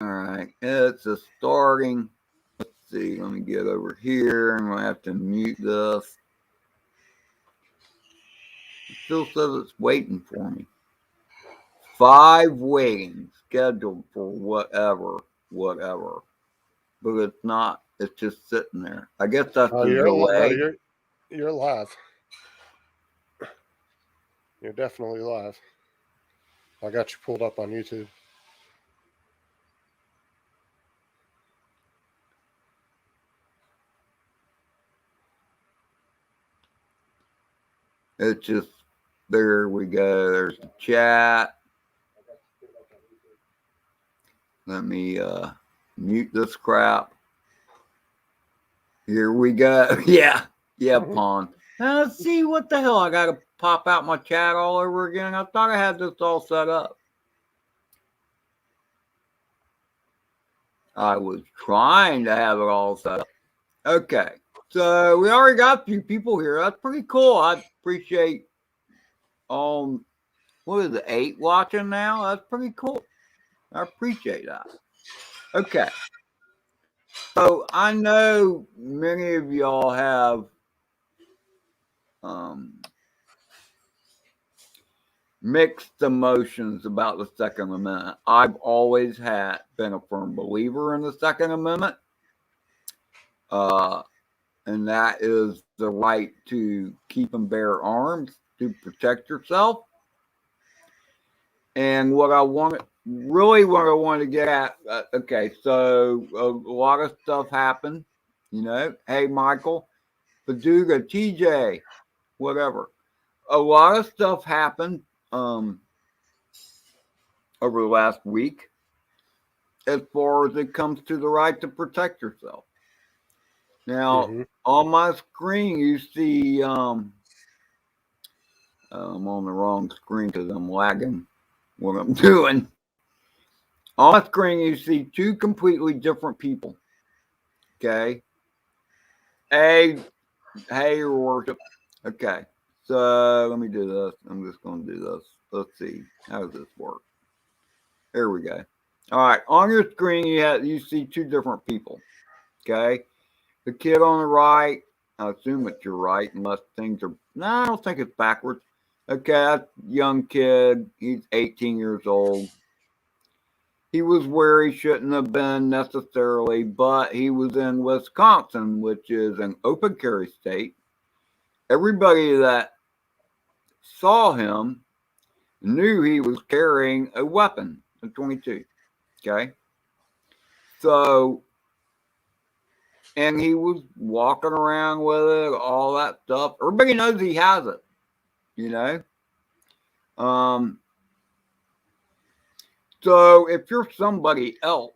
All right, it's a starting. Let's see. Let me get over here. I'm gonna have to mute this. It still says it's waiting for me. 5 waiting scheduled for whatever. But it's not. It's just sitting there. I guess that's Oh, the delay. you're live. You're definitely live. I got you pulled up on YouTube. It's just there we go. There's the chat. Let me mute this crap. Here we go. Yeah, Pawn. Now let's see what the hell. I gotta pop out my chat all over again. I thought I had this all set up. I was trying to have it all set up. Okay, so we already got a few people here. That's pretty cool. I appreciate what is it, 8 watching now? That's pretty cool. I appreciate that. Okay. So I know many of y'all have mixed emotions about the Second Amendment. I've always been a firm believer in the Second Amendment, and that is the right to keep and bear arms to protect yourself. And what I wanted to get at, okay, so a lot of stuff happened, Hey, Michael, Paduga, TJ, whatever. A lot of stuff happened over the last week as far as it comes to the right to protect yourself. Now, on my screen, you see, I'm on the wrong screen because I'm lagging what I'm doing. On my screen, you see 2 completely different people. Okay. Hey, your worship. Okay. So let me do this. I'm just going to do this. Let's see. How does this work? There we go. All right. On your screen, you see 2 different people. Okay. The kid on the right, I assume it's your right, unless things are. No, I don't think it's backwards. Okay, that's a young kid. He's 18 years old. He was where he shouldn't have been necessarily, but he was in Wisconsin, which is an open carry state. Everybody that saw him knew he was carrying a weapon, a 22. Okay. So, and he was walking around with it, all that stuff. Everybody knows he has it, So if you're somebody else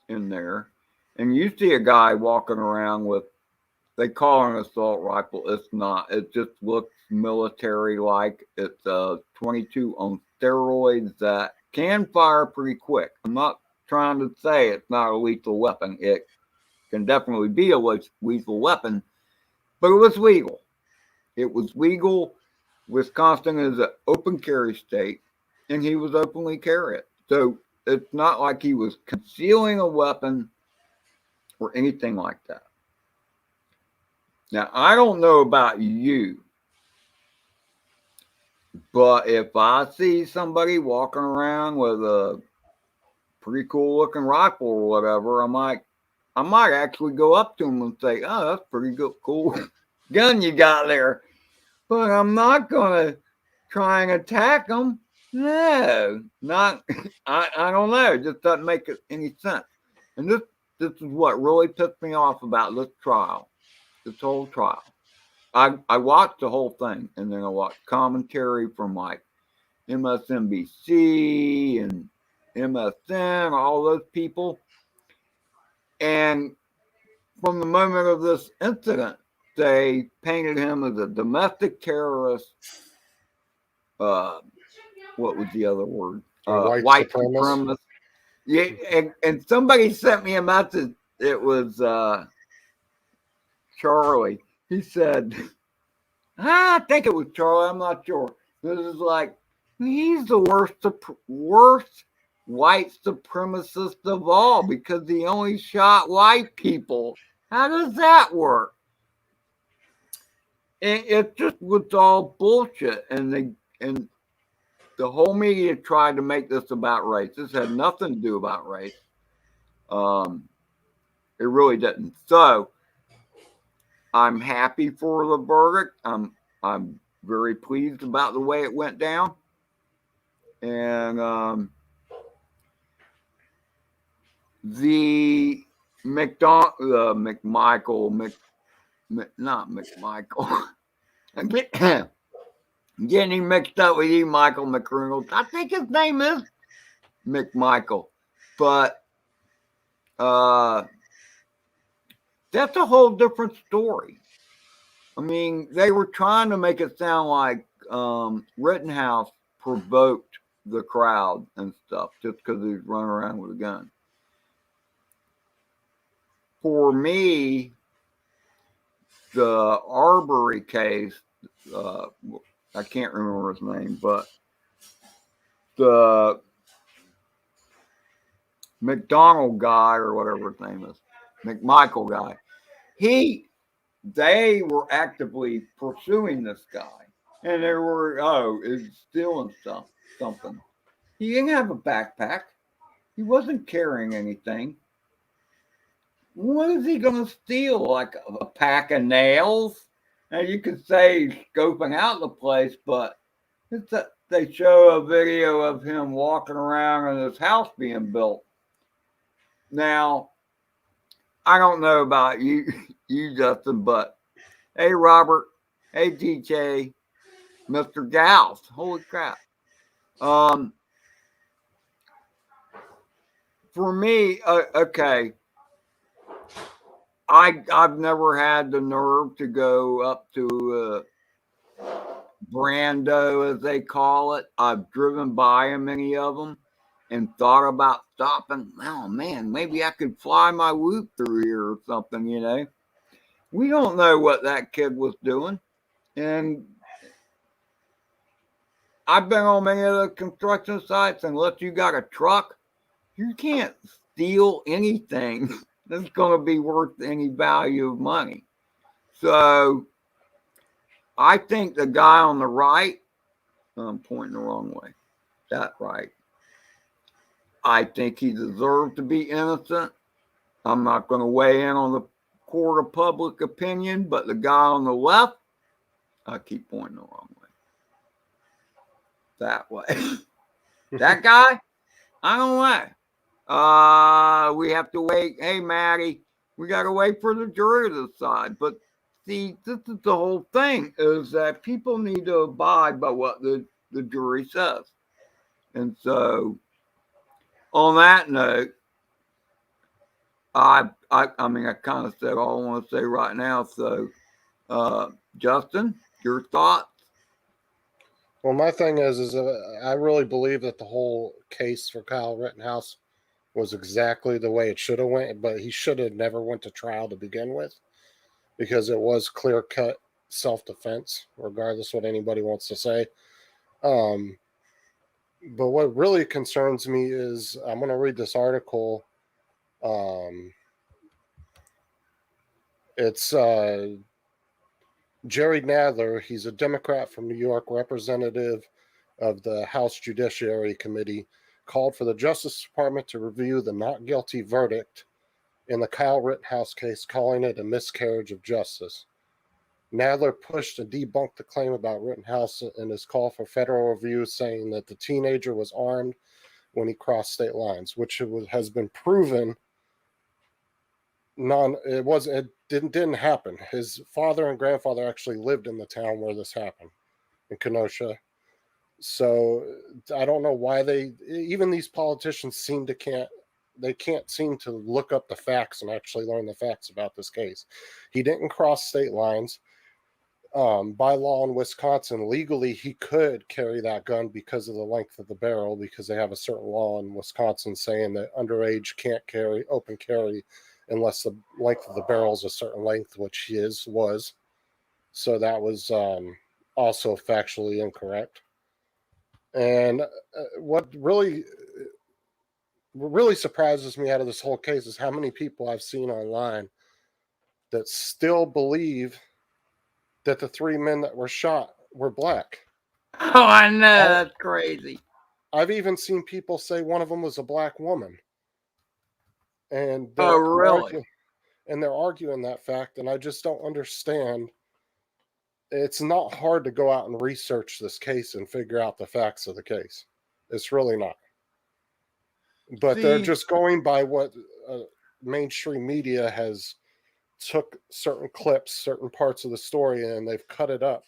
in there and you see a guy walking around with, they call it an assault rifle. It's not. It just looks military-like. It's a 22 on steroids that can fire pretty quick. I'm not trying to say it's not a lethal weapon. It can definitely be a lethal weapon, but it was legal. It was legal. Wisconsin is an open carry state, and he was openly carrying it. So it's not like he was concealing a weapon or anything like that. Now, I don't know about you, but if I see somebody walking around with a pretty cool looking rifle or whatever, I might actually go up to him and say, "Oh, that's pretty good, cool gun you got there." But I'm not gonna try and attack them. No, not. I don't know. It just doesn't make any sense. And this is what really pissed me off about this trial, this whole trial. I watched the whole thing, and then I watched commentary from like MSNBC and MSN, all those people. And from the moment of this incident, they painted him as a domestic terrorist. What was the other word? White supremacist. Yeah, and somebody sent me a message. It was Charlie. He said, I think it was Charlie. I'm not sure. This is like, he's the worst white supremacist of all because he only shot white people. How does that work? It just was all bullshit, and the whole media tried to make this about race. This had nothing to do about race. It really didn't. So I'm happy for the verdict. I'm very pleased about the way it went down, and the McMichael, not McMichael. I'm getting him mixed up with you, Michael McCrinkle. I think his name is McMichael, but that's a whole different story. I mean, they were trying to make it sound like Rittenhouse provoked the crowd and stuff just because he was running around with a gun. For me, the Arbery case, I can't remember his name, but the McDonald guy or whatever his name is, McMichael guy, they were actively pursuing this guy, and they were is stealing something. He didn't have a backpack. He wasn't carrying anything. What is he going to steal? Like a pack of nails? Now you could say he's scoping out the place, but they show a video of him walking around and his house being built. Now, I don't know about you, Justin, but hey, Robert, hey, DJ, Mr. Gauss, holy crap. For me, okay, I've never had the nerve to go up to Brando, as they call it. I've driven by many of them and thought about stopping. Oh man, maybe I could fly my whoop through here or something. We don't know what that kid was doing, and I've been on many of the construction sites, and unless you got a truck, you can't steal anything that's going to be worth any value of money. So I think the guy on the right, I'm pointing the wrong way, that right. I think he deserved to be innocent. I'm not going to weigh in on the court of public opinion, but the guy on the left, I keep pointing the wrong way. That way. That guy, I don't know. We have to wait. Hey, Maddie, we got to wait for the jury to decide. But see, this is the whole thing, is that people need to abide by what the jury says. And so, on that note, I mean, I kind of said all I want to say right now. So, Justin, your thoughts? Well, my thing is I really believe that the whole case for Kyle Rittenhouse was exactly the way it should have went, but he should have never went to trial to begin with, because it was clear-cut self-defense, regardless what anybody wants to say. But what really concerns me is, I'm going to read this article. It's Jerry Nadler. He's a Democrat from New York, representative of the House Judiciary Committee, called for the Justice Department to review the not guilty verdict in the Kyle Rittenhouse case, calling it a miscarriage of justice. Nadler pushed and debunked the claim about Rittenhouse in his call for federal review, saying that the teenager was armed when he crossed state lines, which has been proven it didn't happen. His father and grandfather actually lived in the town where this happened, in Kenosha. So I don't know why even these politicians can't seem to look up the facts and actually learn the facts about this case. He didn't cross state lines. By law in Wisconsin, legally he could carry that gun because of the length of the barrel, because they have a certain law in Wisconsin saying that underage can't open carry unless the length of the barrel is a certain length, which his was. So that was also factually incorrect. And what really what really surprises me out of this whole case is how many people I've seen online that still believe that the 3 men that were shot were black. Oh, I know, that's crazy. I've even seen people say one of them was a black woman. And Oh, really? they're arguing that fact, and I just don't understand. It's not hard to go out and research this case and figure out the facts of the case. It's really not. But they're just going by what mainstream media has took certain clips, certain parts of the story, and they've cut it up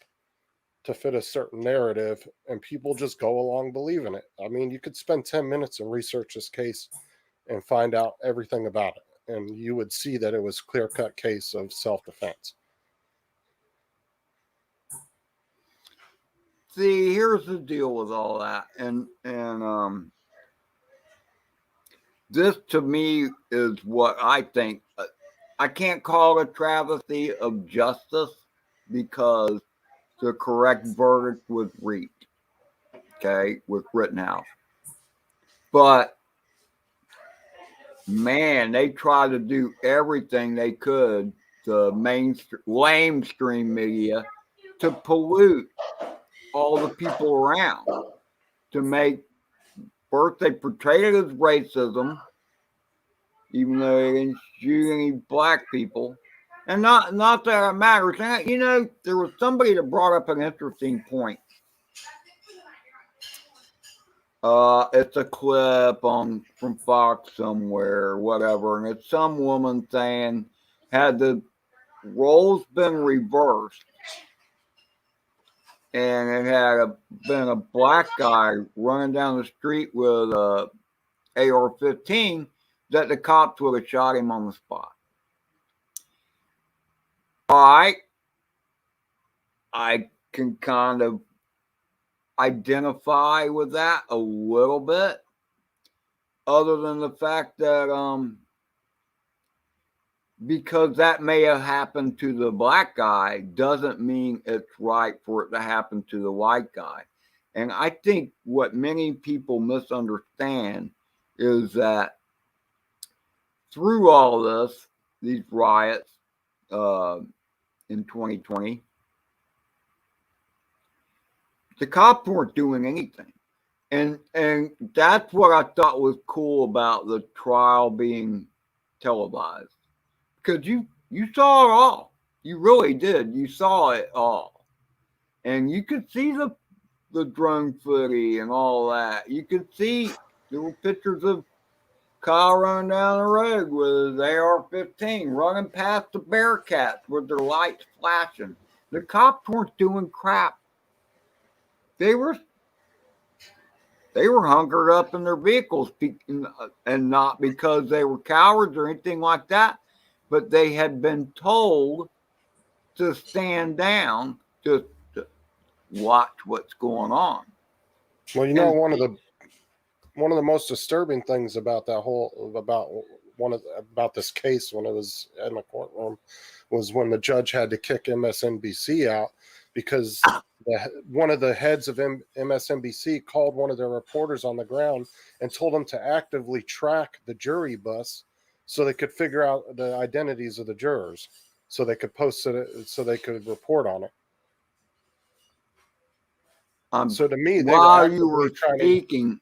to fit a certain narrative, and people just go along believing it. I mean, you could spend 10 minutes and research this case and find out everything about it, and you would see that it was a clear-cut case of self-defense. See, here's the deal with all that, and this to me is what I think. I can't call it a travesty of justice because the correct verdict was reached, okay, with Rittenhouse. But man, they tried to do everything they could, the lamestream media, to pollute all the people around, to make first they portrayed it as racism, even though they didn't shoot any black people. And not that it matters. And, you know, there was somebody that brought up an interesting point. It's a clip from Fox somewhere, whatever, and it's some woman saying, had the roles been reversed and it had been a black guy running down the street with a AR-15, that the cops would have shot him on the spot. All right, I can kind of identify with that a little bit, other than the fact that because that may have happened to the black guy doesn't mean it's right for it to happen to the white guy. And I think what many people misunderstand is that through all this, these riots in 2020, the cops weren't doing anything. And that's what I thought was cool about the trial being televised. Because you saw it all. You really did. You saw it all. And you could see the drone footage and all that. You could see there were pictures of Kyle running down the road with his AR-15, running past the Bearcats with their lights flashing. The cops weren't doing crap. They were hunkered up in their vehicles, and not because they were cowards or anything like that, but they had been told to stand down to watch what's going on. Well, you know, one of the most disturbing things about about this case when it was in the courtroom was when the judge had to kick MSNBC out because one of the heads of MSNBC called one of their reporters on the ground and told him to actively track the jury bus so they could figure out the identities of the jurors, so they could post it, so they could report on it. So to me, while you were speaking,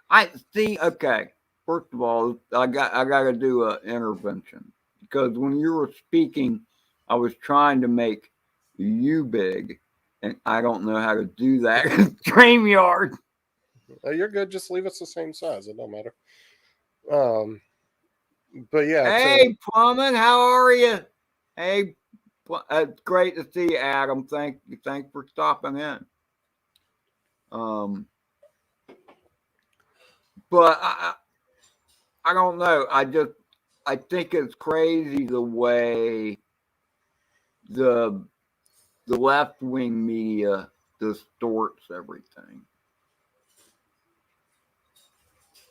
I see. Okay, first of all, I got to do an intervention because when you were speaking, I was trying to make you big, and I don't know how to do that in StreamYard. You're good. Just leave us the same size. It don't matter. But yeah. Hey, Plummet, how are you? Hey, it's great to see you, Adam. Thanks for stopping in. But I don't know. I think it's crazy the way the left wing media distorts everything.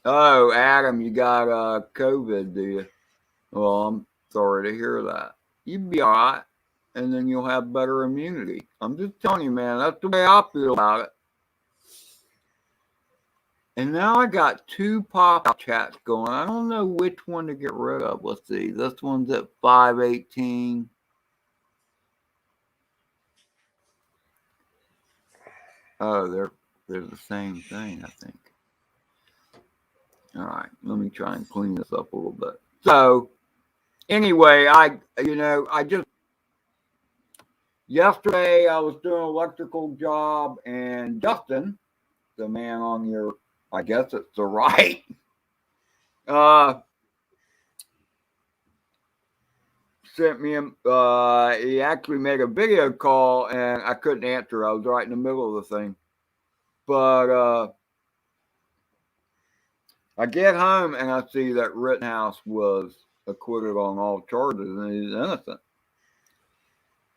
Oh, Adam, you got COVID, do you? Well, I'm sorry to hear that. You'd be all right, and then you'll have better immunity. I'm just telling you, man. That's the way I feel about it. And now I got two pop chats going. I don't know which one to get rid of. Let's see. This one's at 518. Oh, they're the same thing, I think. All right, let me try and clean this up a little bit. So anyway, I just yesterday I was doing an electrical job, and Justin, the man on your, I guess it's the right, sent me he actually made a video call, and I couldn't answer. I was right in the middle of the thing. But I get home and I see that Rittenhouse was acquitted on all charges and he's innocent.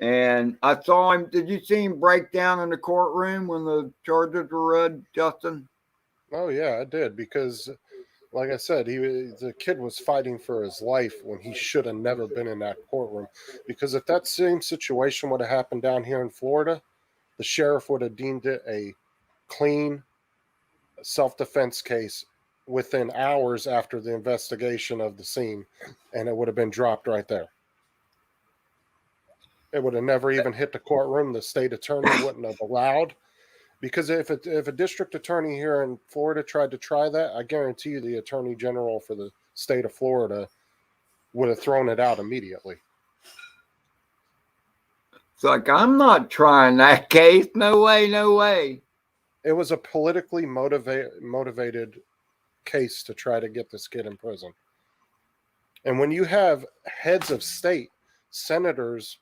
And I saw him. Did you see him break down in the courtroom when the charges were read, Justin? Oh yeah, I did, because like I said, the kid was fighting for his life when he should have never been in that courtroom. Because if that same situation would have happened down here in Florida, the sheriff would have deemed it a clean self-defense case within hours after the investigation of the scene, and it would have been dropped right there. It would have never even hit the courtroom. The state attorney wouldn't have allowed, because if a district attorney here in Florida tried to try that, I guarantee you the attorney general for the state of Florida would have thrown it out immediately. It's like, I'm not trying that case. No way, no way. It was a politically motivated case to try to get this kid in prison. And when you have heads of state, senators,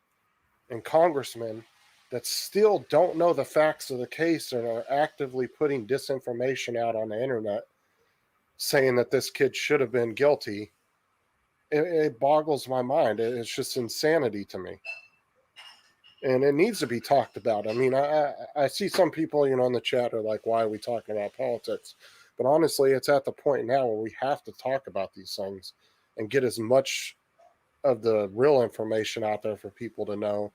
and congressmen that still don't know the facts of the case and are actively putting disinformation out on the internet saying that this kid should have been guilty, it boggles my mind. It's just insanity to me. And it needs to be talked about. I mean, I see some people, in the chat are like, why are we talking about politics? But honestly, it's at the point now where we have to talk about these things and get as much of the real information out there for people to know.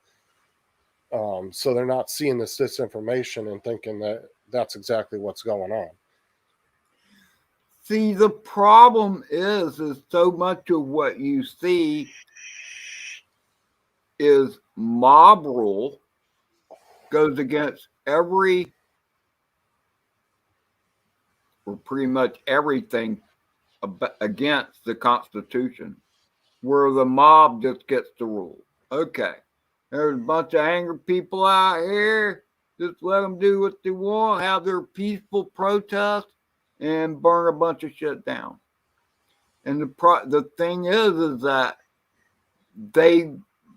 So they're not seeing this disinformation and thinking that that's exactly what's going on. See, the problem is so much of what you see is mob rule, goes against every, or pretty much everything against the Constitution, where the mob just gets to rule. Okay, there's a bunch of angry people out here. Just let them do what they want, have their peaceful protest, and burn a bunch of shit down. And the thing is that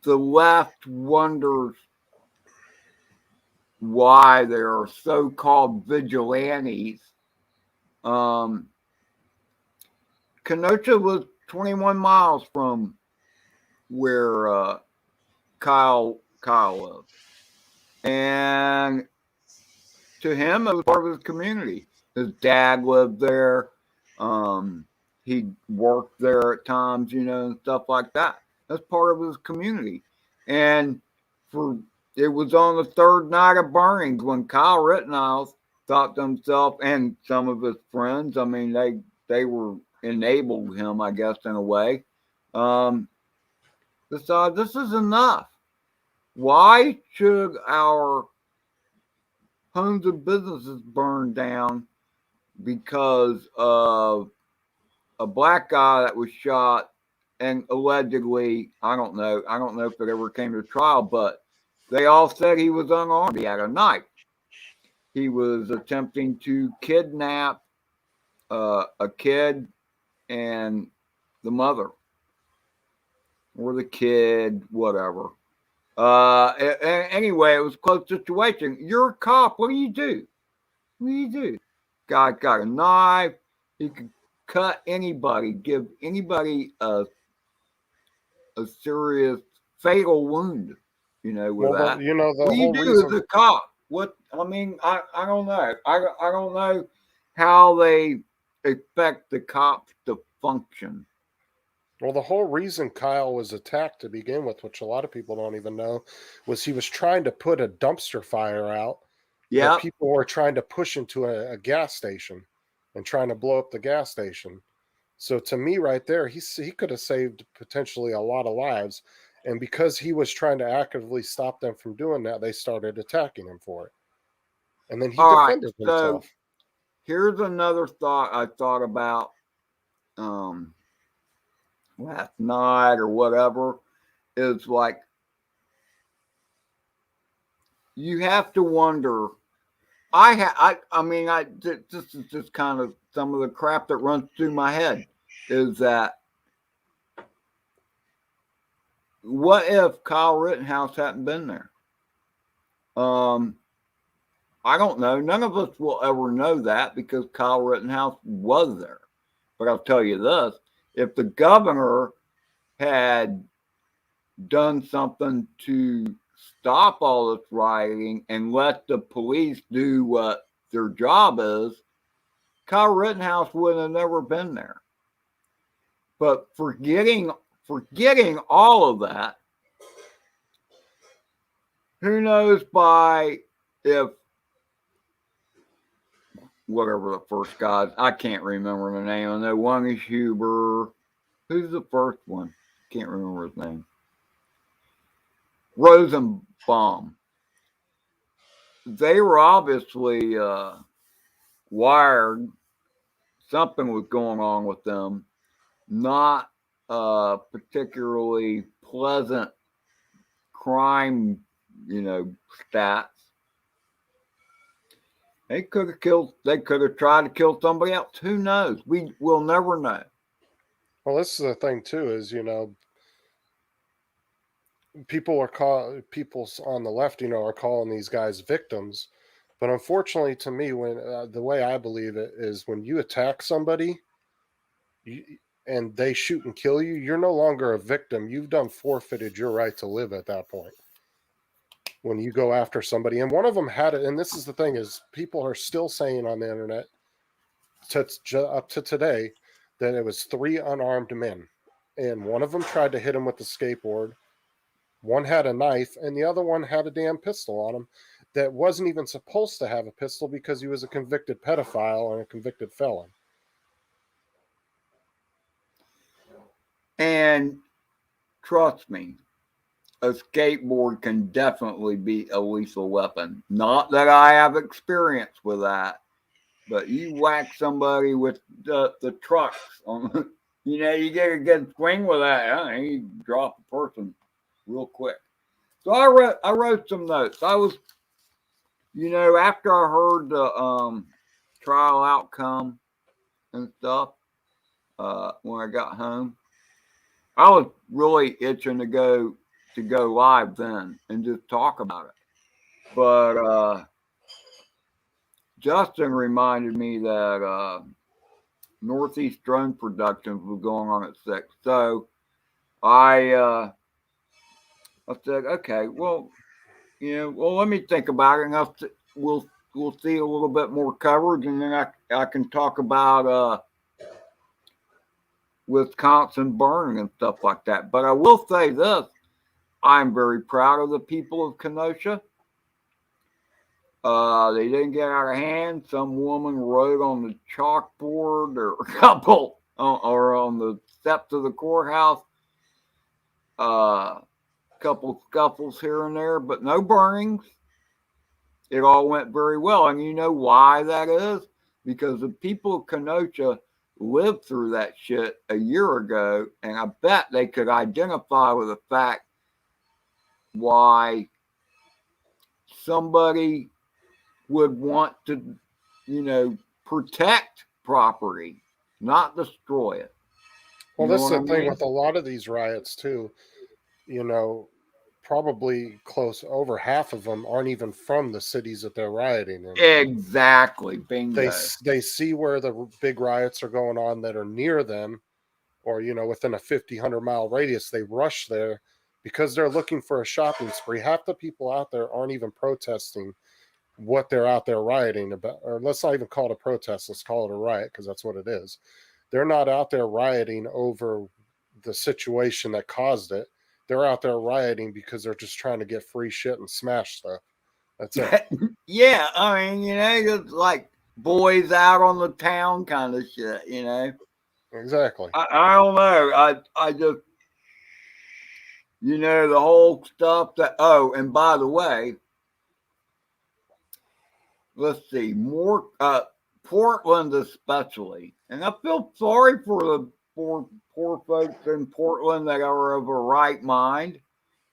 the left wonders why there are so-called vigilantes. Kenosha was 21 miles from where Kyle lived, and to him it was part of his community. His dad lived there. He worked there at times, and stuff like that. That's part of his community. And it was on the third night of burnings when Kyle Rittenhouse thought to himself, and some of his friends, I mean, they were enabled him, I guess, in a way. Decided this is enough. Why should our homes and businesses burn down because of a black guy that was shot and allegedly, I don't know if it ever came to trial, but they all said he was unarmed. He had a knife. He was attempting to kidnap a kid and the mother, or the kid, whatever. Anyway, it was a close situation. You're a cop. What do you do? What do you do? Guy got a knife. He could cut anybody, give anybody a serious, fatal wound. With that. The What do you whole do reason. as a cop? What I mean, I don't know. I don't know how they expect the cops to function. Well, the whole reason Kyle was attacked to begin with, which a lot of people don't even know, was he was trying to put a dumpster fire out that Yeah. people were trying to push into a gas station. and trying to blow up the gas station. So to me, right there, he could have saved potentially a lot of lives. And because he was trying to actively stop them from doing that, they started attacking him for it. And then he All right. defended So himself. here's another thought I thought about last night or whatever. Is like you have to wonder. I mean, this is just kind of some of the crap that runs through my head. Is that what if Kyle Rittenhouse hadn't been there? I don't know. None of us will ever know that because Kyle Rittenhouse was there. But I'll tell you this: if the governor had done something to stop all this rioting and let the police do what their job is, Kyle Rittenhouse would have never been there. But forgetting all of that, who knows by if whatever the first guy, I can't remember the name. I know one is Huber. Who's the first one? Can't remember his name. Rosenbaum. They were obviously wired. Something was going on with them. Not particularly pleasant crime, stats. They could have killed. They could have tried to kill somebody else. Who knows? We will never know. Well, this is the thing too. Is people on the left, are calling these guys victims, but unfortunately, to me, when the way I believe it is, when you attack somebody, and they shoot and kill you, you're no longer a victim. You've done forfeited your right to live at that point. When you go after somebody, and one of them had it, and this is the thing: is people are still saying on the internet up to today that it was 3 unarmed men, and one of them tried to hit him with the skateboard. One had a knife, and the other one had a damn pistol on him that wasn't even supposed to have a pistol because he was a convicted pedophile and a convicted felon. And trust me, a skateboard can definitely be a lethal weapon. Not that I have experience with that, but you whack somebody with the trucks on, you get a good swing with that, you drop a person real quick. So I wrote some notes. I was, after I heard the trial outcome and stuff, when I got home, I was really itching to go live then and just talk about it. But Justin reminded me that Northeast Drone Productions was going on at 6. So I said, okay, well, let me think about it, and we'll see a little bit more coverage, and then I can talk about Wisconsin burning and stuff like that. But I will say this: I'm very proud of the people of Kenosha. They didn't get out of hand. Some woman wrote on the chalkboard, or a couple, or on the steps of the courthouse. Couple scuffles here and there, but no burnings. It all went very well. And you know why that is? Because the people of Kenosha lived through that shit a year ago, and I bet they could identify with the fact why somebody would want to, protect property, not destroy it. Well, this is the thing with a lot of these riots too. Probably close over half of them aren't even from the cities that they're rioting in. Exactly. Bingo. They see where the big riots are going on that are near them, or within a 50-100 mile radius. They rush there because they're looking for a shopping spree. Half the people out there aren't even protesting what they're out there rioting about, or let's not even call it a protest. Let's call it a riot, because that's what it is. They're not out there rioting over the situation that caused it. They're out there rioting because they're just trying to get free shit and smash stuff. That's it. Yeah, I mean, it's like boys out on the town kind of shit, you know. Exactly. I don't know. I just, you know, the whole stuff that. Oh, and by the way, let's see, more Portland especially, and I feel sorry for the poor folks in Portland that are of a right mind,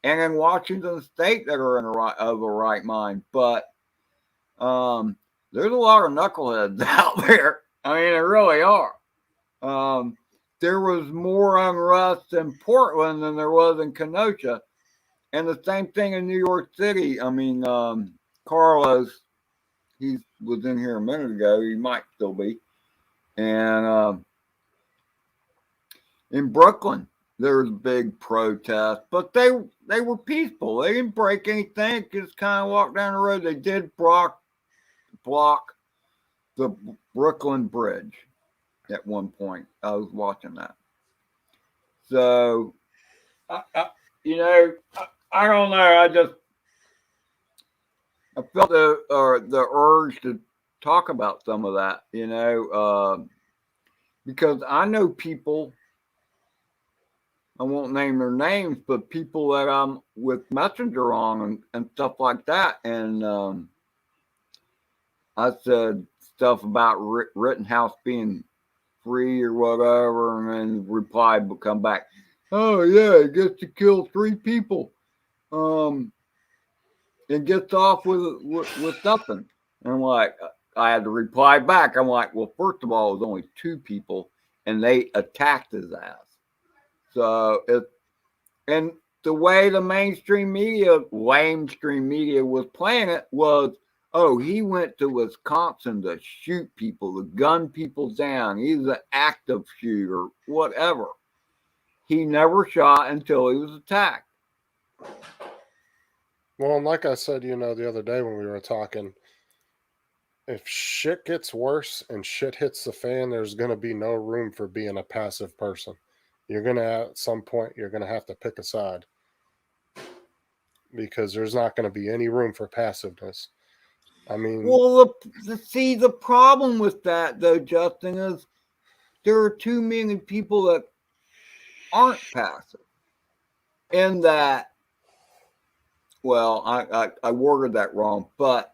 and in Washington State that are of a right mind. But there's a lot of knuckleheads out there. I mean, there really are. There was more unrest in Portland than there was in Kenosha, and the same thing in New York City. I mean, Carlos, he was in here a minute ago. He might still be. And in Brooklyn, there was big protests, but they were peaceful. They didn't break anything. Just kind of walked down the road. They did block the Brooklyn Bridge at one point. I was watching that. So, you know, I don't know. I felt the urge to talk about some of that, you know, because I know people. I won't name their names, but people that I'm with Messenger on and stuff like that. And I said stuff about Rittenhouse being free or whatever, and then the reply would come back, "Oh yeah, he gets to kill 3 people, and gets off with nothing." And I'm like, I had to reply back. I'm like, well, first of all, it was only 2 people, and they attacked his ass. So and the way the lamestream media was playing it was, oh, he went to Wisconsin to shoot people, to gun people down. He's an active shooter, whatever. He never shot until he was attacked. Well, and like I said, you know, the other day when we were talking, if shit gets worse and shit hits the fan, there's going to be no room for being a passive person. You're going to, at some point, you're going to have to pick a side because there's not going to be any room for passiveness. I mean, well, see, the problem with that, though, Justin, is there are too many people that aren't passive. In that, well, I worded that wrong, but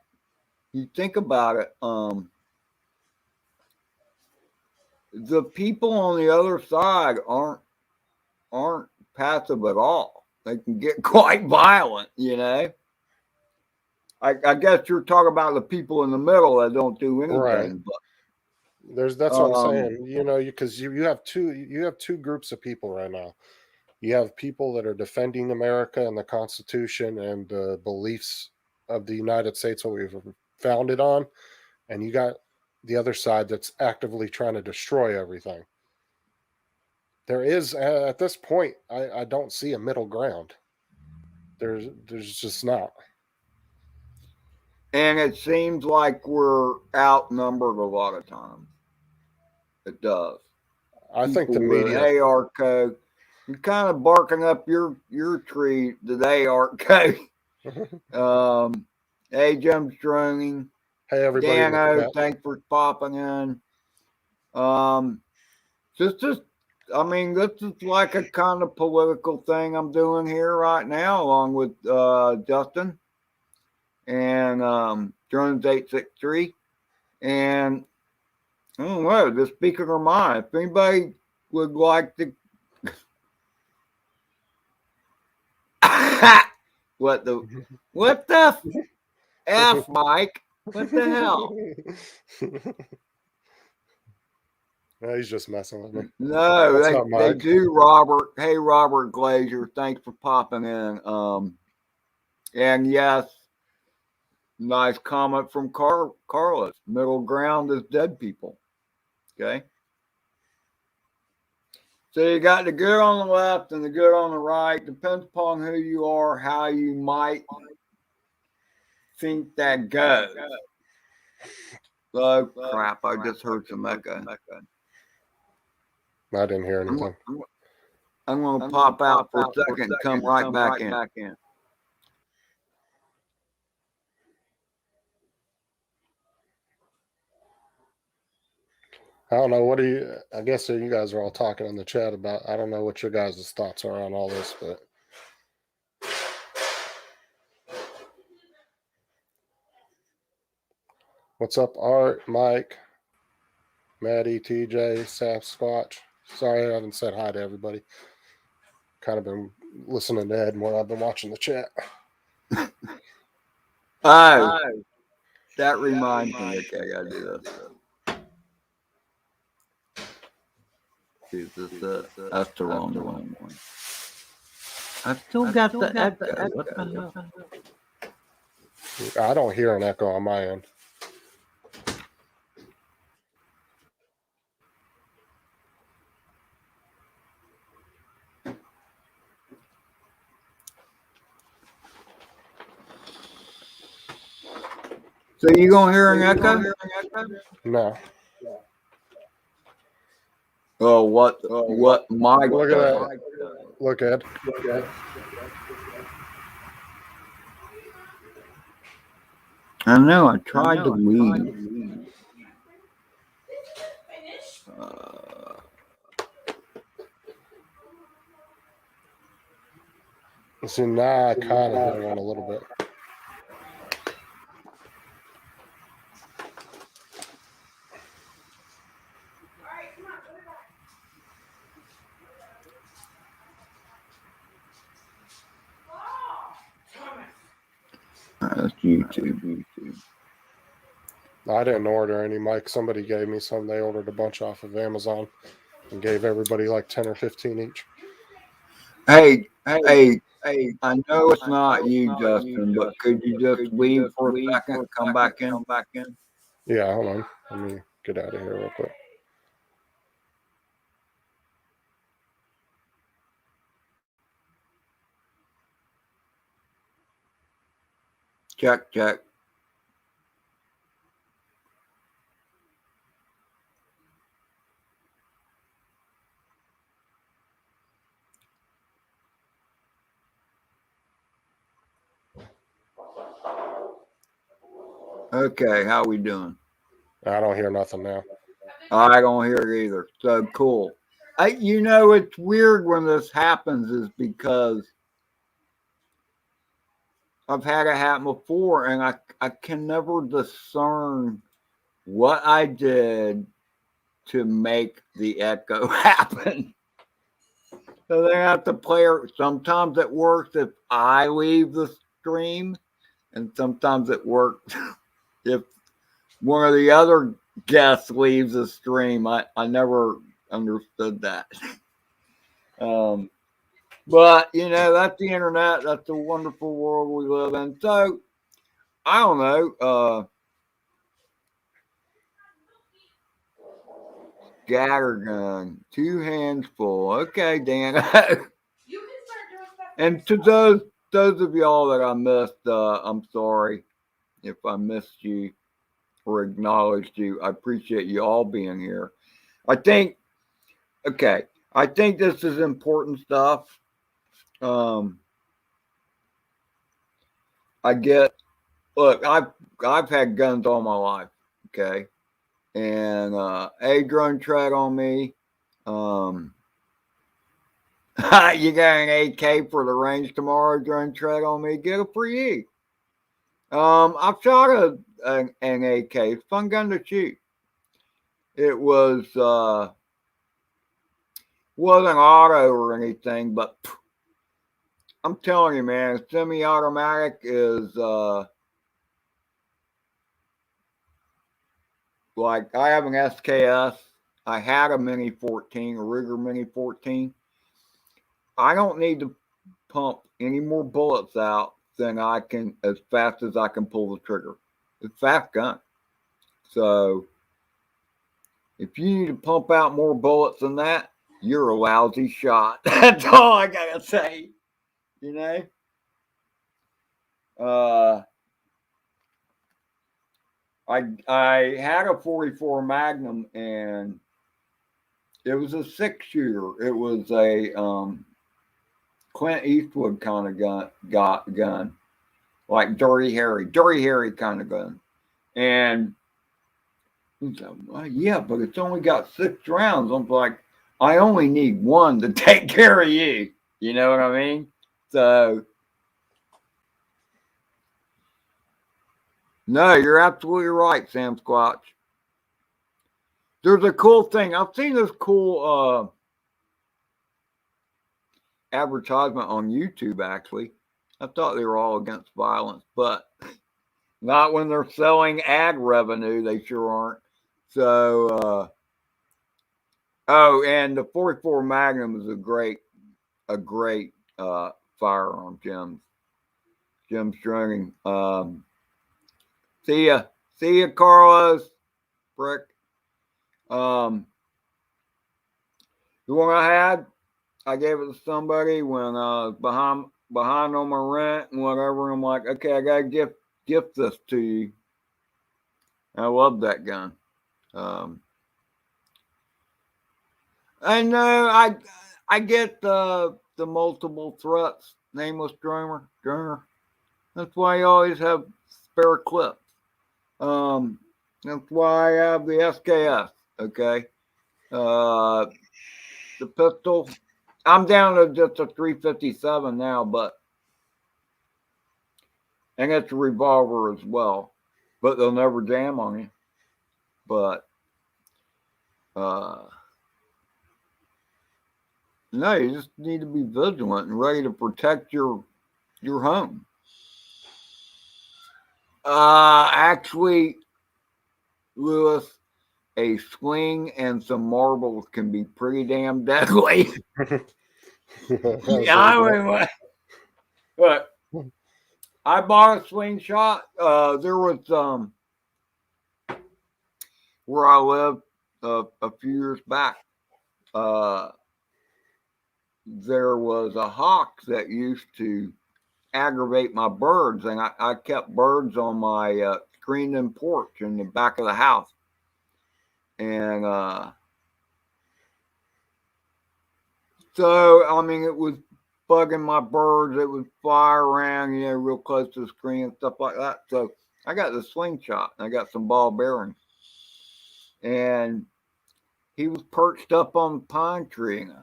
you think about it, the people on the other side aren't passive at all. They can get quite violent, you know. I guess you're talking about the people in the middle that don't do anything, right. But That's what I'm saying. You know, because you have two groups of people right now. You have people that are defending America and the Constitution and the beliefs of the United States, what we've founded on, and you got the other side that's actively trying to destroy everything. There is, at this point, I don't see a middle ground. There's just not. and it seems like we're outnumbered a lot of times. It does. I think the People with media. AR code, you're kind of barking up your tree today, AR code. Hey, Jim's droning. Hey, everybody in the Dano, chat. thanks for popping in. Just, I mean, this is like a kind of political thing I'm doing here right now, along with Justin and Drones 863. And I don't know, just speaking our mind. If anybody would like to, what the F, Mike? What the hell? No, he's just messing with me. No, That's not they Mike. do, Robert. Hey, Robert Glazier, thanks for popping in. And yes, nice comment from Carlos. Middle ground is dead people. Okay. So you got the good on the left and the good on the right. Depends upon who you are, how you might think that goes. Oh, crap. I just heard some echo. I didn't hear anything. I'm going to pop out for a second and come right back in. I don't know. What do you? I guess you guys are all talking in the chat about. I don't know what your guys' thoughts are on all this, but what's up, Art, Mike, Maddie, TJ, Sasquatch? Sorry, I haven't said hi to everybody. Kind of been listening to Ed more. I've been watching the chat. Oh, that reminds me. Okay, I gotta do this. Is this it? That's the wrong one. I still got the echo. What the hell? I don't hear an echo on my end. So you gonna hear an echo? No. Oh, what Mike? Look at that. Look, Ed. I know. I tried to leave. See, now I kind of hear one a little bit. That's YouTube. I didn't order any, Mike. Somebody gave me some. They ordered a bunch off of Amazon and gave everybody like 10 or 15 each. Hey, I know it's not you, Justin, but could you just leave for a second, come back in? Yeah, hold on. Let me get out of here real quick. Check. Okay, how we doing? I don't hear nothing now. I don't hear it either. So cool. It's weird when this happens is because I've had it happen before and I can never discern what I did to make the echo happen. So they have to play it. Sometimes it works if I leave the stream, and sometimes it works if one of the other guests leaves the stream. I never understood that. But that's the internet. That's the wonderful world we live in. So I don't know. Scattergun, 2 hands full. Okay, Dan. And to those of y'all that I missed, I'm sorry if I missed you or acknowledged you. I appreciate you all being here. I think this is important stuff. I've had guns all my life, okay? And drone tread on me. You got an AK for the range tomorrow, drone tread on me, get it for you. I've shot an AK. It's a fun gun to shoot. It wasn't auto or anything, but I'm telling you, man, semi-automatic is like I have an SKS. I had a Mini 14, a Ruger Mini 14. I don't need to pump any more bullets out than I can as fast as I can pull the trigger. It's a fast gun. So if you need to pump out more bullets than that, you're a lousy shot. That's all I gotta say. I had a 44 Magnum and it was a 6-shooter. It was a Clint Eastwood kind of gun, like Dirty Harry kind of gun. And He's like, well, yeah, but it's only got 6 rounds. I'm like, I only need 1 to take care of you. You know what I mean? So, no, you're absolutely right, Sam Squatch. There's a cool thing. I've seen this cool advertisement on YouTube, actually. I thought they were all against violence, but not when they're selling ad revenue. They sure aren't. So, oh, and the 44 Magnum is a great firearm, Jim's drinking. See ya, Carlos. Brick. The one I had, I gave it to somebody when I was behind on my rent and whatever. I'm like, okay, I gotta gift this to you. I love that gun. I know I get the multiple threats, nameless dreamer. That's why you always have spare clips. Um, that's why I have the SKS. Okay, uh, the pistol. I'm down to just a 357 now, but and it's a revolver as well. But they'll never jam on you. But uh, no, you just need to be vigilant and ready to protect your home. Actually, Lewis, a swing and some marbles can be pretty damn deadly. Yeah, I mean, but I bought a swing shot. There was where I lived a few years back. Uh, there was a hawk that used to aggravate my birds, and I kept birds on my screened in porch in the back of the house, and so I mean it was bugging my birds. It would fly around, real close to the screen and stuff like that. So I got the slingshot and I got some ball bearings, and he was perched up on the pine tree, and I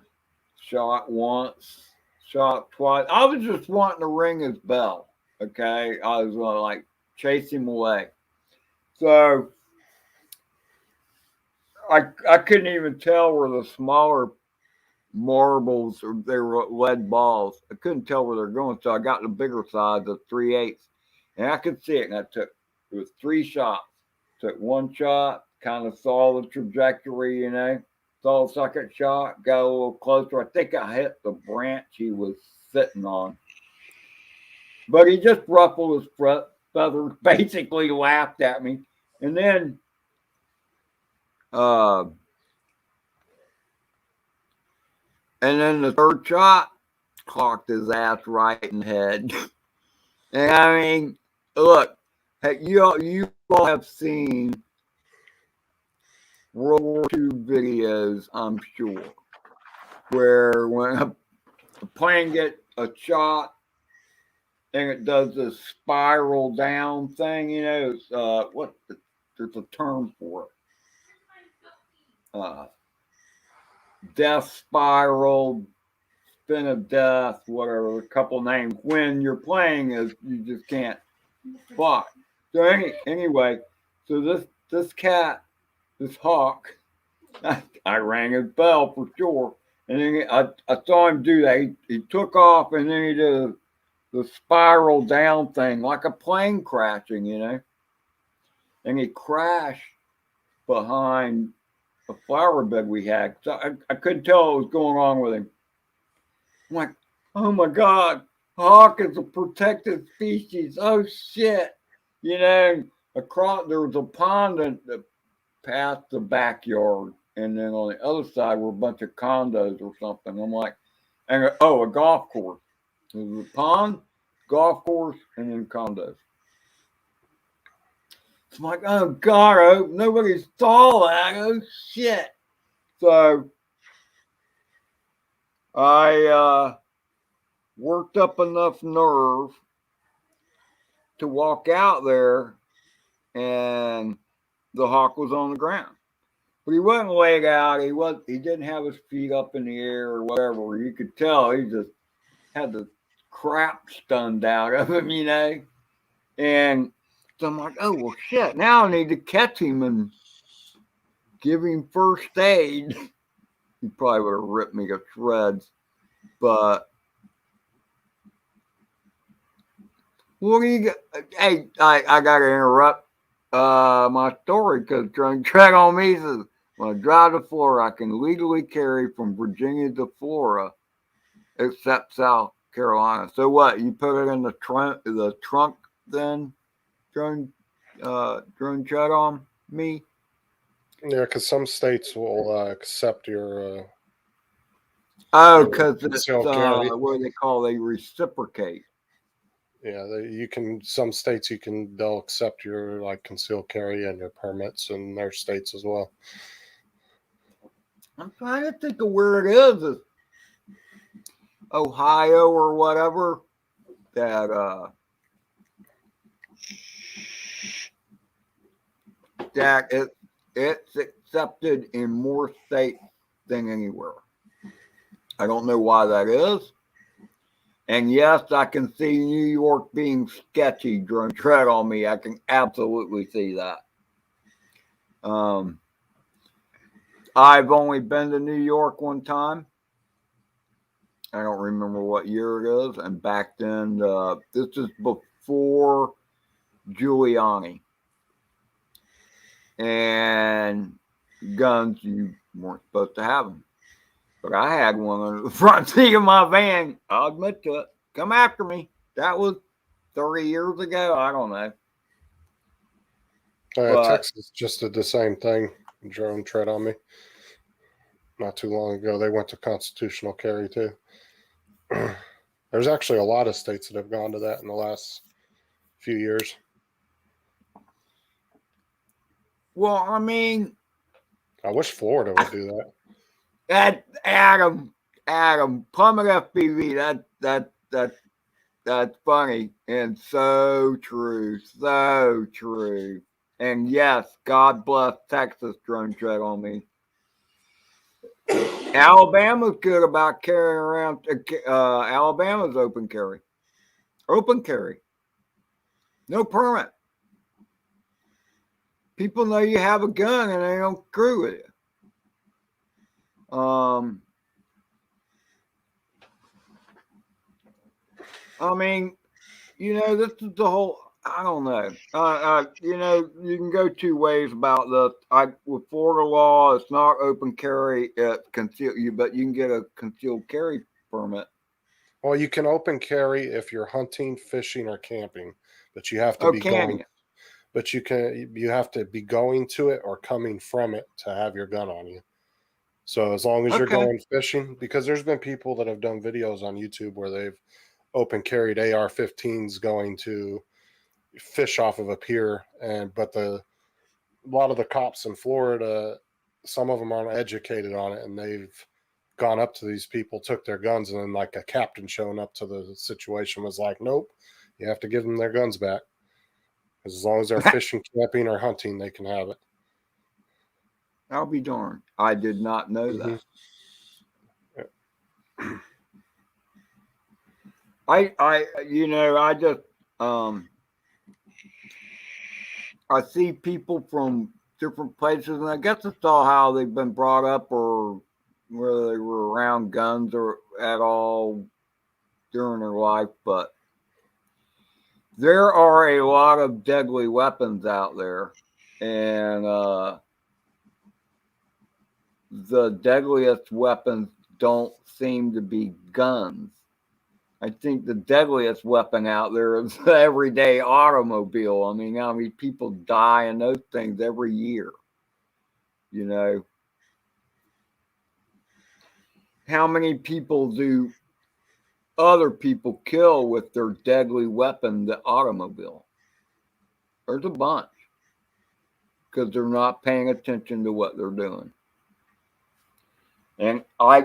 shot once, shot twice. I was just wanting to ring his bell. Okay, I was gonna like chase him away. So I couldn't even tell where the smaller marbles or they were lead balls. I couldn't tell where they're going, so I got the bigger size of 3/8, and I could see it. And it was 3 shots. Took 1 shot, kind of saw the trajectory, saw the second shot, got a little closer. I think I hit the branch he was sitting on, but he just ruffled his feathers, basically laughed at me, and then uh, the third shot clocked his ass right in the head. And I mean, look, you all have seen World War II videos, I'm sure, where when a plane gets a shot and it does this spiral down thing, it's, there's a term for it. Death spiral, spin of death, whatever, a couple names. When you're playing is you just can't fly. So anyway, so this cat, this hawk, I rang his bell for sure. And then I saw him do that. He took off and then he did the spiral down thing like a plane crashing, And he crashed behind a flower bed we had. So I couldn't tell what was going on with him. I'm like, oh my God, hawk is a protected species. Oh shit. Across there was a pond that passed the backyard. And then on the other side were a bunch of condos or something. I'm like, a golf course. There was a pond, golf course, and then condos. I'm like, oh God, I hope nobody saw that. Oh shit. So I worked up enough nerve to walk out there and the hawk was on the ground. But he wasn't laid out. He didn't have his feet up in the air or whatever. You could tell he just had the crap stunned out of him, you know. And so I'm like, oh well, shit. Now I need to catch him and give him first aid. He probably would have ripped me to shreds. But what do you got? Hey, I got to interrupt my story because trying to tread on me says when I drive to Florida, I can legally carry from Virginia to Florida, except South Carolina. So what? You put it in the trunk then? Drone tread on me? Yeah, because some states will accept your Oh, because it's concealed carry. what they reciprocate. Yeah, you can. Some states they'll accept your like concealed carry and your permits in their states as well. I'm trying to think of where it is. It's Ohio or whatever. That it's accepted in more states than anywhere. I don't know why that is. And yes, I can see New York being sketchy. Drone tread on me. I can absolutely see that. I've only been to New York one time. I don't remember what year it is. And back then, this is before Giuliani. And guns, you weren't supposed to have them. But I had one under the front seat of my van. I'll admit to it. Come after me. That was 30 years ago. I don't know. But Texas just did the same thing. Drone tread on me. Not too long ago, they went to constitutional carry too. There's actually a lot of states that have gone to that in the last few years. well, I mean, I wish Florida would do that. that Adam, Plummet FPV. That's funny and so true, so true. And yes, God bless Texas. Drone tread on me. Alabama's good about carrying around. Alabama's open carry. Open carry. No permit. People know you have a gun and they don't screw with you. I mean, this is the whole. I don't know. You can go two ways about this. With Florida law, it's not open carry. It's concealed. But you can get a concealed carry permit. Well, you can open carry if you're hunting, fishing, or camping, but you have to be going. You? But you have to be going to it or coming from it to have your gun on you. So as long as you're going fishing, because there's been people that have done videos on YouTube where they've open carried AR-15s going to fish off of a pier, but a lot of the cops in Florida, some of them aren't educated on it, and they've gone up to these people, took their guns, and then like a captain showing up to the situation was like, nope, you have to give them their guns back. As long as they're fishing, camping, or hunting, they can have it. I'll be darned. I did not know that. I just I see people from different places, and I guess it's all how they've been brought up or whether they were around guns or at all during their life, but there are a lot of deadly weapons out there, and the deadliest weapons don't seem to be guns. I think the deadliest weapon out there is the everyday automobile. I mean, how many people die in those things every year? How many people do other people kill with their deadly weapon, the automobile? There's a bunch because they're not paying attention to what they're doing. And I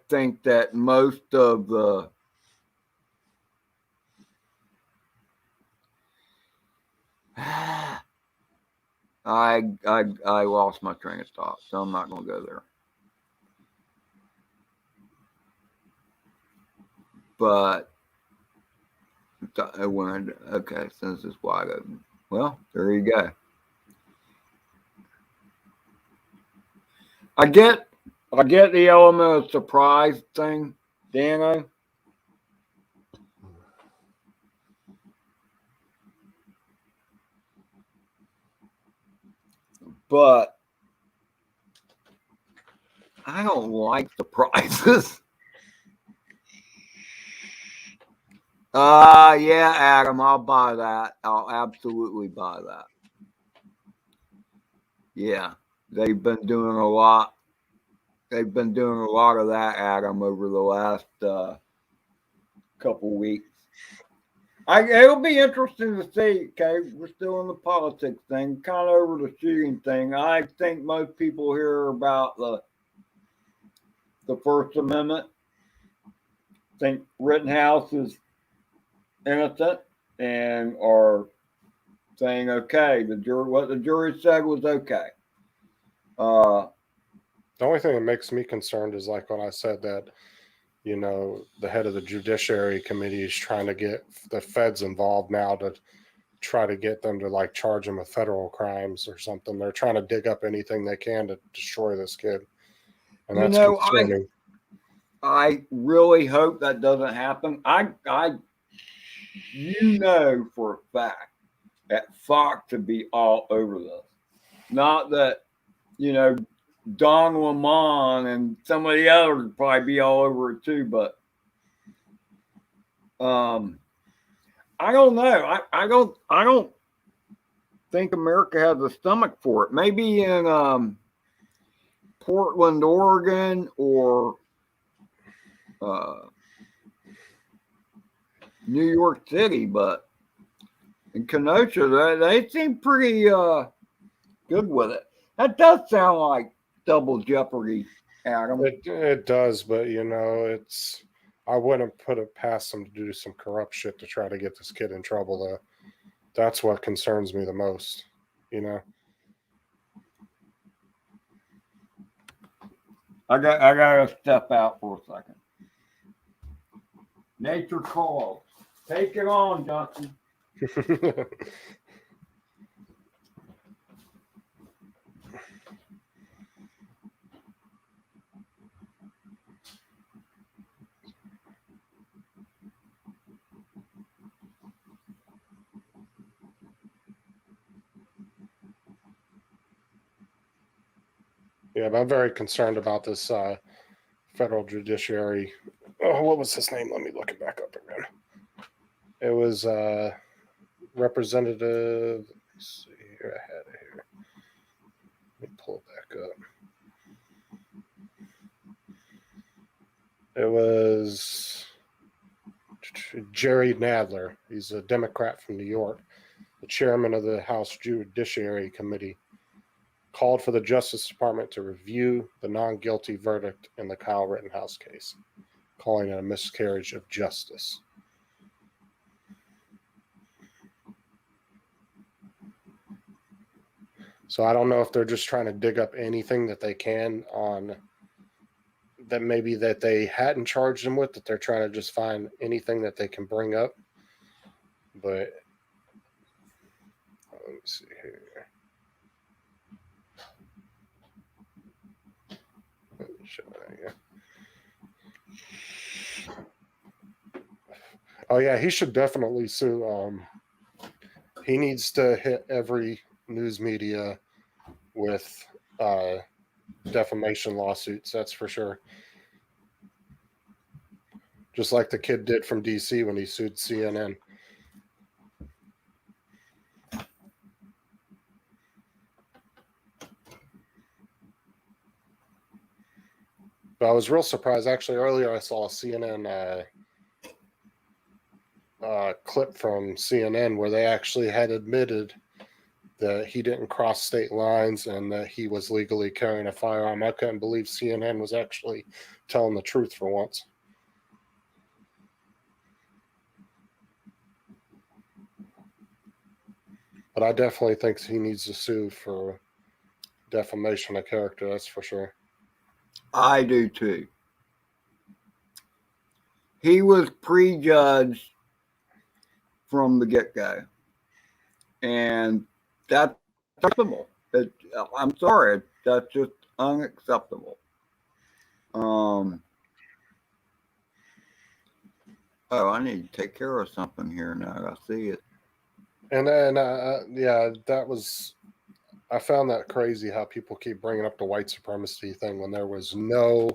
think that most of the I lost my train of thought, so I'm not going to go there. But okay, since it's wide open, well, there you go. I get the element of surprise thing, Dano. But I don't like surprises. Yeah, Adam, I'll buy that. I'll absolutely buy that. Yeah, they've been doing a lot. They've been doing a lot of that, Adam, over the last couple weeks. It'll be interesting to see. Okay, we're still in the politics thing, kind of over the shooting thing. I think most people hear about the First Amendment, think Rittenhouse is innocent, and are saying, okay, what the jury said was okay. The only thing that makes me concerned is like when I said that, the head of the Judiciary Committee is trying to get the feds involved now to try to get them to like charge him with federal crimes or something. They're trying to dig up anything they can to destroy this kid. And that's concerning. I really hope that doesn't happen. You know for a fact that Fox to be all over this. Not that, Don Lemon and some of the others would probably be all over it too, but I don't know. I don't think America has a stomach for it. Maybe in Portland, Oregon, or New York City, but in Kenosha, they seem pretty good with it. That does sound like double jeopardy, Adam. It does, but I wouldn't put it past them to do some corrupt shit to try to get this kid in trouble. Though, that's what concerns me the most. I gotta step out for a second. Nature calls. Take it on, Justin. Yeah, but I'm very concerned about this federal judiciary. Oh, what was his name? Let me look it back up again. It was Representative. Let's see here. I had it here. Let me pull it back up. It was Jerry Nadler. He's a Democrat from New York, the chairman of the House Judiciary Committee, called for the Justice Department to review the non-guilty verdict in the Kyle Rittenhouse case, calling it a miscarriage of justice. So I don't know if they're just trying to dig up anything that they can on that maybe that they hadn't charged him with, that they're trying to just find anything that they can bring up. But let me see here. Let me show that again. Oh yeah, he should definitely sue. He needs to hit every news media with defamation lawsuits. That's for sure. Just like the kid did from DC when he sued CNN. But I was real surprised. Actually, earlier I saw a CNN clip from CNN where they actually had admitted that he didn't cross state lines and that he was legally carrying a firearm. I couldn't believe CNN was actually telling the truth for once. But I definitely think he needs to sue for defamation of character. That's for sure. I do too. He was prejudged from the get-go, and that's unacceptable. I'm sorry, that's just unacceptable. Um, oh, I need to take care of something here now. I see it. And then, yeah, that was. I found that crazy how people keep bringing up the white supremacy thing when there was no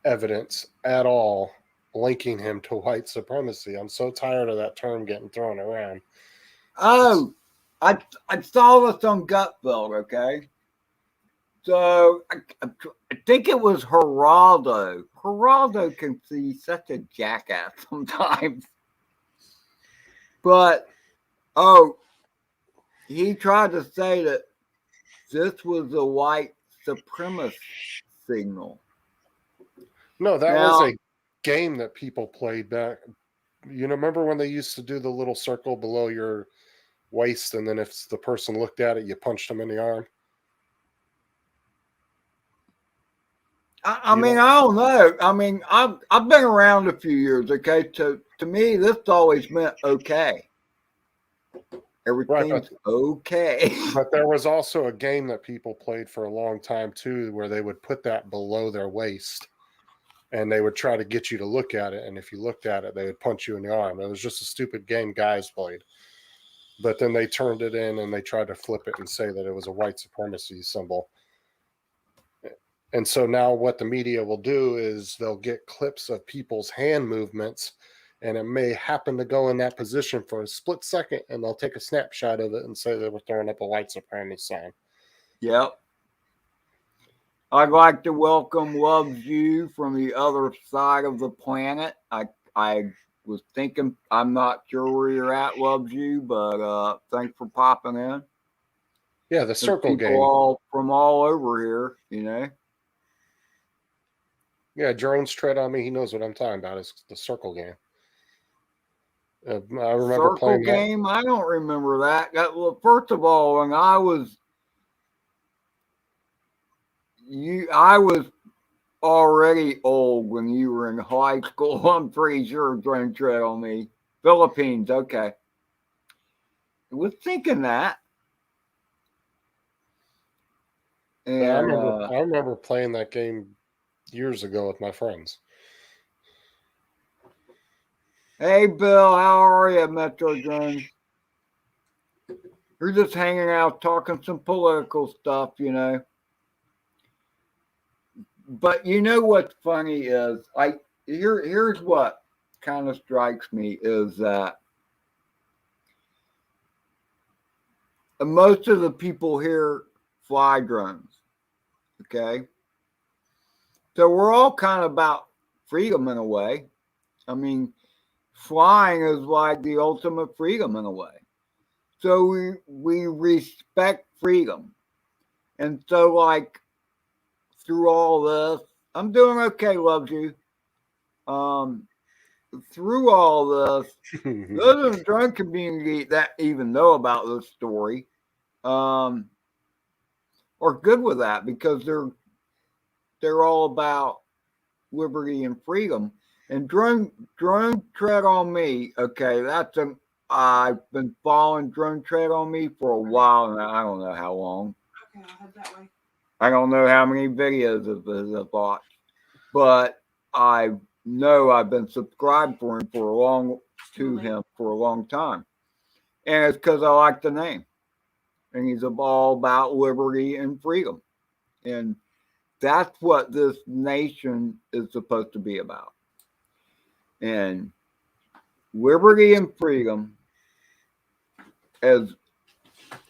evidence at all linking him to white supremacy. I'm so tired of that term getting thrown around. Oh, I saw this on Gutfeld, okay? So I think it was Geraldo. Geraldo can see such a jackass sometimes. But, oh, he tried to say that this was a white supremacist signal. No, that was Now, a game that people played back. You know, remember when they used to do the little circle below your waist, and then if the person looked at it, you punched them in the arm? I mean, I don't know. I mean, I've been around a few years, okay? To me, this always meant okay. Right, Everything's okay. but there was also a game that people played for a long time too, where they would put that below their waist, and they would try to get you to look at it. And if you looked at it, they would punch you in the arm. It was just a stupid game guys played. But then they turned it in and they tried to flip it and say that it was a white supremacy symbol. And so now what the media will do is they'll get clips of people's hand movements, and it may happen to go in that position for a split second, and they'll take a snapshot of it and say they were throwing up a white supremacy sign. Yep. I'd like to welcome Loves You from the other side of the planet. I was thinking, I'm not sure where you're at, Loves You, but thanks for popping in. Yeah, the There's circle people game. all from all over here, you know. Yeah, drones tread on me. He knows what I'm talking about. It's the circle game. I remember Circle playing that. game? I don't remember that. Well, first of all, when I was already old when you were in high school. I'm pretty sure drone tread on me. Philippines, okay. I was thinking that. And Yeah, I remember playing that game years ago with my friends. hey, Bill, how are you, Metro Drones? We're just hanging out, talking some political stuff, you know. But you know what's funny is, here's what kind of strikes me is that most of the people here fly drones. Okay. So we're all kind of about freedom in a way. I mean, flying is like the ultimate freedom in a way. So we respect freedom. And so like through all this, I'm doing okay, Loves You. Through all this, those in the drone community that even know about this story are good with that because they're all about liberty and freedom. And drone tread on me. Okay, I've been following drone tread on me for a while now. I don't know how long. Okay, I'll head that way. I don't know how many videos of this I've watched, but I know I've been subscribed to him for a long time, and it's because I like the name, and he's all about liberty and freedom, and that's what this nation is supposed to be about. And liberty and freedom, as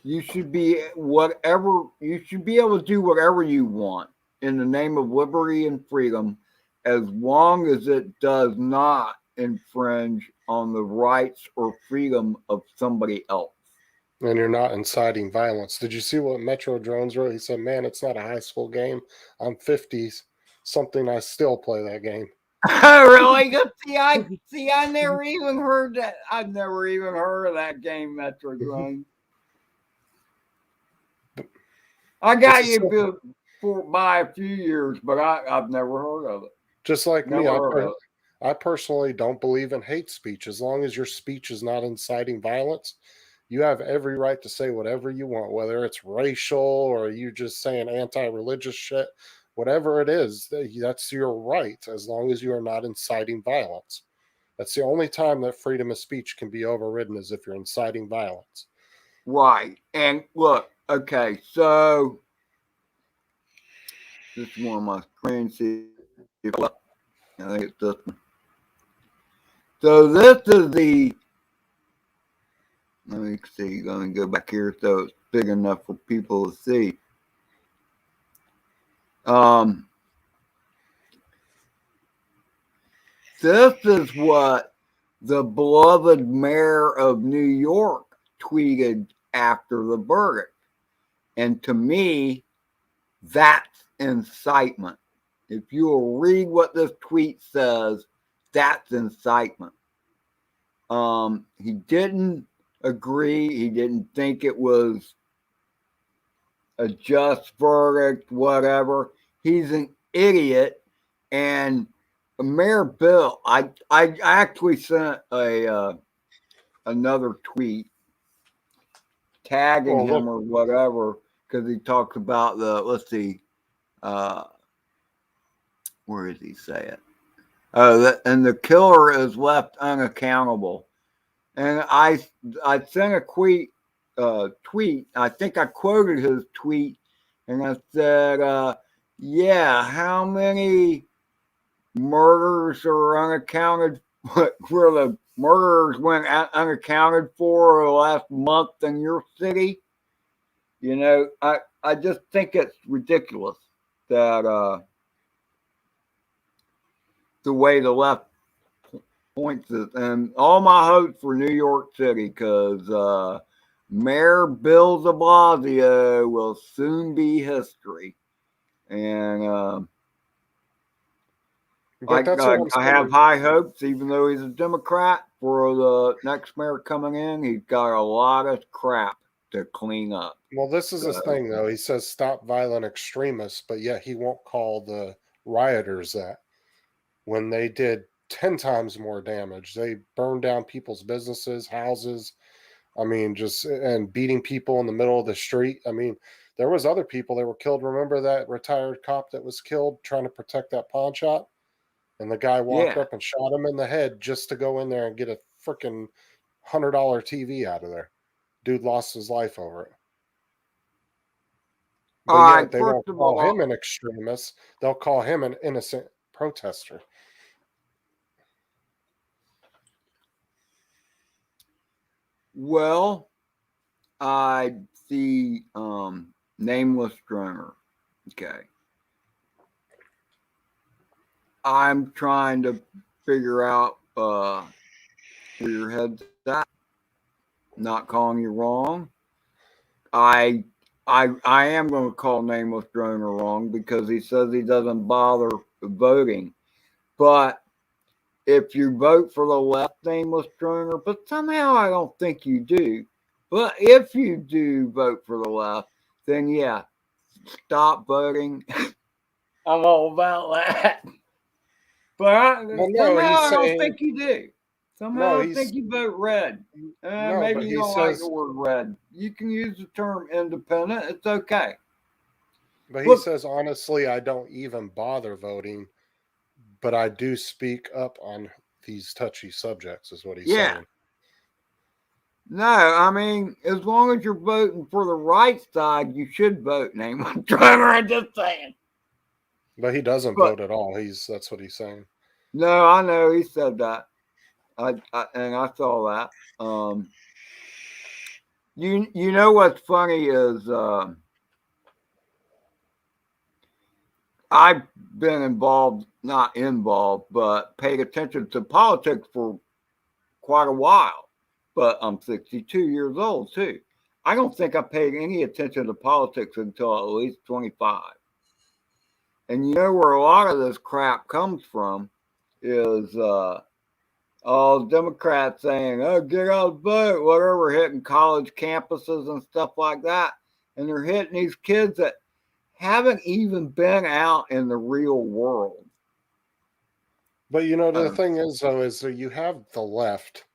you should be able to do whatever you want in the name of liberty and freedom, as long as it does not infringe on the rights or freedom of somebody else. And you're not inciting violence. Did you see what Metro Drones wrote? He said, "Man, it's not a high school game. I'm 50s. Something I still play that game." Oh, really? I never even heard that. I've never even heard of that game, Metro Drone. I It's got a you for by a few years, but I've never heard of it. Just like me, Never heard of it. I personally don't believe in hate speech. As long as your speech is not inciting violence, you have every right to say whatever you want, whether it's racial or you just saying anti-religious shit, whatever it is, that's your right, as long as you are not inciting violence. That's the only time that freedom of speech can be overridden, is if you're inciting violence. Right. And look, okay, so this is one of my screens. See if I think it's this one. So this is the. Let me see. Let me go back here so it's big enough for people to see. Um, this is what the beloved mayor of New York tweeted after the verdict. And to me, that's incitement. If you will read what this tweet says, that's incitement. He didn't agree. He didn't think it was a just verdict, whatever. He's an idiot. And Mayor Bill, I actually sent another tweet tagging Well, look, him or whatever because he talks about the, let's see, uh, where does he say it? And the killer is left unaccountable. And I sent a tweet. I think I quoted his tweet, and I said, "Yeah, how many murders are unaccounted? Where the murderers went unaccounted for the last month in your city?" You know, I just think it's ridiculous that the way the left points it, and all my hopes for New York City because Mayor Bill de Blasio will soon be history, and but that's what I'm I have saying. high hopes, even though he's a Democrat. For the next mayor coming in, he's got a lot of crap to clean up. Well, this is his So, thing, though. He says stop violent extremists, but yet he won't call the rioters that, when they did 10 times more damage. They burned down people's businesses, houses. I mean, just and beating people in the middle of the street. I mean, there was other people that were killed. Remember that retired cop that was killed trying to protect that pawn shop? And the guy walked yeah. up and shot him in the head just to go in there and get a freaking $100 TV out of there. Dude lost his life over it. All But yet right. they First won't of call him all, an extremist. They'll call him an innocent protester. well, I see nameless drummer. Okay. I'm trying to figure out where your head's at. Not calling you wrong. I I am going to call nameless droner wrong because he says he doesn't bother voting. But if you vote for the left nameless droner, but somehow I don't think you do. But if you do vote for the left, then yeah, stop voting. I'm all about that. But Well, no, somehow he's I don't saying think you do. no. Somehow I think you vote red. No, Maybe but you he don't like the says, word red. You can use the term independent. It's okay. Look, honestly, I don't even bother voting, but I do speak up on these touchy subjects. Is what he's yeah. saying. No, I mean, as long as you're voting for the right side, you should vote. Name one driver. I'm just saying. But he doesn't But vote at all. That's what he's saying. no, I know he said that. And I saw that. You know what's funny is I've been involved, not involved, but paid attention to politics for quite a while. But I'm 62 years old too. I don't think I paid any attention to politics until at least 25. And you know where a lot of this crap comes from is all Democrats saying, "Oh, get out, vote," whatever, hitting college campuses and stuff like that. and they're hitting these kids that haven't even been out in the real world. But the thing is, though, is that you have the left,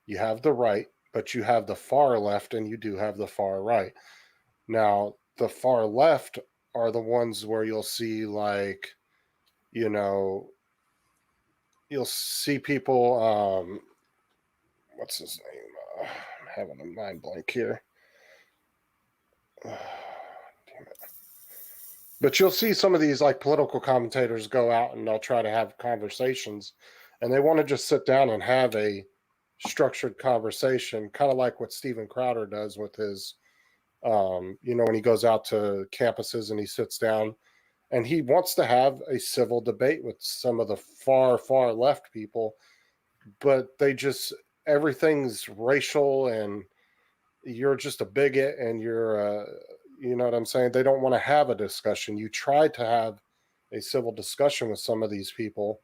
you have the right, but you have the far left, and you do have the far right. Now, the far left are the ones where you'll see, like, you'll see people. What's his name? I'm having a mind blank here. Damn it. But you'll see some of these like political commentators go out and they'll try to have conversations, and they want to just sit down and have a structured conversation, kind of like what Steven Crowder does with his, when he goes out to campuses and he sits down and he wants to have a civil debate with some of the far, far left people, but everything's racial and you're just a bigot and you're, you know what I'm saying? They don't want to have a discussion. You try to have a civil discussion with some of these people,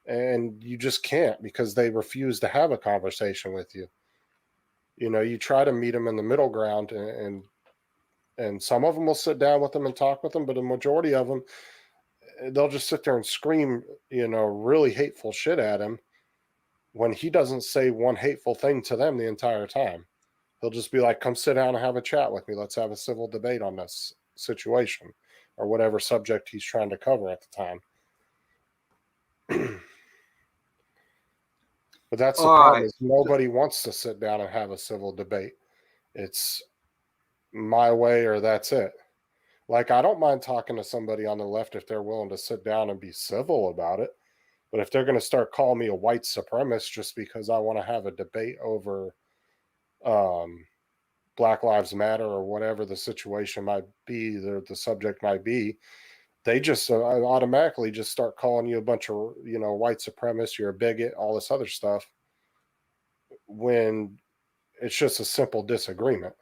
and you just can't because they refuse to have a conversation with you. You try to meet them in the middle ground, and some of them will sit down with them and talk with them, but a majority of them, they'll just sit there and scream, really hateful shit at him when he doesn't say one hateful thing to them the entire time. He'll just be like, come sit down and have a chat with me. Let's have a civil debate on this situation or whatever subject he's trying to cover at the time. But that's the problem, is nobody wants to sit down and have a civil debate. It's my way or that's it. Like, I don't mind talking to somebody on the left if they're willing to sit down and be civil about it. But if they're going to start calling me a white supremacist just because I want to have a debate over Black Lives Matter or whatever the situation might be, the subject might be, they just automatically just start calling you a bunch of, white supremacists, you're a bigot, all this other stuff, when it's just a simple disagreement.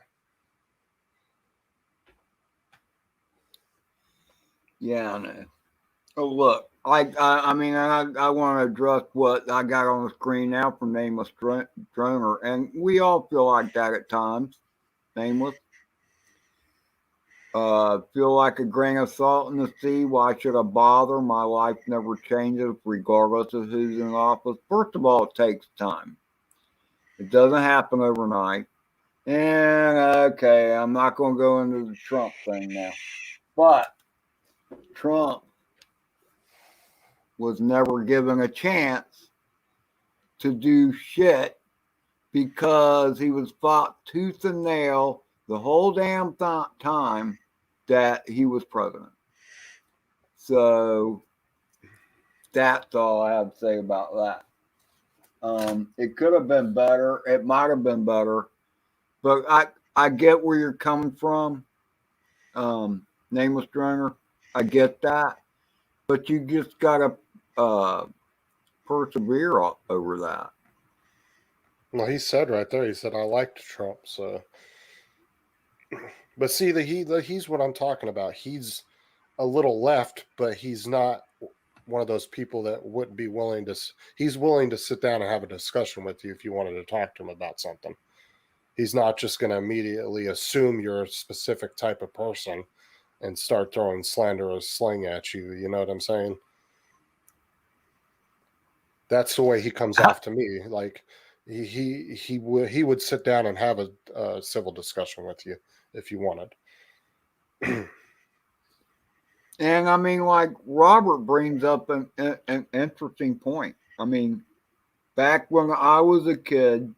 Yeah, I know. Oh, look, I want to address what I got on the screen now from Nameless Droner, and we all feel like that at times. Nameless. Feel like a grain of salt in the sea. Why should I bother? My life never changes regardless of who's in office. First of all, it takes time. It doesn't happen overnight. And okay, I'm not going to go into the Trump thing now. But Trump was never given a chance to do shit because he was fought tooth and nail the whole damn time that he was president. So that's all I have to say about that. It could have been better. It might have been better, but I get where you're coming from. Nameless Droner, I get that, but you just gotta persevere over that. Well, he said right there, he said, I liked Trump, so. But see, he's what I'm talking about. He's a little left, but he's not one of those people that wouldn't be willing to. He's willing to sit down and have a discussion with you if you wanted to talk to him about something. He's not just going to immediately assume you're a specific type of person and start throwing slander or sling at you. You know what I'm saying? That's the way he comes off to me. Like he would sit down and have a civil discussion with you if you wanted. And I mean, like Robert brings up an interesting point. I mean, back when I was a kid,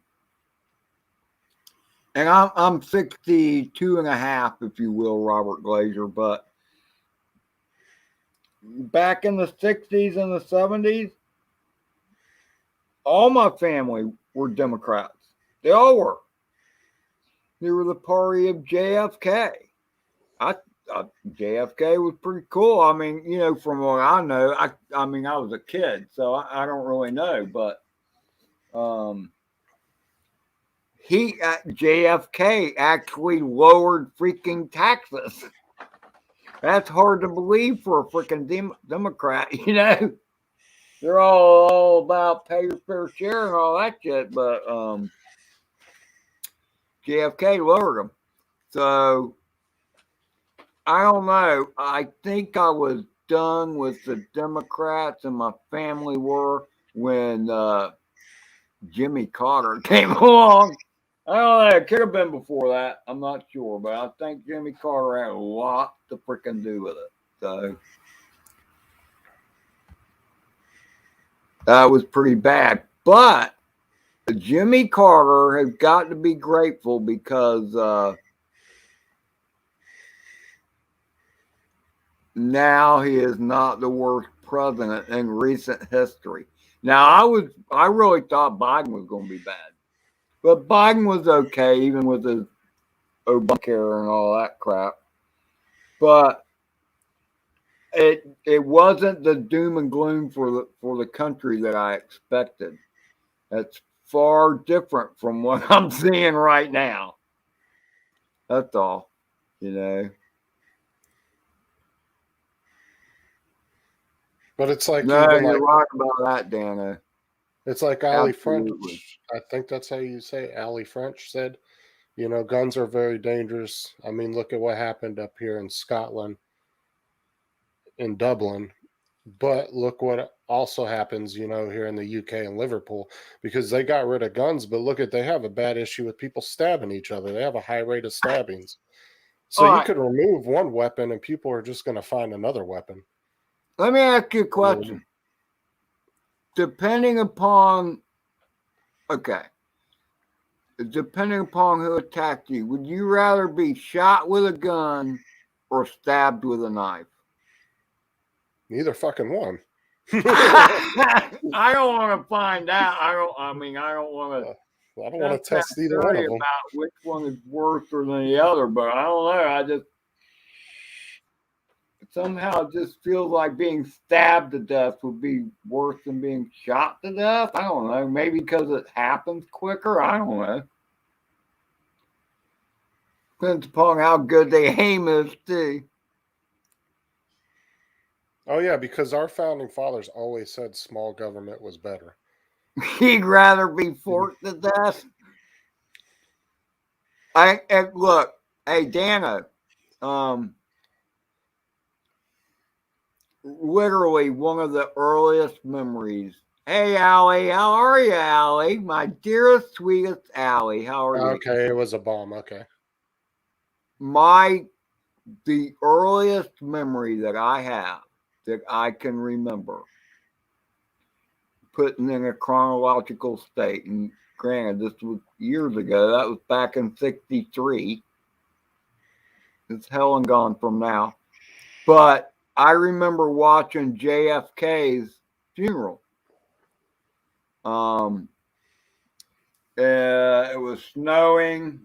and I'm 62 and a half, if you will, Robert Glazer, but back in the 60s and the 70s, all my family were Democrats. They all were. They were the party of JFK. JFK was pretty cool. I mean, from what I know, I mean, I was a kid, so I don't really know, but JFK actually lowered freaking taxes. That's hard to believe for a freaking Democrat, They're all about pay your fair share and all that shit, but JFK lowered them. So I don't know. I think I was done with the Democrats and my family were when Jimmy Carter came along. I don't know. It could have been before that. I'm not sure, but I think Jimmy Carter had a lot to freaking do with it. So that was pretty bad. But Jimmy Carter has got to be grateful because now he is not the worst president in recent history. Now I really thought Biden was going to be bad, but Biden was okay even with his Obamacare and all that crap. But it wasn't the doom and gloom for the country that I expected. That's far different from what I'm seeing right now. That's all, you know. But it's like No, even you're like right about that, Dana. it's like Ali Absolutely. French. I think that's how you say Ali French said, guns are very dangerous. I mean, look at what happened up here in Scotland, in Dublin. But look what also happens, here in the UK and Liverpool, because they got rid of guns. But look at they have a bad issue with people stabbing each other. They have a high rate of stabbings. So All you right. could remove one weapon and people are just going to find another weapon. Let me ask you a question. Depending upon, okay, depending upon who attacked you, would you rather be shot with a gun or stabbed with a knife? Neither fucking one. I don't want to find out. I don't want to I don't want to test that test either one theory of them. about which one is worse than the other, but I don't know. I just somehow it just feels like being stabbed to death would be worse than being shot to death. I don't know. Maybe because it happens quicker. I don't know. Depends upon how good the aim is, too. Oh yeah, because our founding fathers always said small government was better. He'd rather be forked to death. And look, hey Dana, um, literally one of the earliest memories. Hey Allie, how are you, Allie? My dearest, sweetest Allie, how are you? Okay, it was a bomb. Okay. The earliest memory that I have that I can remember, putting in a chronological state, and granted, this was years ago. That was back in '63. It's hell and gone from now. But I remember watching JFK's funeral. Um, it was snowing,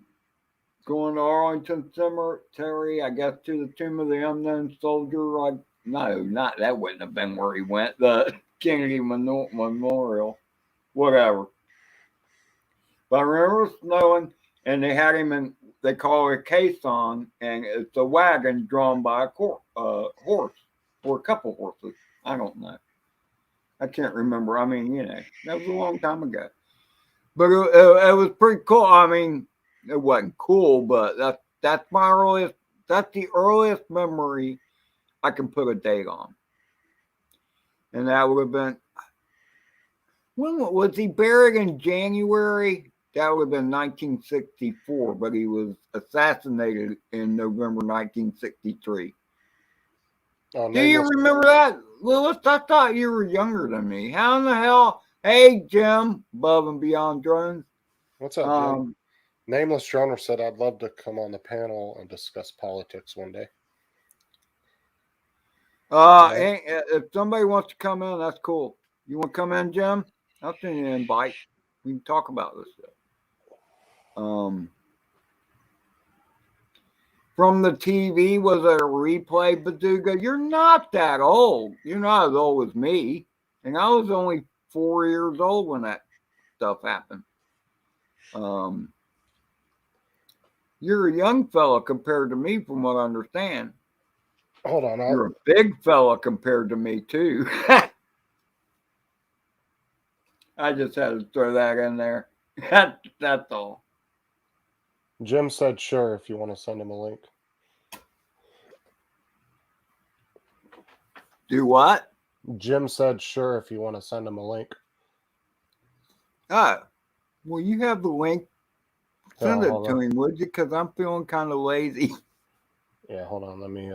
going to Arlington Cemetery, I guess to the Tomb of the Unknown Soldier. No, not that wouldn't have been where he went. The Kennedy Memorial, whatever. But I remember it snowing, and they had him in. They call it a caisson, and it's a wagon drawn by a horse or a couple horses. I don't know. I can't remember. I mean, that was a long time ago. But it was pretty cool. I mean, it wasn't cool, but that's my earliest. That's the earliest memory I can put a date on, and that would have been when was he buried in January? That would have been 1964, but he was assassinated in November 1963. Oh, Do you nameless. remember that, Lewis? I thought you were younger than me. How in the hell? Hey, Jim, above and beyond drones. What's up, Jim? Um, Nameless Drummer said I'd love to come on the panel and discuss politics one day. if somebody wants to come in, that's cool. You want to come in, Jim? I'll send you an invite. We can talk about this stuff. From the TV, was it a replay, Baduga? You're not that old. You're not as old as me. And I was only 4 years old when that stuff happened. You're a young fella compared to me, from what I understand. Hold on. You're a big fella compared to me, too. I just had to throw that in there. That's all. Jim said sure if you want to send him a link. Do what? Jim said, sure, if you want to send him a link. Oh, well, you have the link. Send Oh, it hold to on. him, would you? Because I'm feeling kind of lazy. Yeah, hold on. Let me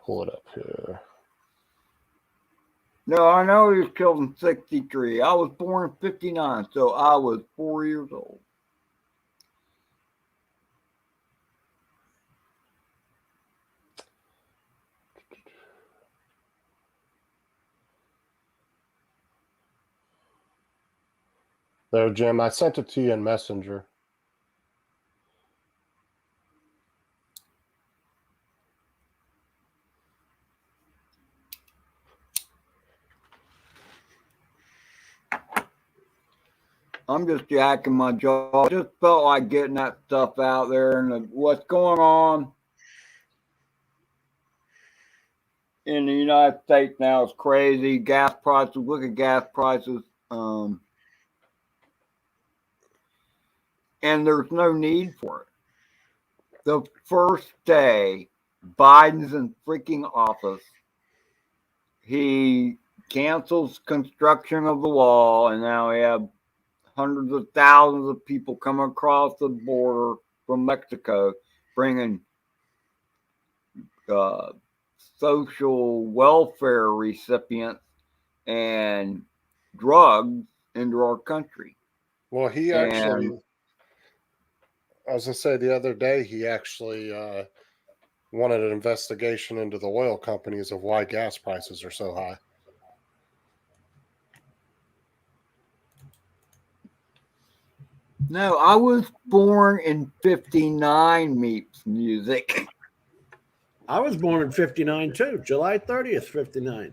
pull it up here. No, I know he was killed in 63. I was born in 59, so I was 4 years old. There, Jim, I sent it to you in Messenger. I'm just jacking my jaw. I just felt like getting that stuff out there and what's going on in the United States now is crazy. Gas prices, look at gas prices. And there's no need for it. The first day Biden's in freaking office, he cancels construction of the wall, and now we have hundreds of thousands of people come across the border from Mexico, bringing social welfare recipients and drugs into our country. Well, he actually, I was going to say the other day, he actually wanted an investigation into the oil companies of why gas prices are so high. No, I was born in 59, meets music. I was born in 59 too, July 30th, 59.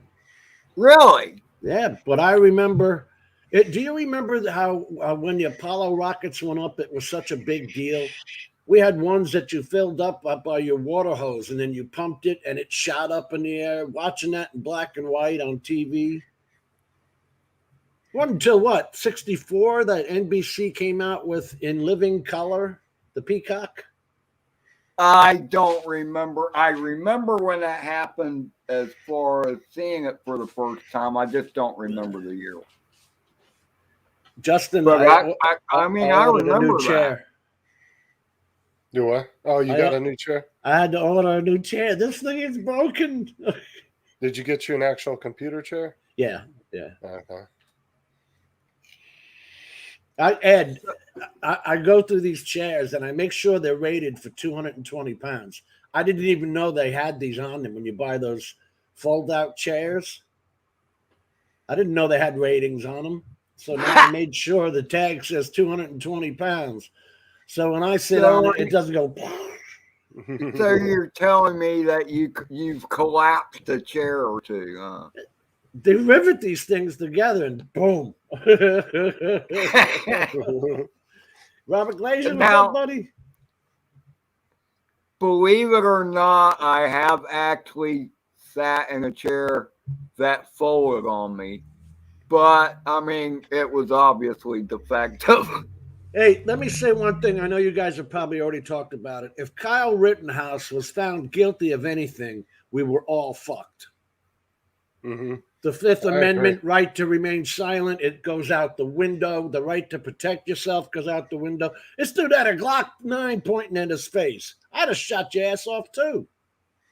Really? Yeah, but I remember it. Do you remember how when the Apollo rockets went up, it was such a big deal? We had ones that you filled up by your water hose and then you pumped it and it shot up in the air. Watching that in black and white on TV. Wasn't until what, 64 that NBC came out with In Living Color, the Peacock? I don't remember. I remember when that happened as far as seeing it for the first time. I just don't remember the year. Justin, But I ordered a new remember chair. Do what? Oh, you got a new chair? I had to order a new chair. This thing is broken. Did you get you an actual computer chair? Yeah. Okay. I go through these chairs and I make sure they're rated for 220 pounds. I didn't even know they had these on them when you buy those fold-out chairs. I didn't know they had ratings on them. So now I made sure the tag says 220 pounds. So when I sit on it, it doesn't go. So you're telling me that you've collapsed a chair or two, huh? They rivet these things together and boom. Robert Glazer, what's up, buddy? Believe it or not, I have actually sat in a chair that folded on me. But, I mean, it was obviously defective. Hey, let me say one thing. I know you guys have probably already talked about it. If Kyle Rittenhouse was found guilty of anything, we were all fucked. Mm-hmm. The Fifth Amendment, right to remain silent, it goes out the window. The right to protect yourself goes out the window. This dude had a Glock 9 pointing at his face. I'd have shot your ass off too.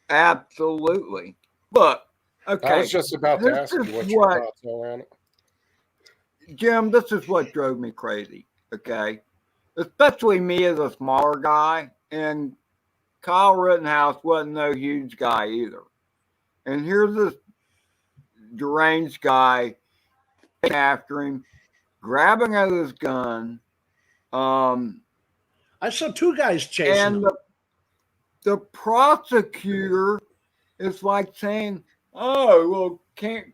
Absolutely. Look, okay. I was just about to ask you what your thoughts are on it. Jim, this is what drove me crazy, okay? Especially me as a smaller guy, and Kyle Rittenhouse wasn't no huge guy either. And here's this deranged guy after him, grabbing out his gun. I saw two guys chasing him. The prosecutor is like saying, "Oh, well,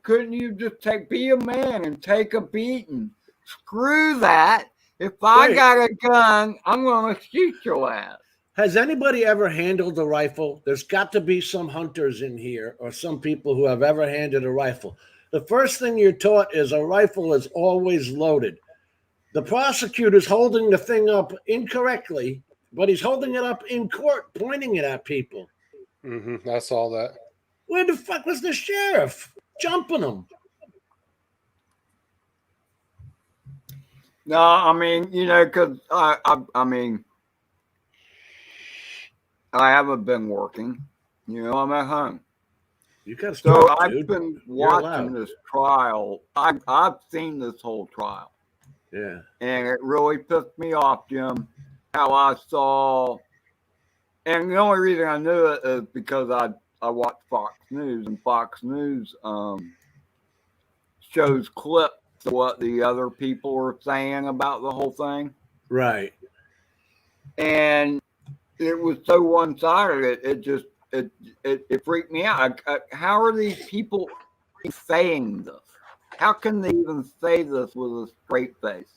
couldn't you just be a man and take a beating? Screw that. If I got a gun, I'm going to shoot your ass." Has anybody ever handled a rifle? There's got to be some hunters in here or some people who have ever handled a rifle. The first thing you're taught is a rifle is always loaded. The prosecutor's holding the thing up incorrectly, but he's holding it up in court, pointing it at people. Mm-hmm. I saw that. Where the fuck was the sheriff jumping him? No, I mean, because I mean, I haven't been working. I'm at home. You gotta So stop, I've dude. been You're watching allowed. this trial. I've seen this whole trial, Yeah. and it really pissed me off, Jim. How I saw, and the only reason I knew it is because I watch Fox News, and Fox News shows clips of what the other people are saying about the whole thing, Right. and it was so one-sided. It just it freaked me out. How are these people saying this? How can they even say this with a straight face?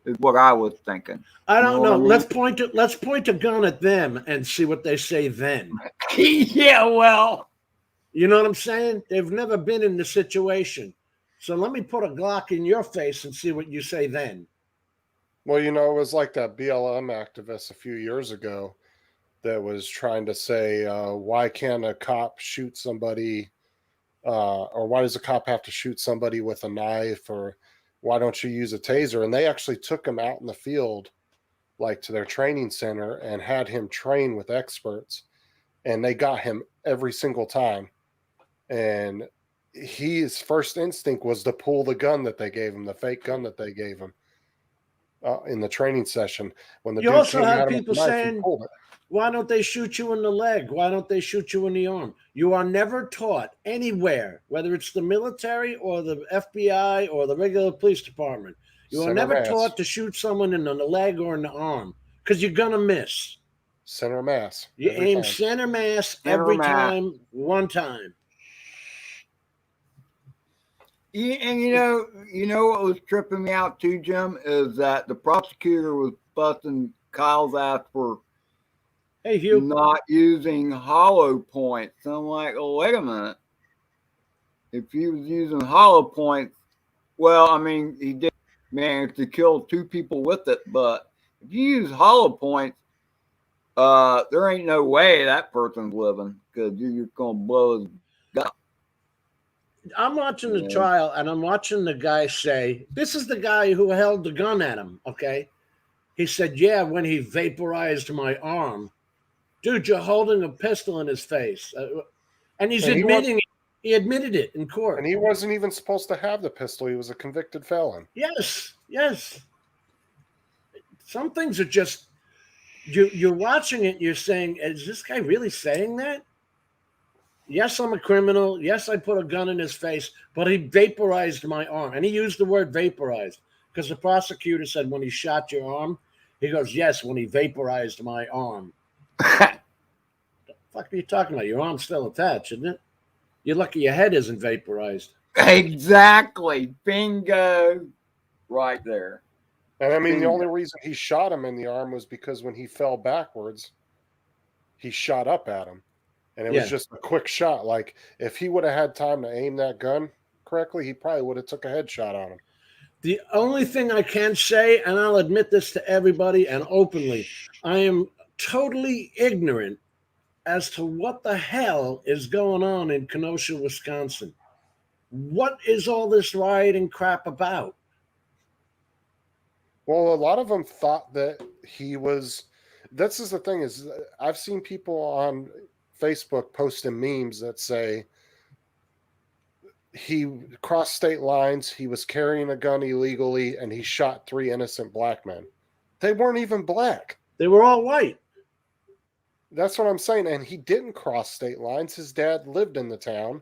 Is what I was thinking. I You don't know what know. I mean? Let's point a gun at them and see what they say then. Yeah, well, You know what I'm saying? They've never been in the situation. So let me put a Glock in your face and see what you say then. Well, it was like that BLM activist a few years ago that was trying to say, why can't a cop shoot somebody, or why does a cop have to shoot somebody with a knife, or why don't you use a taser? And they actually took him out in the field, like to their training center, and had him train with experts, and they got him every single time. And his first instinct was to pull the gun that they gave him, the fake gun that they gave him in the training session. When the You dude also came have at him with people the knife, he saying, pulled it. why don't they shoot you in the leg? Why don't they shoot you in the arm? You are never taught anywhere, whether it's the military or the FBI or the regular police department, you are Center never mass. taught to shoot someone in the leg or in the arm because you're going to miss. Center mass. You aim Time. center mass Center every mass. time, one time. And what was tripping me out too, Jim, is that the prosecutor was busting Kyle's ass for Hey, Hugh. not using hollow points. And I'm like, oh, wait a minute. If he was using hollow points, well, I mean, he did manage to kill 2 people with it, but if you use hollow points, there ain't no way that person's living because you're just gonna blow his gut. I'm watching the trial and I'm watching the guy say, this is the guy who held the gun at him, okay? He said, yeah, when he vaporized my arm. Dude, you're holding a pistol in his face. And he's admitting it. He admitted it in court. And he wasn't even supposed to have the pistol. He was a convicted felon. Yes. Some things are just, you're watching it, you're saying, is this guy really saying that? Yes, I'm a criminal. Yes, I put a gun in his face, but he vaporized my arm. And he used the word vaporized because the prosecutor said when he shot your arm, he goes, yes, when he vaporized my arm. The fuck are you talking about? Your arm's still attached, isn't it? You're lucky your head isn't vaporized. Exactly. Bingo. Right there. And I mean, the only reason he shot him in the arm was because when he fell backwards, he shot up at him. And it was just a quick shot. Like, if he would have had time to aim that gun correctly, he probably would have took a headshot on him. The only thing I can say, and I'll admit this to everybody and openly, I am totally ignorant as to what the hell is going on in Kenosha, Wisconsin. What is all this rioting crap about? Well, a lot of them thought that he was. This is the thing is, I've seen people on Facebook posting memes that say he crossed state lines, he was carrying a gun illegally, and he shot 3 innocent black men. They weren't even black. They were all white. That's what I'm saying. And he didn't cross state lines. His dad lived in the town,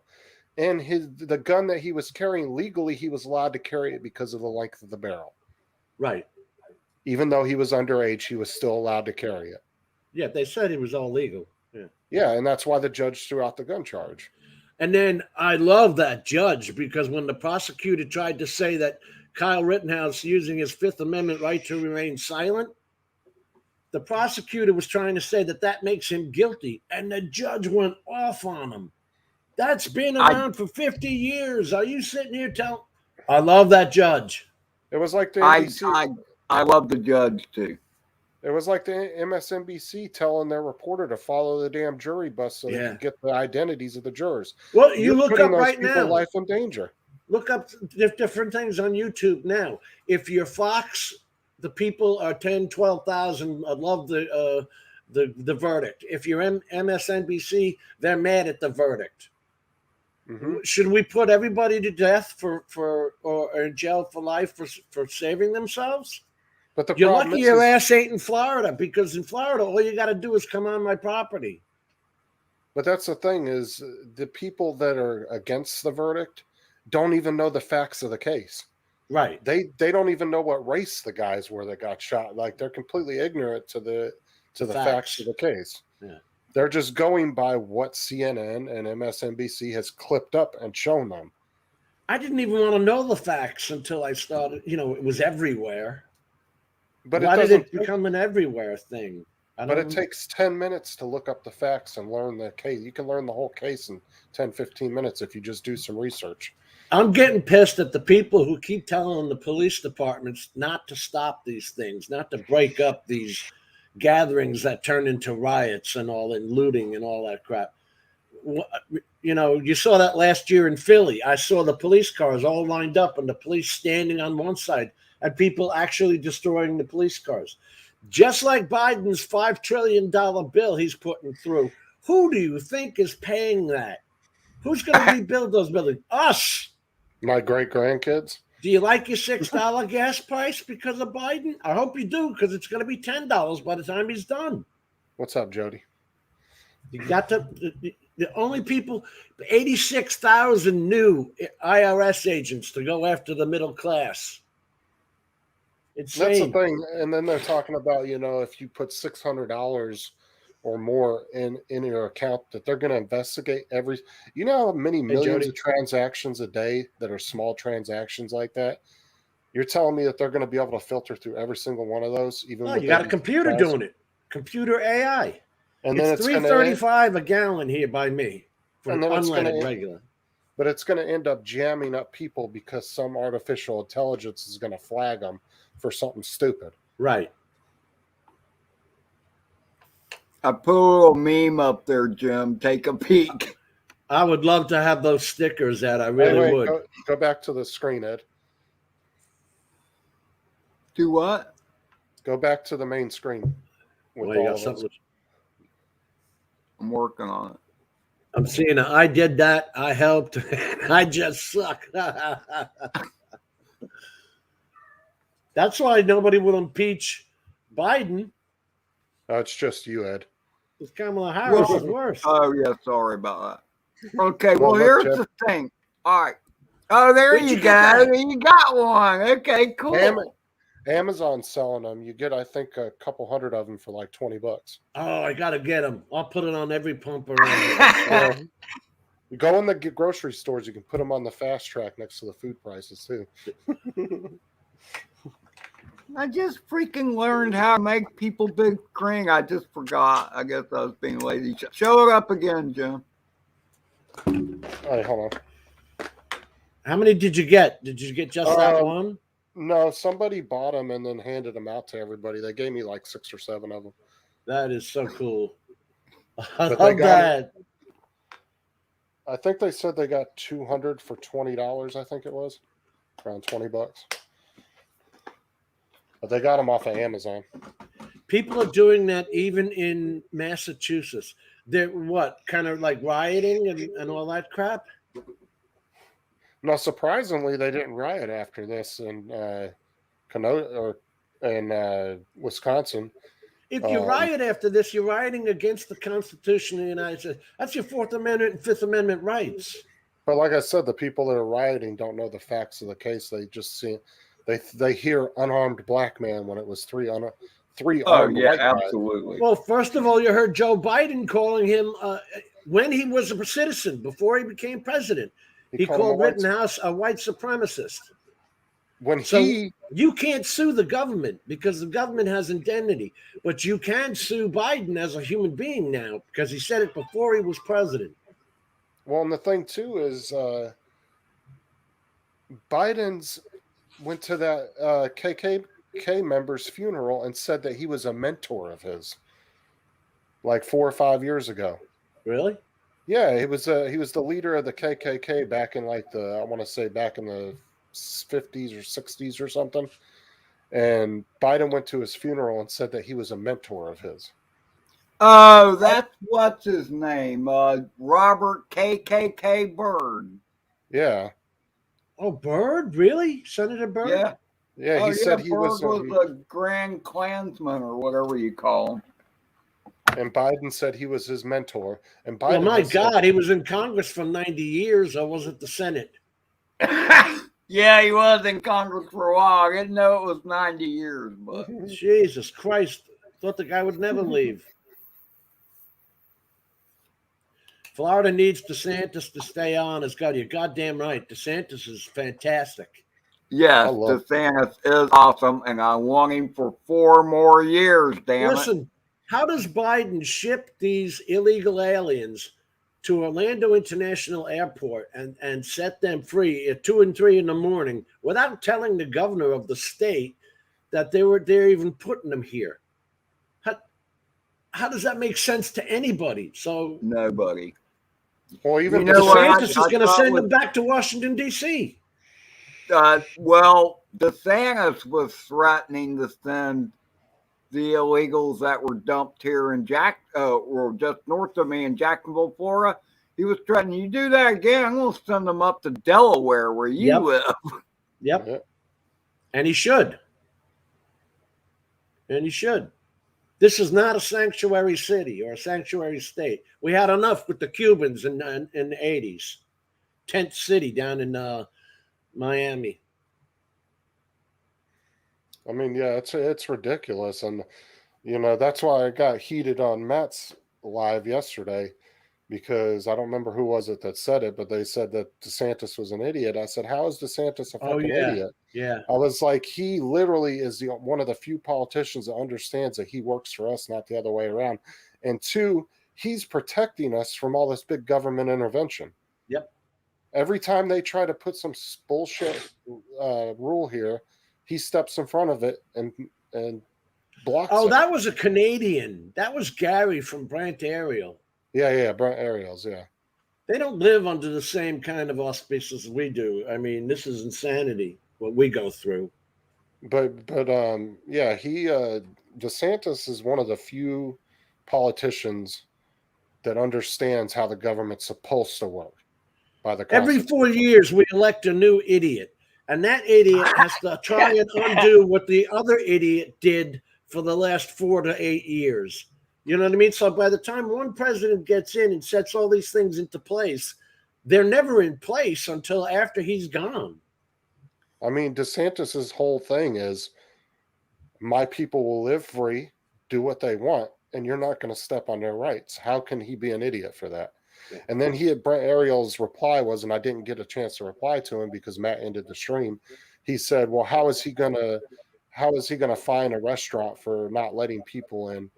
and the gun that he was carrying legally, he was allowed to carry it because of the length of the barrel. Right. Even though he was underage, he was still allowed to carry it. Yeah, they said he was all legal. Yeah, and that's why the judge threw out the gun charge. And then I love that judge because when the prosecutor tried to say that Kyle Rittenhouse using his Fifth Amendment right to remain silent, the prosecutor was trying to say that makes him guilty, and the judge went off on him. That's been around for 50 years. Are you sitting here telling? I love that judge. It was like the I love the judge too. It was like the MSNBC telling their reporter to follow the damn jury bus so they could get the identities of the jurors. Well, you You're look putting up those right people's now. life in danger. Look up different things on YouTube now. If you're Fox, the people are 10, 12,000 love the verdict. If you're MSNBC, they're mad at the verdict. Mm-hmm. Should we put everybody to death or in jail for life for saving themselves? But you're lucky your ass ain't in Florida, because in Florida, all you got to do is come on my property. But that's the thing, is the people that are against the verdict don't even know the facts of the case. Right. They don't even know what race the guys were that got shot. Like, they're completely ignorant to the facts of the case. Yeah. They're just going by what CNN and MSNBC has clipped up and shown them. I didn't even want to know the facts until I started, it was everywhere. But why did it become an everywhere thing? But it takes 10 minutes to look up the facts and learn the case. You can learn the whole case in 10, 15 minutes if you just do some research. I'm getting pissed at the people who keep telling the police departments not to stop these things, not to break up these gatherings that turn into riots and looting and all that crap. You saw that last year in Philly. I saw the police cars all lined up and the police standing on one side and people actually destroying the police cars. Just like Biden's $5 trillion bill he's putting through. Who do you think is paying that? Who's going to rebuild those buildings? Us. My great-grandkids. Do you like your $6 gas price because of Biden? I hope you do, because it's going to be $10 by the time he's done. What's up, Jody? You got the only people, 86,000 new IRS agents to go after the middle class. Insane. That's the thing. And then they're talking about, if you put $600 or more in your account, that they're going to investigate how many millions of transactions a day that are small transactions like that? You're telling me that they're going to be able to filter through every single one of those? Even you got a computer doing it. Computer AI. And then it's $3.35 a gallon here by me for unleaded regular. But it's going to end up jamming up people because some artificial intelligence is going to flag them for something stupid. Right. I put a little meme up there, Jim. Take a peek. I would love to have those stickers out. I really would. Go back to the screen, Ed. Do what? Go back to the main screen. I'm working on it. I'm seeing I did that. I helped. I just suck. That's why nobody will impeach Biden. It's just you, Ed. It's Kamala Harris is worse. Oh, yeah. Sorry about that. Okay. Well, here's the thing. All right. Oh, there you go. You got one. Okay, cool. Amazon's selling them. You get, I think, a couple hundred of them for like $20. Oh, I got to get them. I'll put it on every pump around. You go in the grocery stores, you can put them on the fast track next to the food prices, too. I just freaking learned how to make people big green. I just forgot. I guess I was being lazy. Show it up again, Jim. All right, hold on. How many did you get? Did you get just that one? No, somebody bought them and then handed them out to everybody. They gave me like 6 or 7 of them. That is so cool. I love that. I think they said they got 200 for $20. I think it was around $20. But they got them off of Amazon. People are doing that even in Massachusetts. They're kind of like rioting and all that crap? No, surprisingly, they didn't riot after this in Wisconsin. If you riot after this, you're rioting against the Constitution of the United States. That's your Fourth Amendment and Fifth Amendment rights. But like I said, the people that are rioting don't know the facts of the case. They just see, they hear unarmed black man when it was three armed white absolutely. Guys. Well, first of all, you heard Joe Biden calling him when he was a citizen before he became president. He called Rittenhouse a white supremacist. You can't sue the government because the government has indemnity, but you can sue Biden as a human being now because he said it before he was president. Well, and the thing too is Biden's went to that KKK member's funeral and said that he was a mentor of his, like 4 or 5 years ago. Really? Yeah, he was the leader of the KKK back in like I want to say back in the 50s or 60s or something. And Biden went to his funeral and said that he was a mentor of his. Oh, that's what's his name? Robert KKK Byrd. Yeah. Oh, Byrd? Really? Senator Byrd? Yeah. Yeah, Oh, he yeah, said he Byrd was a Grand Klansman or whatever you call him. and Biden said he was his mentor. And Biden Well, my has said- God, he was in Congress for 90 years, or was it the Senate? Yeah, he was in Congress for a while. I didn't know it was 90 years, but Jesus Christ. Thought the guy would never leave. Florida needs DeSantis to stay on. You're goddamn right. DeSantis is fantastic. yes, DeSantis is awesome, and I want him for 4 more years, damn Listen, how does Biden ship these illegal aliens to Orlando International Airport and set them free at 2 and 3 in the morning without telling the governor of the state that they're even putting them here? How does that make sense to anybody? So nobody. Well, even DeSantis is going to send them back to Washington, D.C. Well, DeSantis was threatening to send the illegals that were dumped here in or just north of me in Jacksonville, Florida. He was threatening, you do that again, I'm going to send them up to Delaware where you live. Yep. And he should. This is not a sanctuary city or a sanctuary state. We had enough with the Cubans in the 80s. Tent City down in Miami. I mean, yeah, it's ridiculous. And, that's why I got heated on Matt's live yesterday, because I don't remember who was it that said it, but they said that DeSantis was an idiot. I said, how is DeSantis a fucking idiot? Yeah. I was like, he literally is one of the few politicians that understands that he works for us, not the other way around. And 2, he's protecting us from all this big government intervention. Yep. Every time they try to put some bullshit rule here, he steps in front of it and blocks it. Oh, that was a Canadian. That was Gary from Brant Ariel. Yeah, Brent Ariels, yeah. They don't live under the same kind of auspices we do. I mean, this is insanity, what we go through. But yeah, DeSantis is one of the few politicians that understands how the government's supposed to work by the Every 4 years, we elect a new idiot, and that idiot has to try and undo what the other idiot did for the last 4 to 8 years. You know what I mean? So by the time one president gets in and sets all these things into place, they're never in place until after he's gone. I mean, DeSantis's whole thing is, my people will live free, do what they want, and you're not going to step on their rights. How can he be an idiot for that? Yeah. And then Brent Ariel's reply was, and I didn't get a chance to reply to him because Matt ended the stream. He said, well, how is he going to fine a restaurant for not letting people in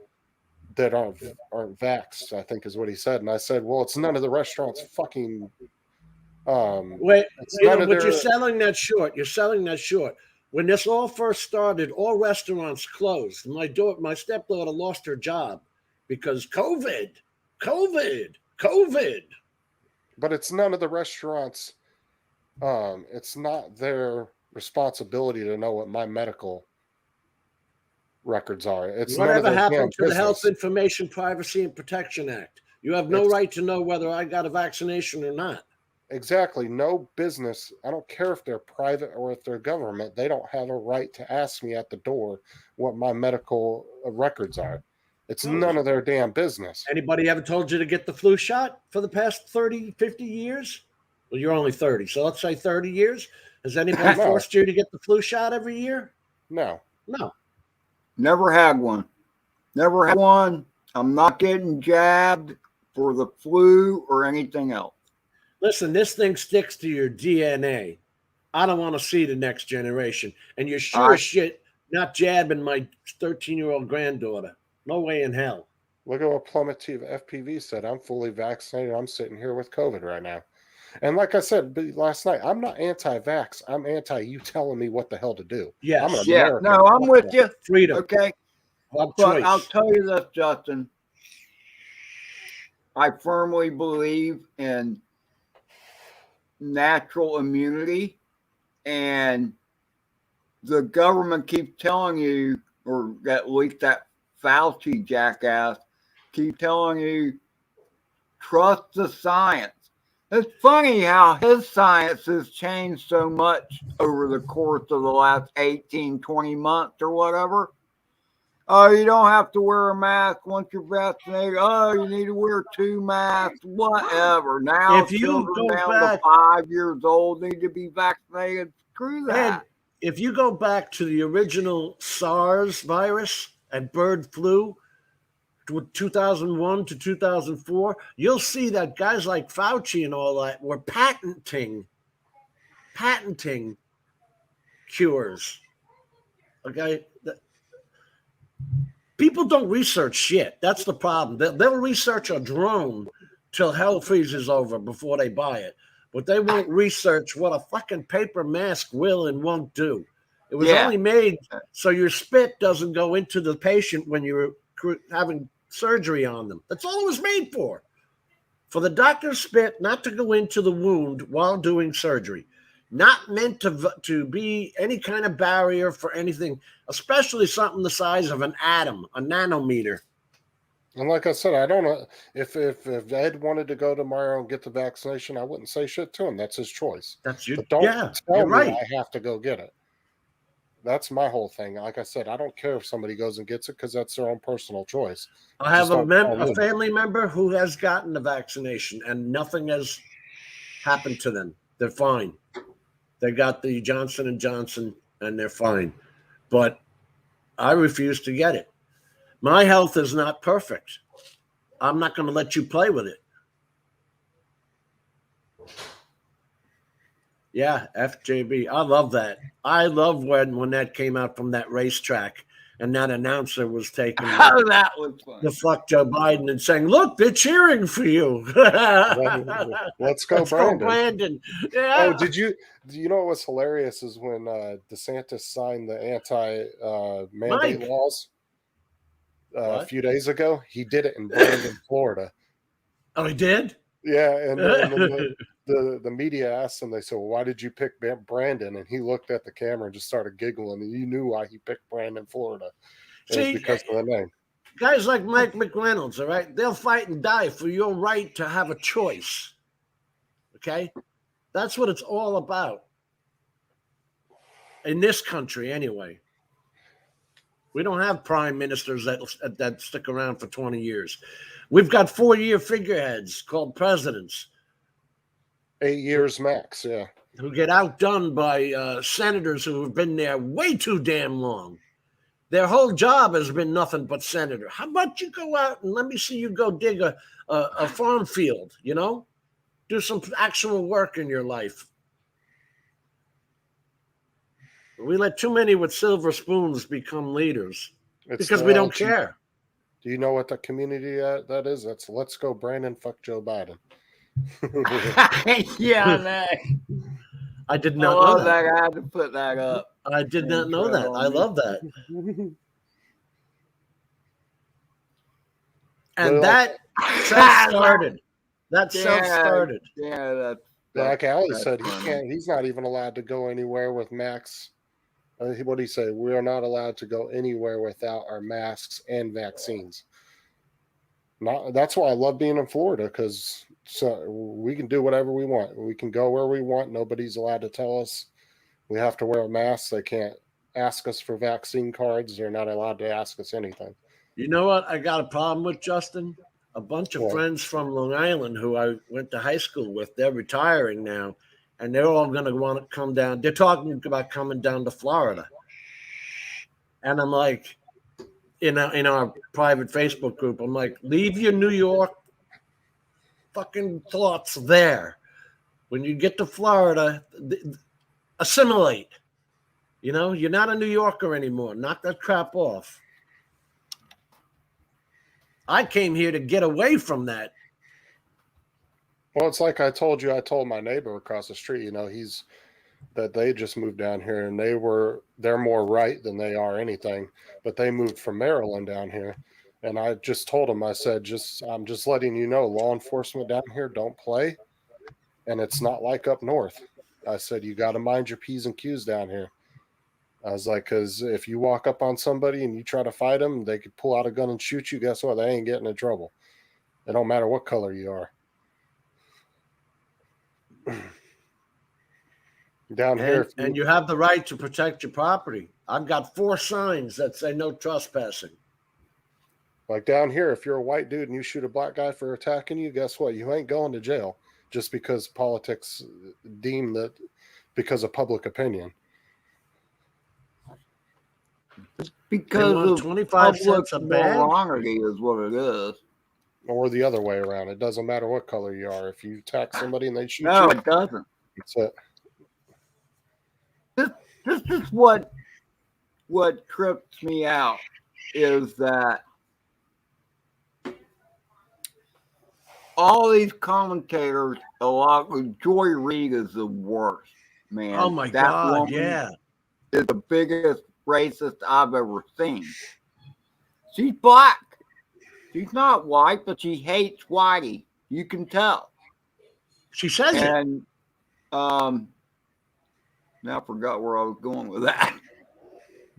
that aren't vaxxed, I think is what he said. And I said, well, it's none of the restaurants fucking you're selling that short. You're selling that short. When this all first started, all restaurants closed. My stepdaughter lost her job because COVID. But it's none of the restaurants. It's not their responsibility to know what my medical records are. It's whatever happened to the Health Information Privacy and Protection Act. You have no right to know whether I got a vaccination or not. Exactly. No business. I don't care if they're private or if they're government. They don't have a right to ask me at the door what my medical records are. It's none of their damn business. Anybody ever told you to get the flu shot for the past 30, 50 years? Well, you're only 30, so let's say 30 years. Has anybody forced you to get the flu shot every year? No. Never had one. I'm not getting jabbed for the flu or anything else. Listen, this thing sticks to your DNA. I don't want to see the next generation. And you're sure as shit not jabbing my 13-year-old granddaughter. No way in hell. Look at what Plummet FPV said. I'm fully vaccinated. I'm sitting here with COVID right now. And like I said last night, I'm not anti-vax. I'm anti you telling me what the hell to do. Yes. I'm an Yeah, American. no, I'm Fuck with that. you. Freedom. Okay. Of But I'll choice. tell you this, Justin. I firmly believe in natural immunity, and the government keeps telling you, or at least that Fauci jackass keep telling you, trust the science. It's funny how his science has changed so much over the course of the last 18, 20 months or whatever. Oh, you don't have to wear a mask once you're vaccinated. Oh, you need to wear 2 masks, whatever. Now If you children go down to back, 5 years old need to be vaccinated. Screw Ed, that. if you go back to the original SARS virus and bird flu, 2001 to 2004, you'll see that guys like Fauci and all that were patenting cures. Okay, people don't research shit. That's the problem. They'll research a drone till hell freezes over before they buy it, but they won't research what a fucking paper mask will and won't do. It was Yeah. only made so your spit doesn't go into the patient when you're having surgery on them. That's all it was made for the doctor's spit not to go into the wound while doing surgery. Not meant to be any kind of barrier for anything, especially something the size of an atom, a nanometer. And like I said, I don't know if Ed wanted to go tomorrow and get the vaccination, I wouldn't say shit to him. That's his choice. That's your, But don't yeah, tell you're me right. I have to go get it. That's my whole thing. Like I said, I don't care if somebody goes and gets it because that's their own personal choice. I have Just don't tell a me. family member who has gotten the vaccination and nothing has happened to them. They're fine. They got the Johnson and Johnson and they're fine. But I refuse to get it. My health is not perfect. I'm not going to let you play with it. Yeah, FJB. I love that. I love when that came out from that racetrack and that announcer was taking Oh, that was fun. the fuck Joe Biden and saying, "Look, they're cheering for you." Let's go, Let's Brandon. go, Brandon. Yeah. Oh, do you know what was hilarious is when DeSantis signed the anti-mandate Mike. laws a What? few days ago? He did it in Brandon, Florida. Oh, he did? Yeah, and then the media asked him, they said, well, why did you pick Brandon? And he looked at the camera and just started giggling. And you knew why he picked Brandon, Florida. It was because of the name. Guys like Mike McMichael, all right, they'll fight and die for your right to have a choice. Okay? That's what it's all about. In this country, anyway. We don't have prime ministers that stick around for 20 years. We've got 4-year figureheads called presidents. 8 years max, yeah. Who get outdone by senators who have been there way too damn long. Their whole job has been nothing but senator. How about you go out and let me see you go dig a farm field, you know? Do some actual work in your life. We let too many with silver spoons become leaders because we don't care. Do you know what the community that is? That's Let's Go Brandon, Fuck Joe Biden. Yeah, man. I did not know that. I had to put that up. I did not know that. I love that. And that self-started. That self-started. Yeah, that's like Ali said, he's not even allowed to go anywhere with Max. What did he say? We are not allowed to go anywhere without our masks and vaccines. That's why I love being in Florida, because we can do whatever we want. We can go where we want. Nobody's allowed to tell us we have to wear a mask. They can't ask us for vaccine cards. They're not allowed to ask us anything. You know what I got a problem with, Justin? A bunch of friends from Long Island who I went to high school with, they're retiring now, and they're all going to want to come down. They're talking about coming down to Florida. And I'm like, in our private Facebook group, I'm like, leave your New York fucking thoughts there. When you get to Florida, assimilate. You know, you're not a New Yorker anymore. Knock that crap off. I came here to get away from that. Well, it's like I told you. I told my neighbor across the street. That they just moved down here, and they're more right than they are anything. But they moved from Maryland down here, and I just told them. I said, I'm just letting you know, law enforcement down here don't play, and it's not like up north. I said, you got to mind your P's and Q's down here. I was like, because if you walk up on somebody and you try to fight them, they could pull out a gun and shoot you. Guess what? They ain't getting in trouble. It don't matter what color you are. Down here, And you have the right to protect your property. I've got 4 signs that say no trespassing. like down here, if you're a white dude and you shoot a black guy for attacking you, guess what? You ain't going to jail just because politics deem that because of public opinion. Because of 25 cents a bag. morality is what it is. Or the other way around. It doesn't matter what color you are. If you attack somebody and they shoot No, you, it doesn't. it's it. This is what trips me out is that all these commentators, Joy Reid is the worst, man. Oh my that God, woman yeah. is the biggest racist I've ever seen. She's black. She's not white, but she hates whitey. You can tell. She says it. And now I forgot where I was going with that.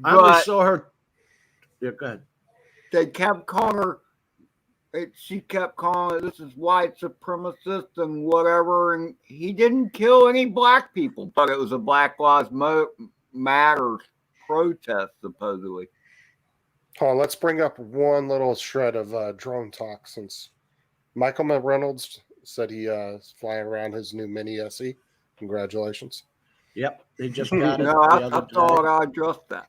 I only But saw her. Yeah, go ahead. they kept calling her. She kept calling it, this is white supremacist and whatever. And he didn't kill any black people, but it was a Black Lives Matter protest, supposedly. Hold on, let's bring up one little shred of drone talk since Michael Reynolds said he is flying around his new Mini SE. Congratulations. Yep, they just got it. No, I thought I addressed that.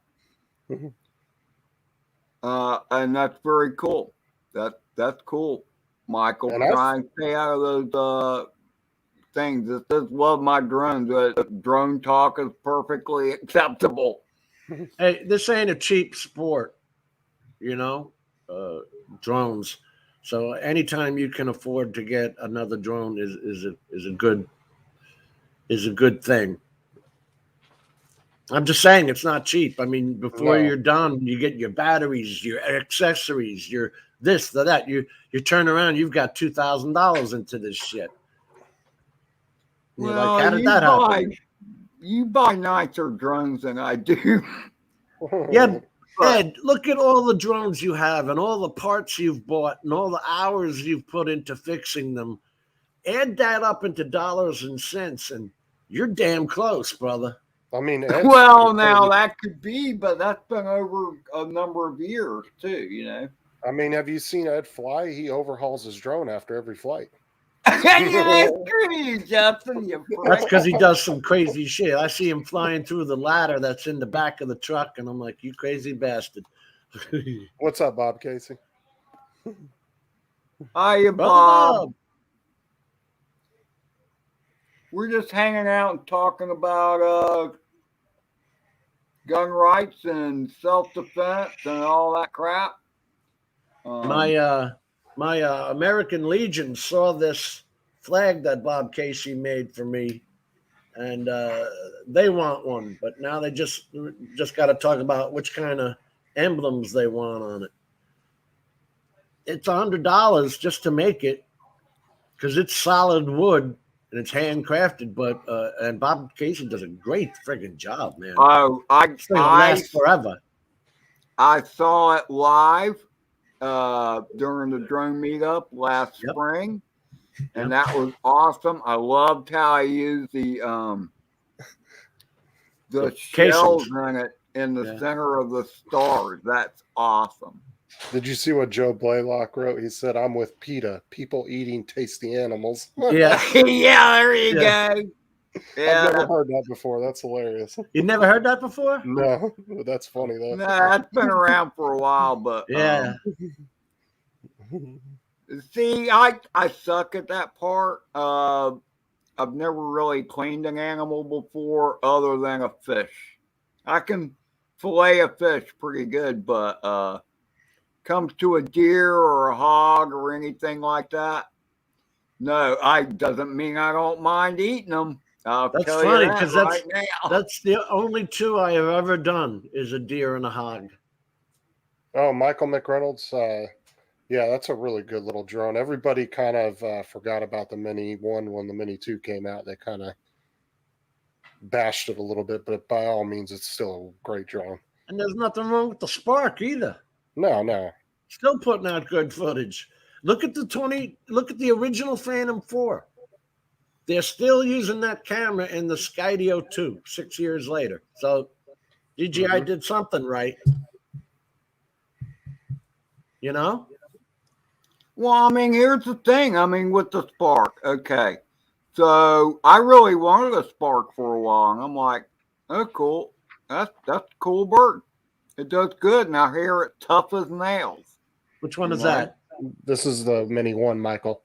And that's very cool. That's cool, Michael. And Try and stay out of those things. This is one of my drones. Drone talk is perfectly acceptable. Hey, this ain't a cheap sport, drones. So anytime you can afford to get another drone is a good thing. I'm just saying it's not cheap. I mean, before you're done, you get your batteries, your accessories, your this, that. You turn around, you've got $2,000 into this shit. And you're like, how did that happen? You buy nicer drones than I do. Yeah, Ed, look at all the drones you have and all the parts you've bought and all the hours you've put into fixing them. Add that up into dollars and cents, and you're damn close, brother. I mean, well, now that could be, but that's been over a number of years too, I mean, have you seen Ed fly? He overhauls his drone after every flight. you, Justin. That's because he does some crazy shit. I see him flying through the ladder that's in the back of the truck, and I'm like, you crazy bastard. What's up, Bob Casey? Hiya, Bob. We're just hanging out and talking about gun rights and self-defense and all that crap. My American Legion saw this flag that Bob Casey made for me, and they want one. But now they just got to talk about which kind of emblems they want on it. It's $100 just to make it because it's solid wood. And it's handcrafted, but and Bob Casey does a great friggin' job, man. Oh, it's gonna last forever. I saw it live during the drone meetup last spring, and that was awesome. I loved how I used the shells in it in the center of the stars. That's awesome. Did you see what Joe Blaylock wrote? He said, "I'm with PETA, people eating tasty animals." Yeah, yeah, there you go. Yeah, I've never heard that before. That's hilarious. You never heard that before? No, that's funny though. No, that's been around for a while, but yeah. See, I suck at that part. I've never really cleaned an animal before, other than a fish. I can fillet a fish pretty good, but comes to a deer or a hog or anything like that, No, I doesn't mean I don't mind eating them. I'll That's tell you funny that because right now. that's the only two I have ever done is a deer and a hog. Oh, Michael McReynolds. Yeah, that's a really good little drone. Everybody kind of forgot about the Mini 1 when the Mini 2 came out. They kind of bashed it a little bit, but by all means, it's still a great drone. And there's nothing wrong with the Spark either. No. Still putting out good footage. Look at the original Phantom 4. They're still using that camera in the Skydio 2 6 years later. So DJI did something right. You know? Well, I mean, here's the thing. I mean, with the Spark, okay. So I really wanted a Spark for a while, and I'm like, oh, cool. That's a cool bird. It does good, and I hear it tough as nails. Which one is that? This is the Mini 1, Michael.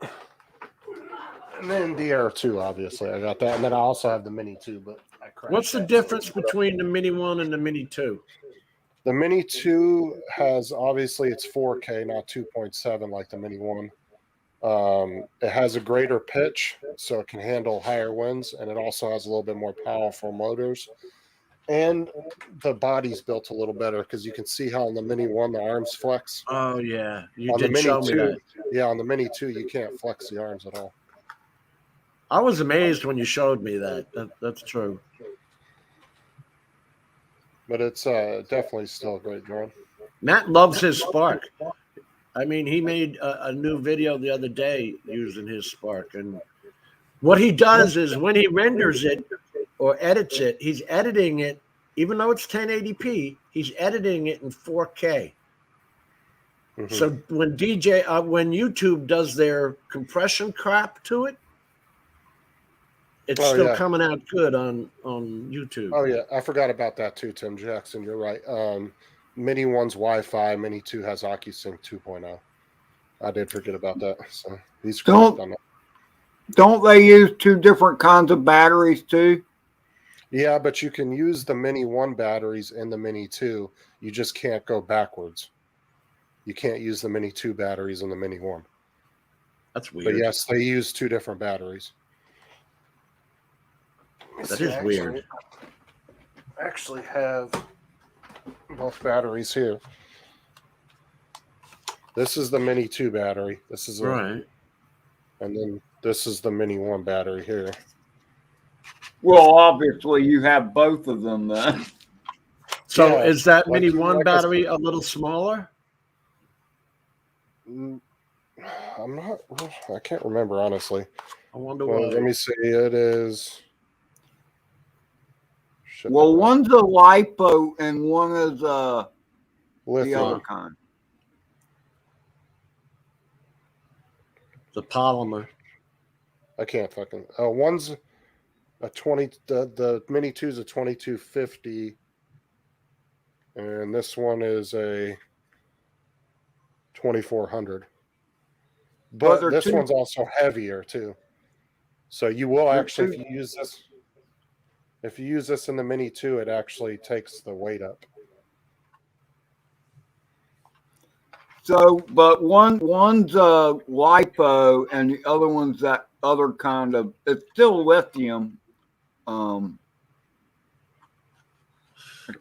And then the Air 2, obviously. I got that. And then I also have the Mini 2, but I crashed. What's the difference between the Mini 1 and the Mini 2? The Mini 2 has, obviously, it's 4K, not 2.7 like the Mini 1. It has a greater pitch, so it can handle higher winds, and it also has a little bit more powerful motors. And the body's built a little better because you can see how on the Mini 1 the arms flex. Oh, yeah. You On the did Mini show me 2, that. yeah, on the Mini 2, you can't flex the arms at all. I was amazed when you showed me that. That's true. But it's definitely still a great drone. Matt loves his Spark. I mean, he made a new video the other day using his Spark. And what he does is when he renders it or edits it, he's editing it, even though it's 1080p, he's editing it in 4K. Mm-hmm. So when when YouTube does their compression crap to it, it's still coming out good on YouTube. Oh, yeah. I forgot about that too, Tim Jackson. You're right. Mini 1's Wi-Fi. Mini 2 has OcuSync 2.0. I did forget about that. So he's correct on that. Don't they use two different kinds of batteries too? Yeah, but you can use the Mini 1 batteries in the Mini 2. You just can't go backwards. You can't use the Mini 2 batteries in the Mini 1. That's weird. But yes, they use two different batteries. That is weird. I actually have both batteries here. This is the Mini 2 battery. This is right. And then this is the Mini 1 battery here. Well, obviously you have both of them then. So is that Mini 1 battery a little smaller? I can't remember, honestly. I wonder why. Let me see. It is. Well, one's a lipo and one is the other kind. The polymer. I can't fucking. One's a 20. The Mini 2 is a 2250, and this one is a 2400. But this one's also heavier too. So you will actually, if you use this in the Mini 2, it actually takes the weight up. So, but one's lipo and the other one's that other kind of. It's still lithium.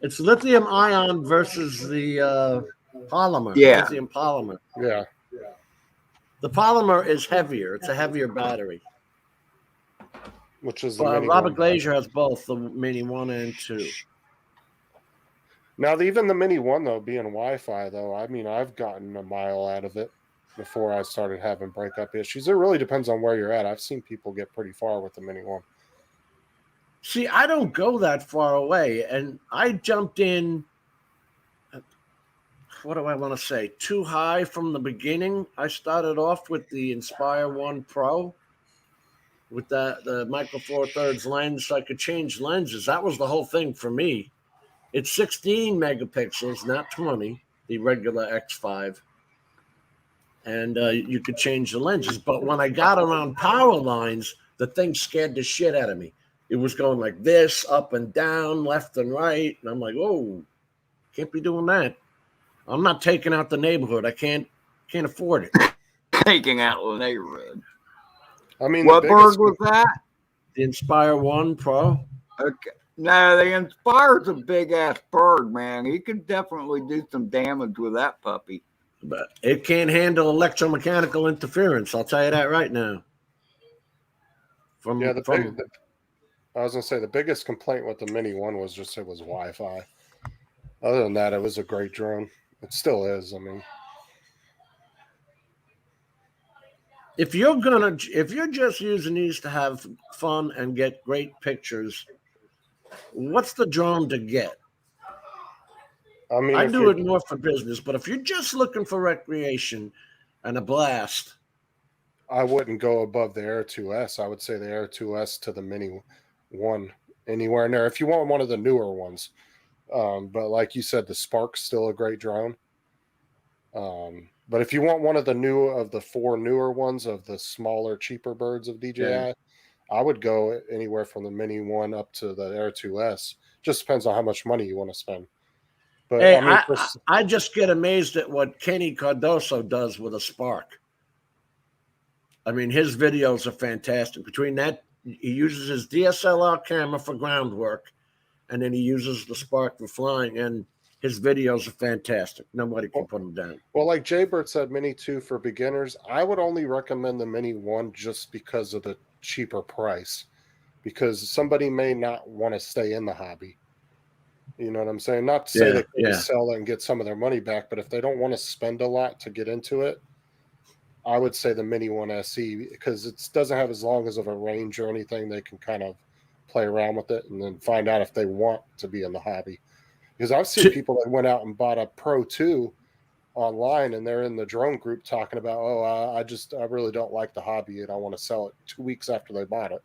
It's lithium ion versus the polymer. Yeah. Lithium polymer. Yeah. The polymer is heavier. It's a heavier battery. Which is the Robert Glazier has both the Mini 1 and 2. Now, even the Mini 1, though, being Wi-Fi, though, I mean, I've gotten a mile out of it before I started having breakup issues. It really depends on where you're at. I've seen people get pretty far with the Mini 1. See, I don't go that far away, and I jumped in, what do I want to say, too high from the beginning. I started off with the Inspire 1 Pro with the Micro Four Thirds lens, so I could change lenses. That was the whole thing for me. It's 16 megapixels, not 20, the regular X5. And you could change the lenses. But when I got around power lines, the thing scared the shit out of me. It was going like this, up and down, left and right. And I'm like, oh, can't be doing that. I'm not taking out the neighborhood. I can't afford it. taking out the neighborhood. I mean, What bird was that? The Inspire 1 Pro. Okay. No, the Inspire's a big ass bird, man. He could definitely do some damage with that puppy. But it can't handle electromechanical interference. I'll tell you that right now. I was gonna say the biggest complaint with the Mini One was just it was Wi-Fi. Other than that, it was a great drone. It still is. I mean, if you're just using these to have fun and get great pictures, what's the drone to get? I mean, I do it more for business, but if you're just looking for recreation and a blast, I wouldn't go above the Air 2S. I would say the Air 2S to the Mini One, anywhere in there. If you want one of the newer ones, but like you said, the Spark's still a great drone. But if you want one of the 4 newer ones of the smaller, cheaper birds of DJI, I would go anywhere from the Mini One up to the Air 2S. Just depends on how much money you want to spend. But hey, I mean, I just get amazed at what Kenny Cardoso does with a Spark. I mean, his videos are fantastic. Between that, he uses his DSLR camera for groundwork, and then he uses the Spark for flying, and his videos are fantastic. Nobody can put them down. Well, like Jaybird said, Mini 2 for beginners, I would only recommend the Mini 1 just because of the cheaper price, because somebody may not want to stay in the hobby. You know what I'm saying? Not to say they couldn't sell it and get some of their money back, but if they don't want to spend a lot to get into it, I would say the Mini 1 SE, because it doesn't have as long as of a range or anything. They can kind of play around with it and then find out if they want to be in the hobby. Because I've seen people that went out and bought a Pro 2 online, and they're in the drone group talking about, I really don't like the hobby and I want to sell it 2 weeks after they bought it.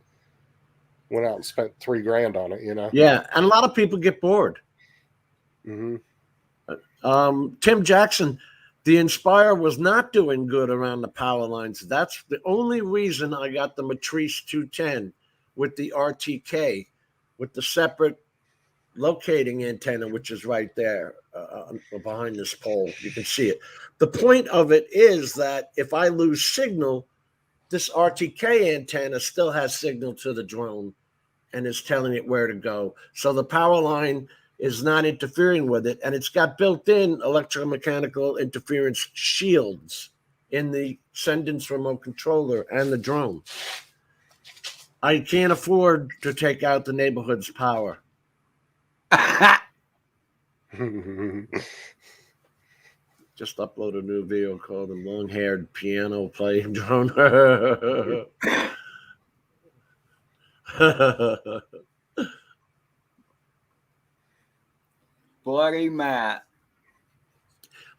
Went out and spent $3,000 on it, you know? Yeah, and a lot of people get bored. Mm-hmm. Tim Jackson, the Inspire was not doing good around the power lines. That's the only reason I got the Matrice 210 with the RTK, with the separate locating antenna, which is right there behind this pole. You can see it. The point of it is that if I lose signal, this RTK antenna still has signal to the drone and is telling it where to go. So the power line is not interfering with it, and it's got built-in electromechanical interference shields in the Sendence remote controller and the drone. I can't afford to take out the neighborhood's power. Just upload a new video called the long-haired piano playing drone. Bloody Matt.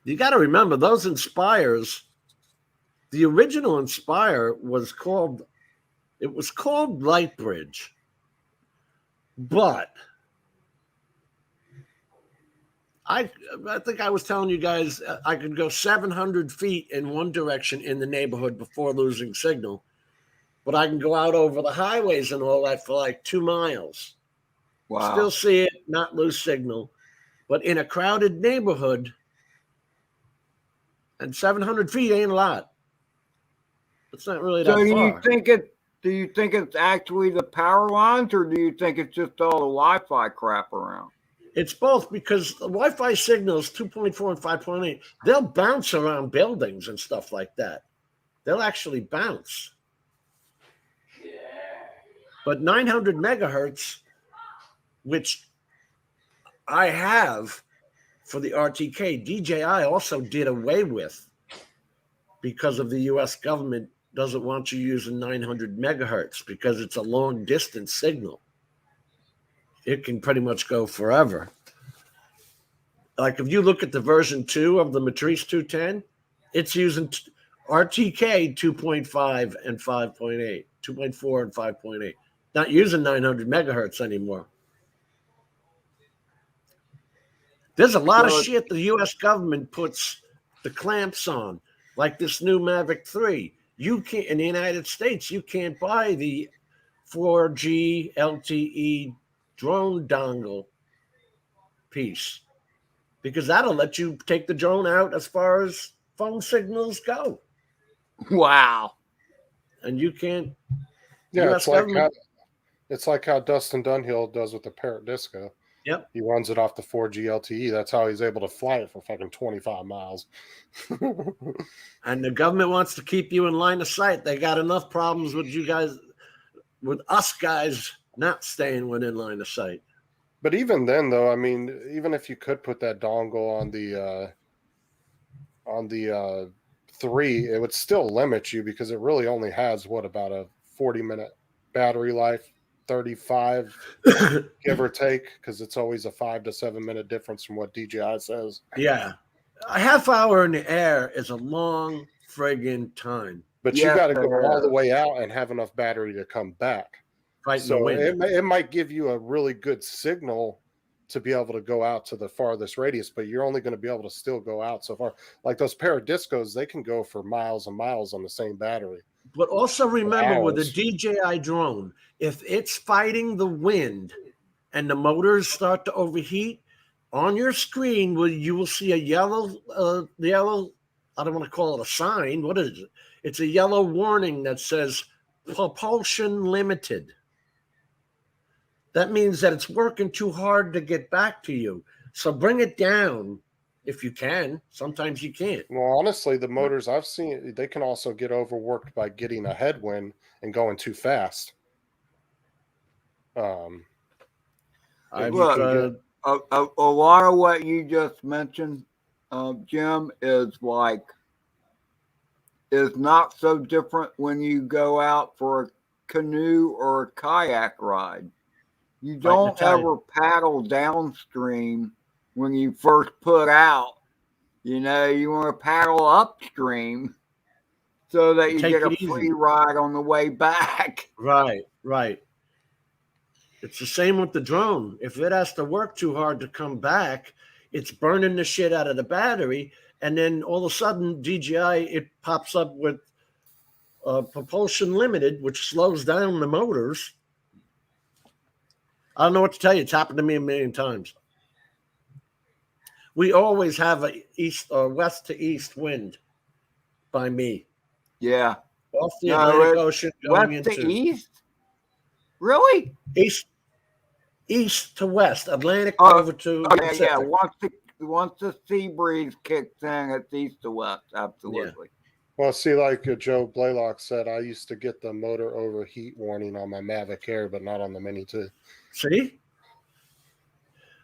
You got to remember, those Inspires, the original Inspire was called Lightbridge, but I think I was telling you guys I could go 700 feet in one direction in the neighborhood before losing signal, but I can go out over the highways and all that for like 2 miles. Wow. Still see it, not lose signal. But in a crowded neighborhood, and 700 feet ain't a lot. It's not really that far. Do you think it's actually the power lines, or do you think it's just all the Wi-Fi crap around? It's both, because the Wi-Fi signals 2.4 and 5.8, they'll bounce around buildings and stuff like that. They'll actually bounce. But 900 megahertz, which I have for the RTK, DJI also did away with because of the U.S. government doesn't want you using 900 megahertz because it's a long distance signal. It can pretty much go forever. Like if you look at the version 2 of the Matrice 210, it's using RTK 2.5 and 5.8, 2.4 and 5.8. Not using 900 megahertz anymore. There's a lot of shit the U.S. government puts the clamps on, like this new Mavic 3. You can't, in the United States, you can't buy the 4G LTE drone dongle piece because that'll let you take the drone out as far as phone signals go. Wow. And you can't. Yeah, US government. it's like how Dustin Dunhill does with the Parrot Disco. Yep. He runs it off the 4G LTE. That's how he's able to fly it for fucking 25 miles. And the government wants to keep you in line of sight. They got enough problems with you guys, with us guys not staying within line of sight. But even then, though, I mean, even if you could put that dongle on the 3, it would still limit you because it really only has about a 40-minute battery life, 35 give or take, because it's always a 5 to 7 minute difference from what DJI says. Yeah, a half hour in the air is a long friggin' time. But you got to go all the way out and have enough battery to come back. So it might give you a really good signal to be able to go out to the farthest radius, but you're only going to be able to still go out so far. Like those Paradiscos, they can go for miles and miles on the same battery. But also remember, with a DJI drone, if it's fighting the wind and the motors start to overheat, on your screen you will see a yellow, I don't want to call it a sign. What is it? It's a yellow warning that says propulsion limited. That means that it's working too hard to get back to you. So bring it down if you can. Sometimes you can't. Well, honestly, the motors I've seen, they can also get overworked by getting a headwind and going too fast. Look, a lot of what you just mentioned, Jim, is not so different when you go out for a canoe or a kayak ride. You don't ever paddle downstream when you first put out. You know, you want to paddle upstream so that you get a free ride on the way back. Right. It's the same with the drone. If it has to work too hard to come back, it's burning the shit out of the battery. And then all of a sudden, DJI, it pops up with propulsion limited, which slows down the motors. I don't know what to tell you. It's happened to me a million times. We always have a east or west to east wind by me. Yeah. Off the Atlantic Ocean going west to east? Really? East to west. Atlantic over to Pacific. Yeah. Once the sea breeze kicks in, it's east to west. Absolutely. Yeah. Well, see, like Joe Blaylock said, I used to get the motor overheat warning on my Mavic Air, but not on the Mini 2. See?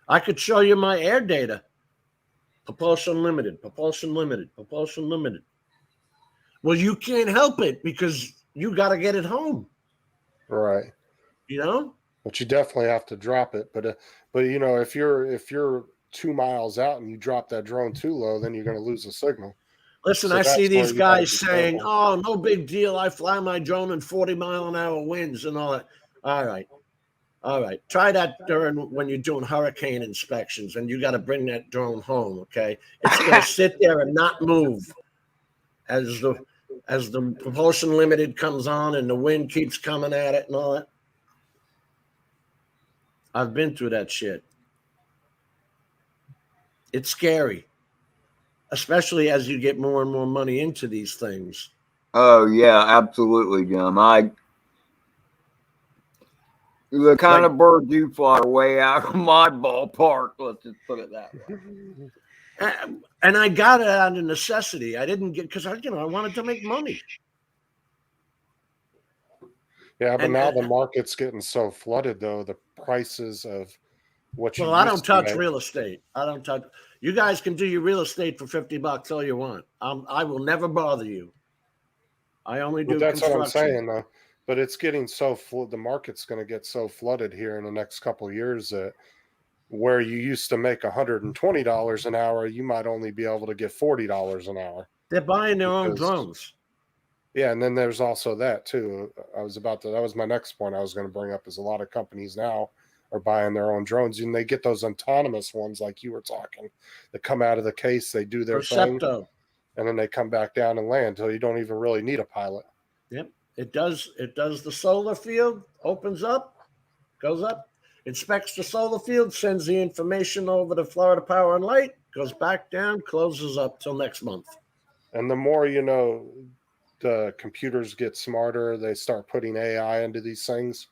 I could show you my air data. Propulsion limited. Well, you can't help it because you got to get it home. Right. You know? But you definitely have to drop it. But you know, if you're 2 miles out and you drop that drone too low, then you're going to lose the signal. Listen, I see these guys saying, "Oh, no big deal. I fly my drone in 40-mile-an-hour winds and all that." All right. Try that when you're doing hurricane inspections and you got to bring that drone home. Okay, it's going to sit there and not move as the propulsion limited comes on and the wind keeps coming at it and all that. I've been through that shit. It's scary, especially as you get more and more money into these things. Oh yeah, absolutely, Jim. The kind of bird you fly are way out of my ballpark. Let's just put it that way. And I got it out of necessity. I didn't get because I wanted to make money. Yeah, but now the market's getting so flooded, though. The prices of what you. Well, I don't touch real estate. I don't touch. You guys can do your real estate for $50 all you want. I will never bother you. I only do. That's what I'm saying, though. But it's getting so the market's going to get so flooded here in the next couple of years that where you used to make $120 an hour, you might only be able to get $40 an hour. They're buying their own drones. Yeah, and then there's also that too. That was my next point I was going to bring up is a lot of companies now are buying their own drones and they get those autonomous ones like you were talking that come out of the case, they do their thing, and then they come back down and land until you don't even really need a pilot. Yep. It does the solar field, opens up, goes up, inspects the solar field, sends the information over to Florida Power and Light, goes back down, closes up till next month. And the more, the computers get smarter, they start putting AI into these things,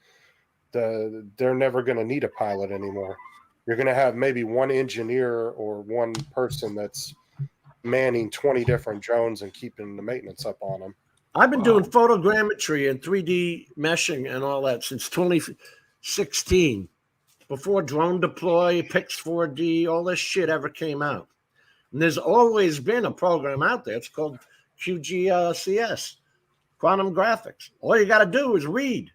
they're never going to need a pilot anymore. You're going to have maybe one engineer or one person that's manning 20 different drones and keeping the maintenance up on them. I've been doing photogrammetry and 3D meshing and all that since 2016, before Drone Deploy, Pix4D, all this shit ever came out. And there's always been a program out there. It's called QGCS, Quantum Graphics. All you got to do is read.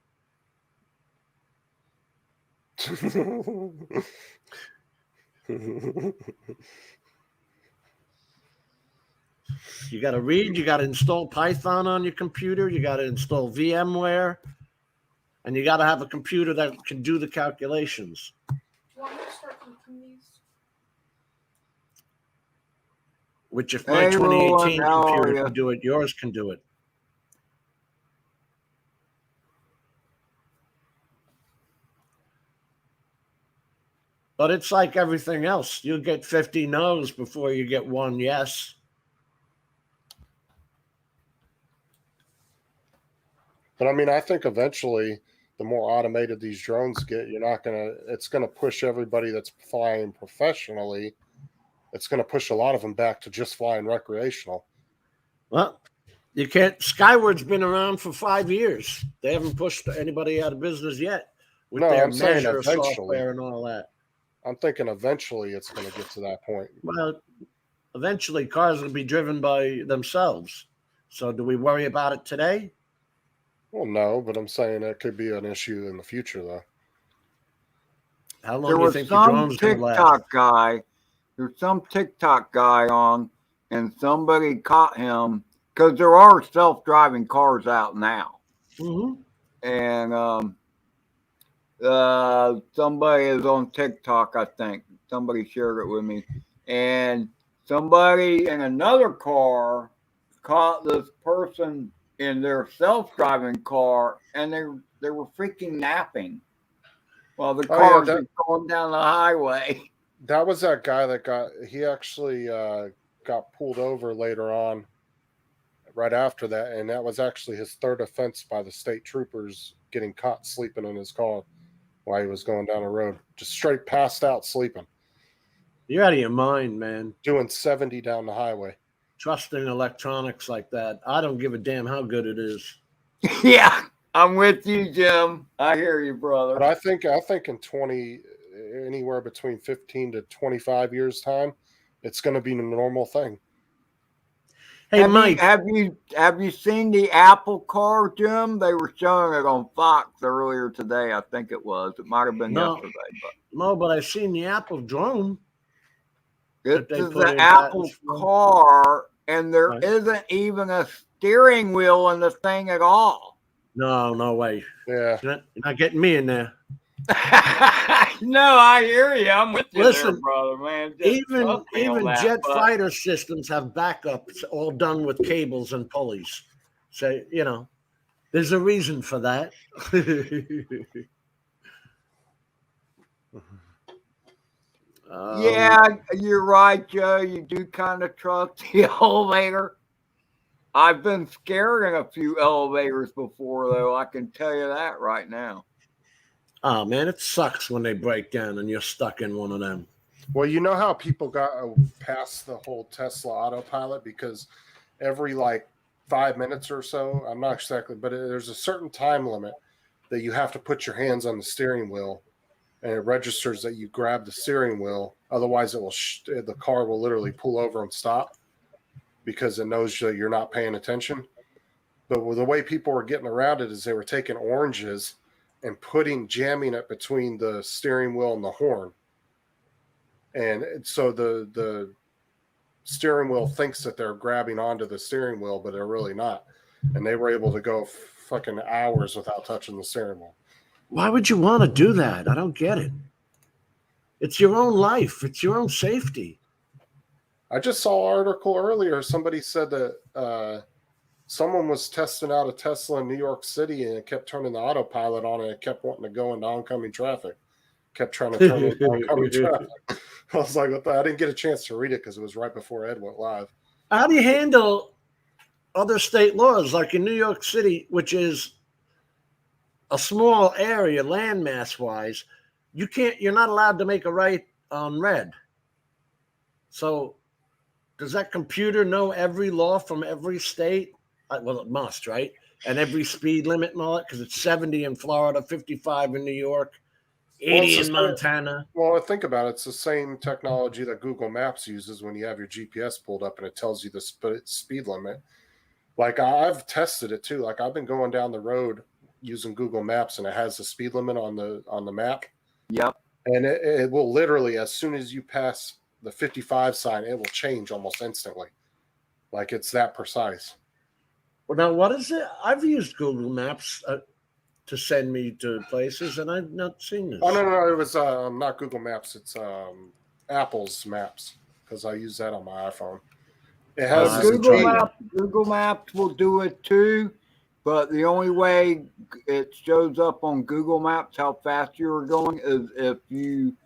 You got to read. You got to install Python on your computer. You got to install VMware. And you got to have a computer that can do the calculations. Which if my 2018 computer can do it, yours can do it. But it's like everything else. You'll get 50 no's before you get one yes. But I mean, I think eventually the more automated these drones get, it's going to push everybody that's flying professionally. It's going to push a lot of them back to just flying recreational. Well, you can't. Skyward's been around for 5 years. They haven't pushed anybody out of business yet with their measure software and all that. I'm thinking eventually it's going to get to that point. Well, eventually cars will be driven by themselves. So do we worry about it today? Well, no, but I'm saying that could be an issue in the future, though. How long do you think the drone's going to last? There's some TikTok guy on, and somebody caught him because there are self-driving cars out now. Mm-hmm. And somebody is on TikTok, I think. Somebody shared it with me. And somebody in another car caught this person in their self-driving car, and they were freaking napping while the cars were going down the highway. That was that guy he actually got pulled over later on, right after that, and that was actually his third offense by the state troopers, getting caught sleeping in his car while he was going down the road, just straight passed out sleeping. You're out of your mind, man. Doing 70 down the highway. Trusting electronics like that. I don't give a damn how good it is. Yeah, I'm with you, Jim. I hear you, brother. But I think in anywhere between 15 to 25 years time, it's going to be a normal thing. Hey, Mike, have you seen the Apple car, Jim? They were showing it on Fox earlier today. I think it was. It might have been yesterday. But I've seen the Apple drone. This is the Apple car, and there isn't even a steering wheel in the thing at all. No way. Yeah. You're not getting me in there. No, I hear you. I'm with you, Listen, there, brother, man. Even jet fighter systems have backups all done with cables and pulleys. So, there's a reason for that. Yeah, you're right, Joe. You do kind of trust the elevator. I've been scared in a few elevators before, though. I can tell you that right now. Oh, man, it sucks when they break down and you're stuck in one of them. Well, you know how people got past the whole Tesla autopilot because every 5 minutes or so, I'm not exactly, but there's a certain time limit that you have to put your hands on the steering wheel, and it registers that you grab the steering wheel. Otherwise, the car will literally pull over and stop because it knows that you're not paying attention. But the way people were getting around it is they were taking oranges and jamming it between the steering wheel and the horn. And so the steering wheel thinks that they're grabbing onto the steering wheel, but they're really not. And they were able to go fucking hours without touching the steering wheel. Why would you want to do that? I don't get it. It's your own life. It's your own safety. I just saw an article earlier. Somebody said that someone was testing out a Tesla in New York City and it kept turning the autopilot on and it kept wanting to go into oncoming traffic. Kept trying to turn into oncoming traffic. I was like, what the? I didn't get a chance to read it because it was right before Ed went live. How do you handle other state laws, like in New York City, which is a small area landmass wise, you're not allowed to make a right on red. So does that computer know every law from every state? Well, it must, right? And every speed limit and all that, because it's 70 in Florida, 55 in New York, 80 in Montana. Well, think about it. It's the same technology that Google Maps uses when you have your GPS pulled up and it tells you the speed limit. Like I've tested it too. Like I've been going down the road using Google Maps and it has the speed limit on the map. Yep. And it will literally, as soon as you pass the 55 sign, it will change almost instantly. Like it's that precise. Well, now what is it? I've used Google Maps to send me to places, and I've not seen this. Oh no, it was not Google Maps. It's Apple's Maps because I use that on my iPhone. It has Google Maps will do it too, but the only way it shows up on Google Maps how fast you're going is if you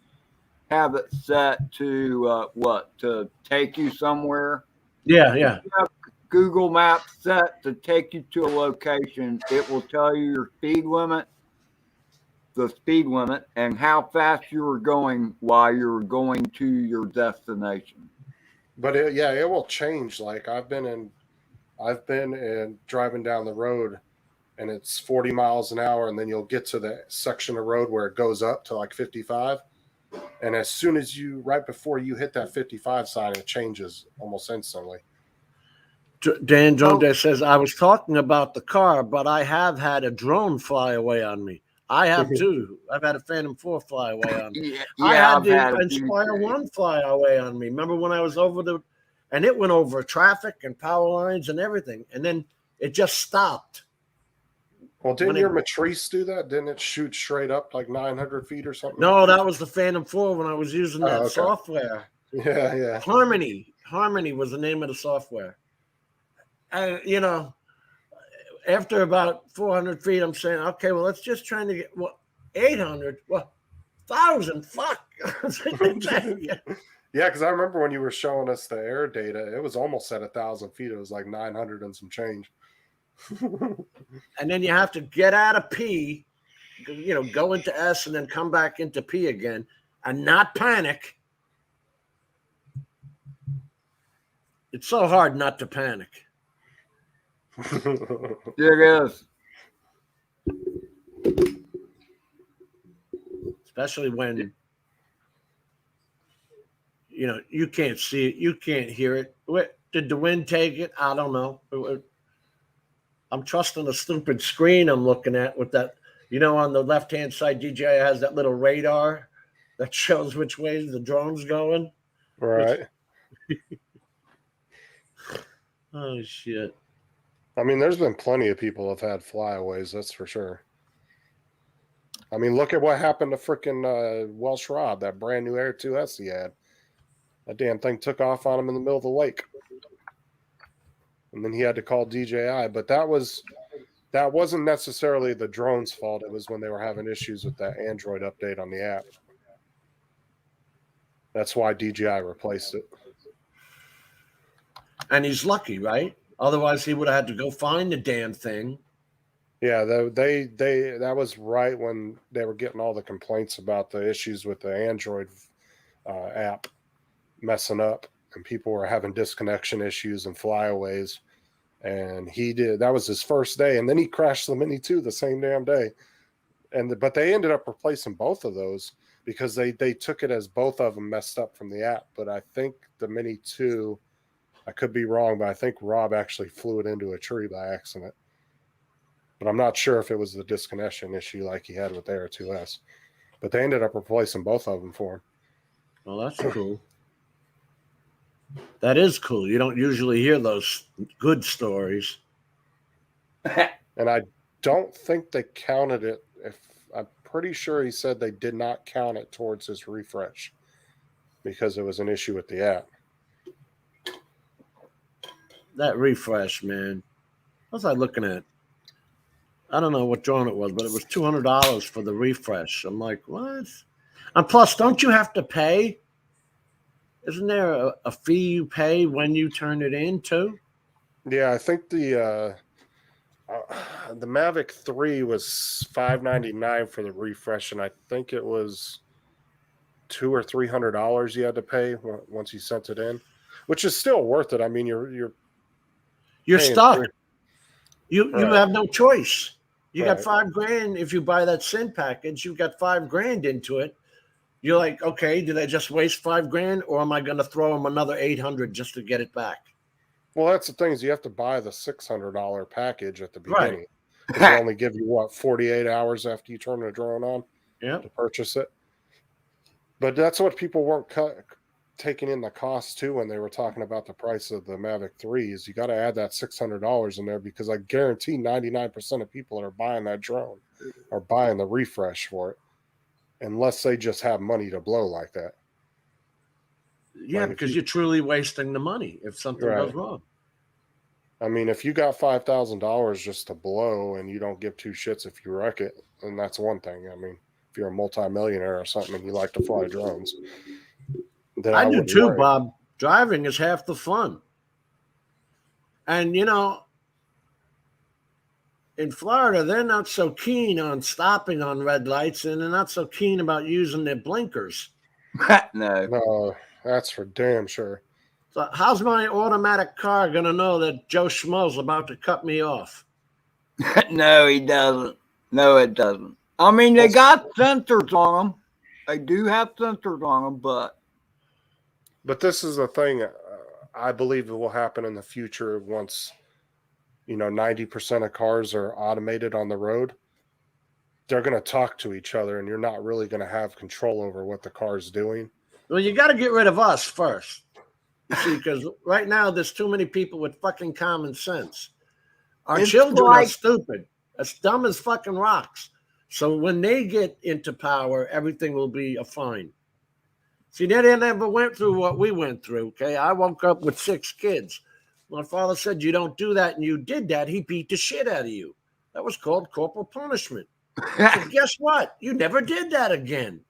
have it set to to take you somewhere. Yeah. If you have Google Maps set to take you to a location, it will tell you your speed limit, the speed limit, and how fast you are going while you're going to your destination. But it will change. Like I've been in driving down the road and it's 40 miles an hour, and then you'll get to the section of road where it goes up to like 55. And as soon as right before you hit that 55 sign, it changes almost instantly. Dan Jones says, I was talking about the car, but I have had a drone fly away on me. I have too. I've had a Phantom 4 fly away on me. I had the Inspire 1 fly away on me. Remember when I was and it went over traffic and power lines and everything. And then it just stopped. Well, didn't your Matrice do that? Didn't it shoot straight up like 900 feet or something? No, that was the Phantom 4 when I was using that software. Yeah. Harmony was the name of the software. And, after about 400 feet, I'm saying, okay, well, let's just try to get 800, 1,000, fuck. Yeah, because I remember when you were showing us the air data, it was almost at 1,000 feet. It was like 900 and some change. And then you have to get out of P, go into S and then come back into P again and not panic. It's so hard not to panic. There it is. Especially when you can't see it, you can't hear it. Did the wind take it? I don't know. I'm trusting a stupid screen I'm looking at with that. On the left-hand side, DJI has that little radar that shows which way the drone's going. Right. Oh shit. I mean, there's been plenty of people have had flyaways, that's for sure. I mean, look at what happened to freaking Welsh Rob, that brand new Air 2S he had. That damn thing took off on him in the middle of the lake. And then he had to call DJI. But that wasn't necessarily the drone's fault. It was when they were having issues with that Android update on the app. That's why DJI replaced it. And he's lucky, right? Otherwise, he would have had to go find the damn thing. Yeah, that was right when they were getting all the complaints about the issues with the Android app messing up, and people were having disconnection issues and flyaways. And that was his first day, and then he crashed the Mini 2 the same damn day. But they ended up replacing both of those because they took it as both of them messed up from the app. But I think the Mini 2, I could be wrong, but I think Rob actually flew it into a tree by accident. But I'm not sure if it was the disconnection issue like he had with the Air 2S. But they ended up replacing both of them for him. Well, that's cool. That is cool. You don't usually hear those good stories. And I don't think they counted it. I'm pretty sure he said they did not count it towards his refresh because it was an issue with the app. That refresh, man. What was I looking at? I don't know what drone it was, but it was $200 for the refresh. I'm like, what? And plus, don't you have to pay? Isn't there a fee you pay when you turn it in too? Yeah, I think the Mavic 3 was $599 for the refresh, and I think it was $200 or $300 you had to pay once you sent it in, which is still worth it. I mean, you're paying stuck. You right. have no choice. You got Right. $5,000 if you buy that SIN package. You've got $5,000 into it. You're like, okay, did I just waste $5,000, or am I going to throw them another 800 just to get it back? Well, that's the thing is you have to buy the $600 package at the Right. beginning because they only give you 48 hours after you turn the drone on Yeah. to purchase it. But that's what people weren't taking in the cost too when they were talking about the price of the Mavic 3 is you got to add that $600 in there because I guarantee 99% of people that are buying that drone are buying the refresh for it unless they just have money to blow like that. Yeah, Like because you're truly wasting the money if something Right. goes wrong. I mean, if you got $5,000 just to blow and you don't give two shits if you wreck it, then that's one thing. I mean, if you're a multimillionaire or something and you like to fly drones, then I I do wouldn't too, worry. Bob. Driving is half the fun. And, in Florida, they're not so keen on stopping on red lights, and they're not so keen about using their blinkers. No. No, that's for damn sure. So how's my automatic car going to know that Joe Schmo's about to cut me off? No, he doesn't. No, it doesn't. I mean, they got sensors on them. They do have sensors on them, but this is the thing I believe it will happen in the future once 90% of cars are automated on the road. They're going to talk to each other, and you're not really going to have control over what the car's doing. Well, you got to get rid of us first. You see, because right now there's too many people with fucking common sense. Our children are stupid, as dumb as fucking rocks. So when they get into power, everything will be a fine. See, they never went through what we went through, okay? I woke up with 6 kids. My father said, you don't do that, and you did that. He beat the shit out of you. That was called corporal punishment. So guess what? You never did that again.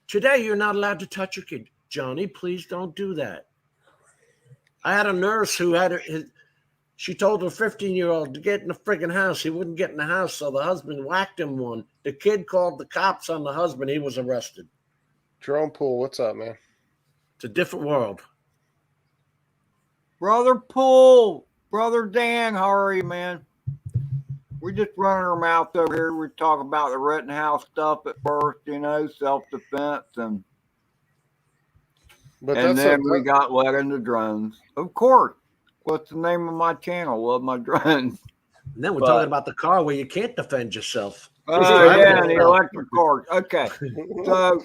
Today, you're not allowed to touch your kid. Johnny, please don't do that. I had a nurse who she told her 15-year-old to get in the friggin' house. He wouldn't get in the house, so the husband whacked him one. The kid called the cops on the husband. He was arrested. Drone Pool, what's up, man? It's a different world. Brother Pool, Brother Dan, how are you, man? We're just running our mouth over here. We're talking about the Rittenhouse stuff at first, self-defense, and then we got let into drones. Of course. What's the name of my channel? Love my drones. And then we're talking about the car where you can't defend yourself. Oh, yeah, the electric cars. Okay. So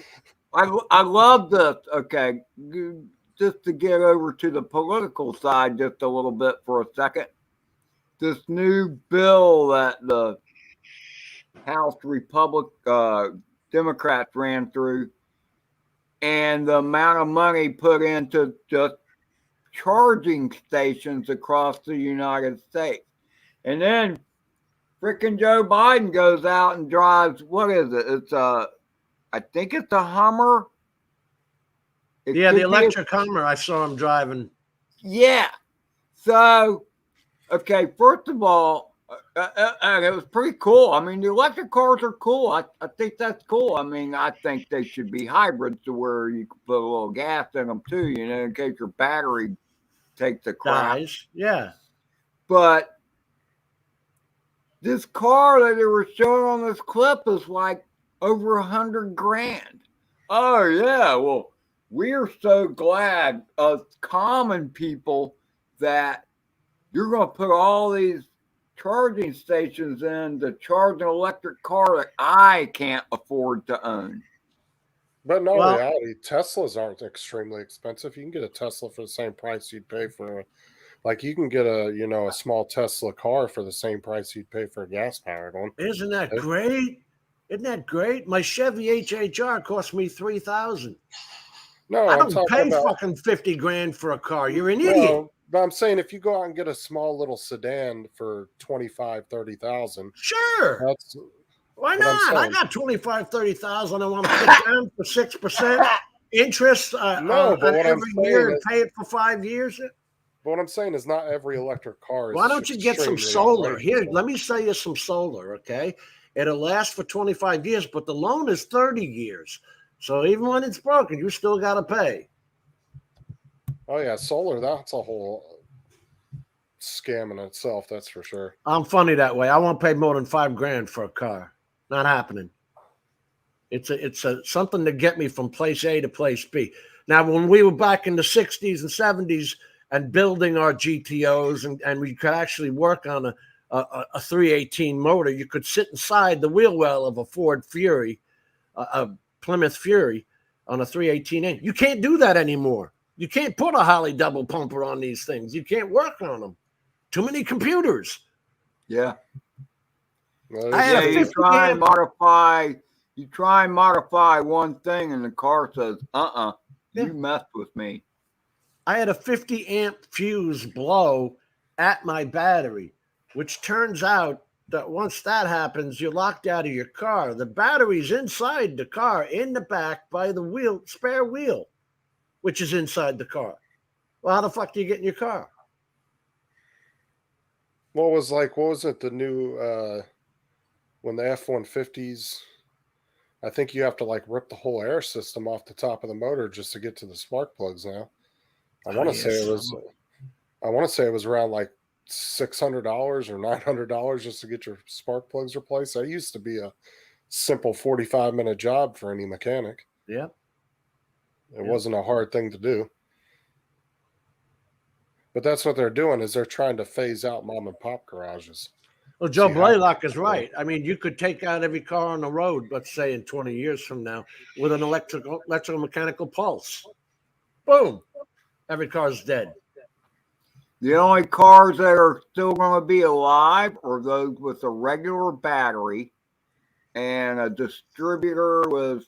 I love this. Okay. Just to get over to the political side just a little bit for a second. This new bill that the House Democrats ran through, and the amount of money put into just charging stations across the United States. And then freaking Joe Biden goes out and drives, what is it? It's I think it's a Hummer. Yeah, the electric Hummer. I saw him driving. Yeah. So, okay, first of all, it was pretty cool. I mean, the electric cars are cool. I think that's cool. I mean, I think they should be hybrids to where you can put a little gas in them too, in case your battery takes a crap. Dies. Yeah. But this car that they were showing on this clip is like over $100,000. Oh yeah, well, we're so glad as common people that you're going to put all these charging stations in to charge an electric car that I can't afford to own. But in reality, Teslas aren't extremely expensive. You can get a Tesla for the same price you'd pay for, you can get a small Tesla car for the same price you'd pay for a gas-powered one. Isn't that great? Isn't that great? My Chevy HHR cost me $3,000. No, I don't pay fucking $50,000 for a car. You're an idiot. But I'm saying if you go out and get a small little sedan for $25,000-$30,000, sure. Why not? I got $25,000-$30,000. I want to put down for 6% interest every year and pay it for 5 years. But what I'm saying is not every electric car is. Why don't you get some extremely solar? outrageous. Here, let me sell you some solar, okay? It'll last for 25 years, but the loan is 30 years. So even when it's broken, you still got to pay. Oh yeah, solar, that's a whole scam in itself, that's for sure. I'm funny that way. I won't pay more than $5,000 for a car. Not happening. It's something to get me from place A to place B. Now, when we were back in the 60s and 70s and building our GTOs and we could actually work on a 318 motor, you could sit inside the wheel well of a Ford Fury, a Plymouth Fury on a 318A. You can't do that anymore. You can't put a Holly double pumper on these things. You can't work on them. Too many computers. Yeah. Well, I had a Yeah, 50 you try and modify one thing and the car says, Yeah. you messed with me. I had a 50 amp fuse blow at my battery, which turns out that once that happens, you're locked out of your car. The battery's inside the car in the back by the spare wheel, which is inside the car. Well, how the fuck do you get in your car? what was it, the new when the F-150s, I think you have to like rip the whole air system off the top of the motor just to get to the spark plugs now. I want to say it was around like $600 or $900 just to get your spark plugs replaced. That used to be a simple 45-minute job for any mechanic. Yeah. It wasn't a hard thing to do. But that's what they're doing, is they're trying to phase out mom and pop garages. Well, Joe See, Blaylock is right. I mean, you could take out every car on the road, let's say in 20 years from now, with an electromechanical pulse. Boom. Every car's dead. The only cars that are still going to be alive are those with a regular battery and a distributor with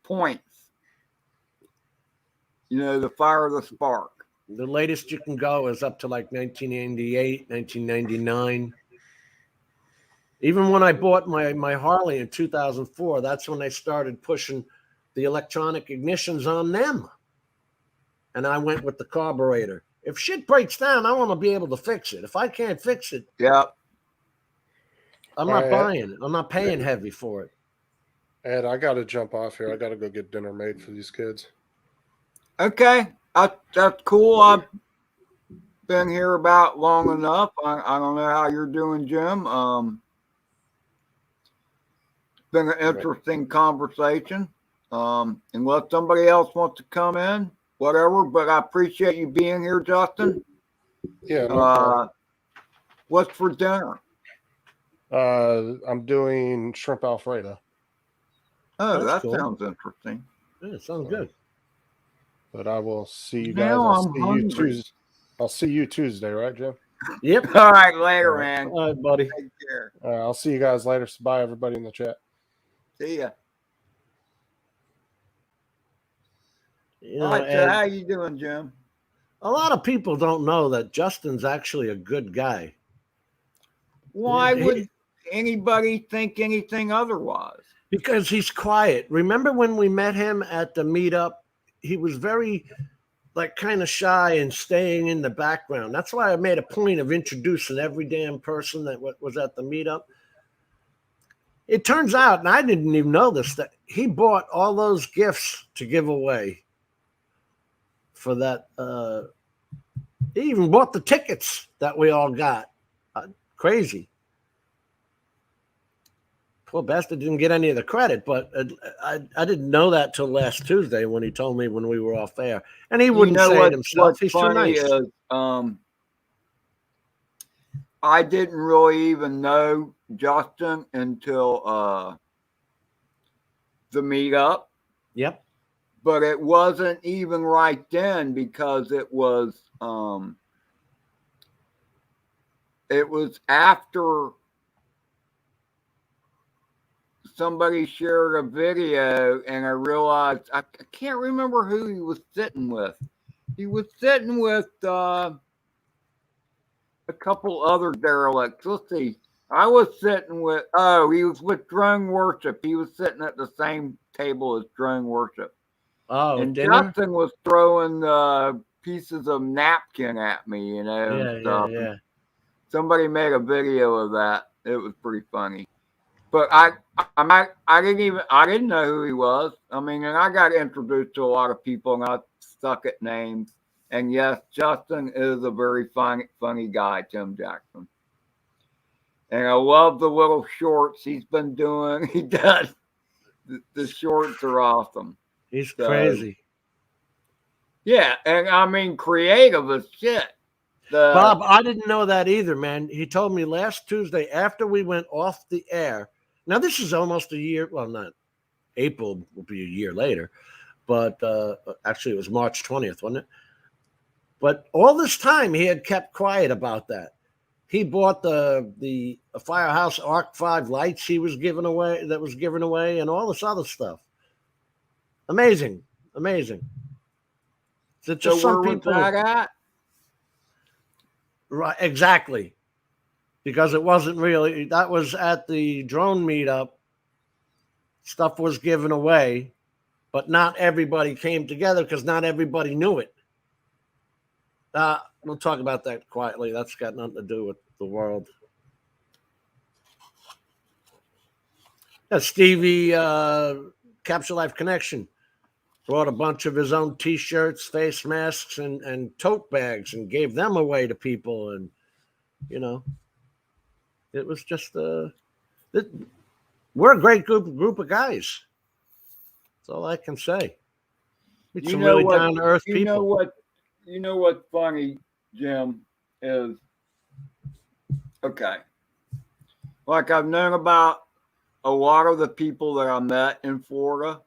points. You know, to fire the spark. The latest you can go is up to like 1998, 1999. Even when I bought my Harley in 2004, that's when they started pushing the electronic ignitions on them. And I went with the carburetor. If shit breaks down, I want to be able to fix it. If I can't fix it, Yeah. I'm not buying it. I'm not paying heavy for it. Ed, I got to jump off here. I got to go get dinner made for these kids. Okay. That's cool. I've been here about long enough. I don't know how you're doing, Jim. It's been an interesting conversation. Unless somebody else wants to come in, whatever. But I appreciate you being here, Justin. Yeah. No problem. What's for dinner? I'm doing shrimp Alfredo. Oh, That's that cool. sounds interesting. Yeah, it sounds good. But I will see you guys. Now I'm hungry. I'll see you Tuesday, right, Jim? Yep. All right, later, man. All right, buddy. Take care. I'll see you guys later. So bye, everybody in the chat. See ya. You know, All right, so how you doing, Jim? a lot of people don't know that Justin's actually a good guy. Why would anybody think anything otherwise? Because he's quiet. Remember when we met him at the meetup? He was very, like, kind of shy and staying in the background. That's why I made a point of introducing every damn person that was at the meetup. It turns out, and I didn't even know this, that he bought all those gifts to give away for that. He even bought the tickets that we all got. Crazy. Poor bastard didn't get any of the credit, but I didn't know that till last Tuesday when he told me when we were off air. And he wouldn't say it himself. He's too nice. Is, I didn't really even know Justin until the meetup. Yep. But it wasn't even right then because it was after somebody shared a video and I realized I can't remember who he was sitting with. He was sitting with a couple other derelicts. Let's see. I was sitting with, he was with Drone Worship. He was sitting at the same table as Drone Worship. Oh, and dinner? Justin was throwing pieces of napkin at me, you know, Yeah, and stuff. yeah. Somebody made a video of that. It was pretty funny. But I didn't know who he was. I mean, and I got introduced to a lot of people, and I stuck at names. And yes, Justin is a very funny guy, Tim Jackson. And I love the little shorts he's been doing. He does. The shorts are awesome. He's So, crazy. yeah, and I mean, creative as shit. Bob, I didn't know that either, man. He told me last Tuesday after we went off the air. Now, this is almost a year. Well, not April will be a year later, but actually it was March 20th, wasn't it? But all this time he had kept quiet about that. He bought the Firehouse Arc 5 lights he was giving away, and all this other stuff. Amazing. It's just so some where people. was that at? Right, exactly. Because it wasn't really, that was at the drone meetup. Stuff was given away, but not everybody came together because not everybody knew it. We'll talk about that quietly. That's got nothing to do with the world. Yeah, Stevie, Capture Life Connection, brought a bunch of his own T-shirts, face masks, and tote bags and gave them away to people. And, you know, it was just we're a great group of guys. That's all I can say. It's some really down to earth people. You know what's funny, Jim, is okay. Like I've known about a lot of the people that I met in Florida,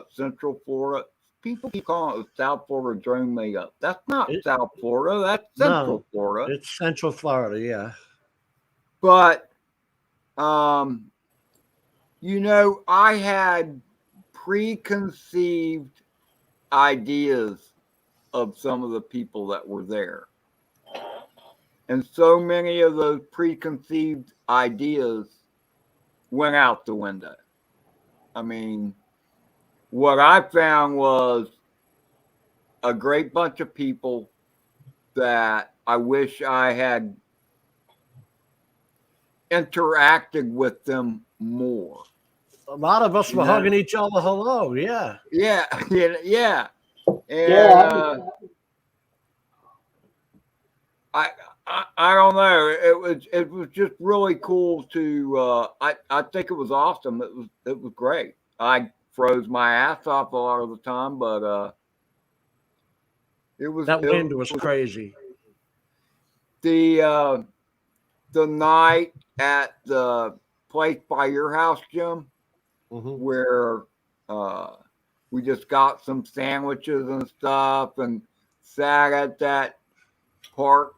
Central Florida. People keep calling it the South Florida Drone Meetup. That's not South Florida. That's Central Florida. It's Central Florida, yeah. But you know, I had preconceived ideas of some of the people that were there. And so many of those preconceived ideas went out the window. I mean, what I found was a great bunch of people that I wish I had interacted with them more. A lot of us were hugging each other hello, yeah. Yeah. And I don't know. It was just really cool to I think it was awesome. It was great. I froze my ass off a lot of the time, but that wind was crazy. The night at the place by your house, Jim, where we just got some sandwiches and stuff and sat at that park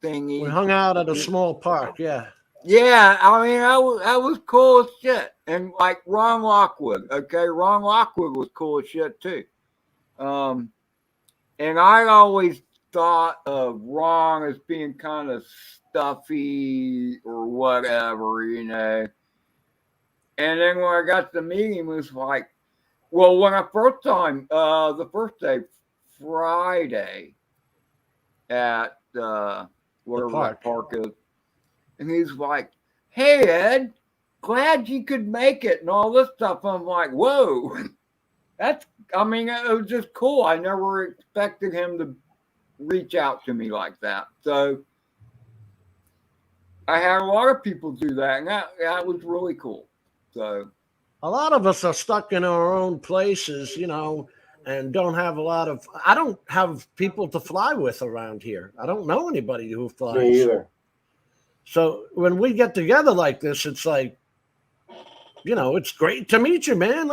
thingy. We hung out at a small park, yeah. Yeah, I mean, that was cool as shit. And like Ron Lockwood, okay? Ron Lockwood was cool as shit too. And I always thought of Ron as being kind of stuffy or whatever, you know. And then when I got to meet him, it was like, well, when I first saw him, the first day, Friday, at whatever that park is, and he's like, "Hey Ed, glad you could make it," and all this stuff. I'm like, "Whoa, it was just cool. I never expected him to reach out to me like that." So I had a lot of people do that, and that was really cool. So a lot of us are stuck in our own places, you know, and don't have a lot of. I don't have people to fly with around here. I don't know anybody who flies. Me either. So when we get together like this, it's like, you know, it's great to meet you, man.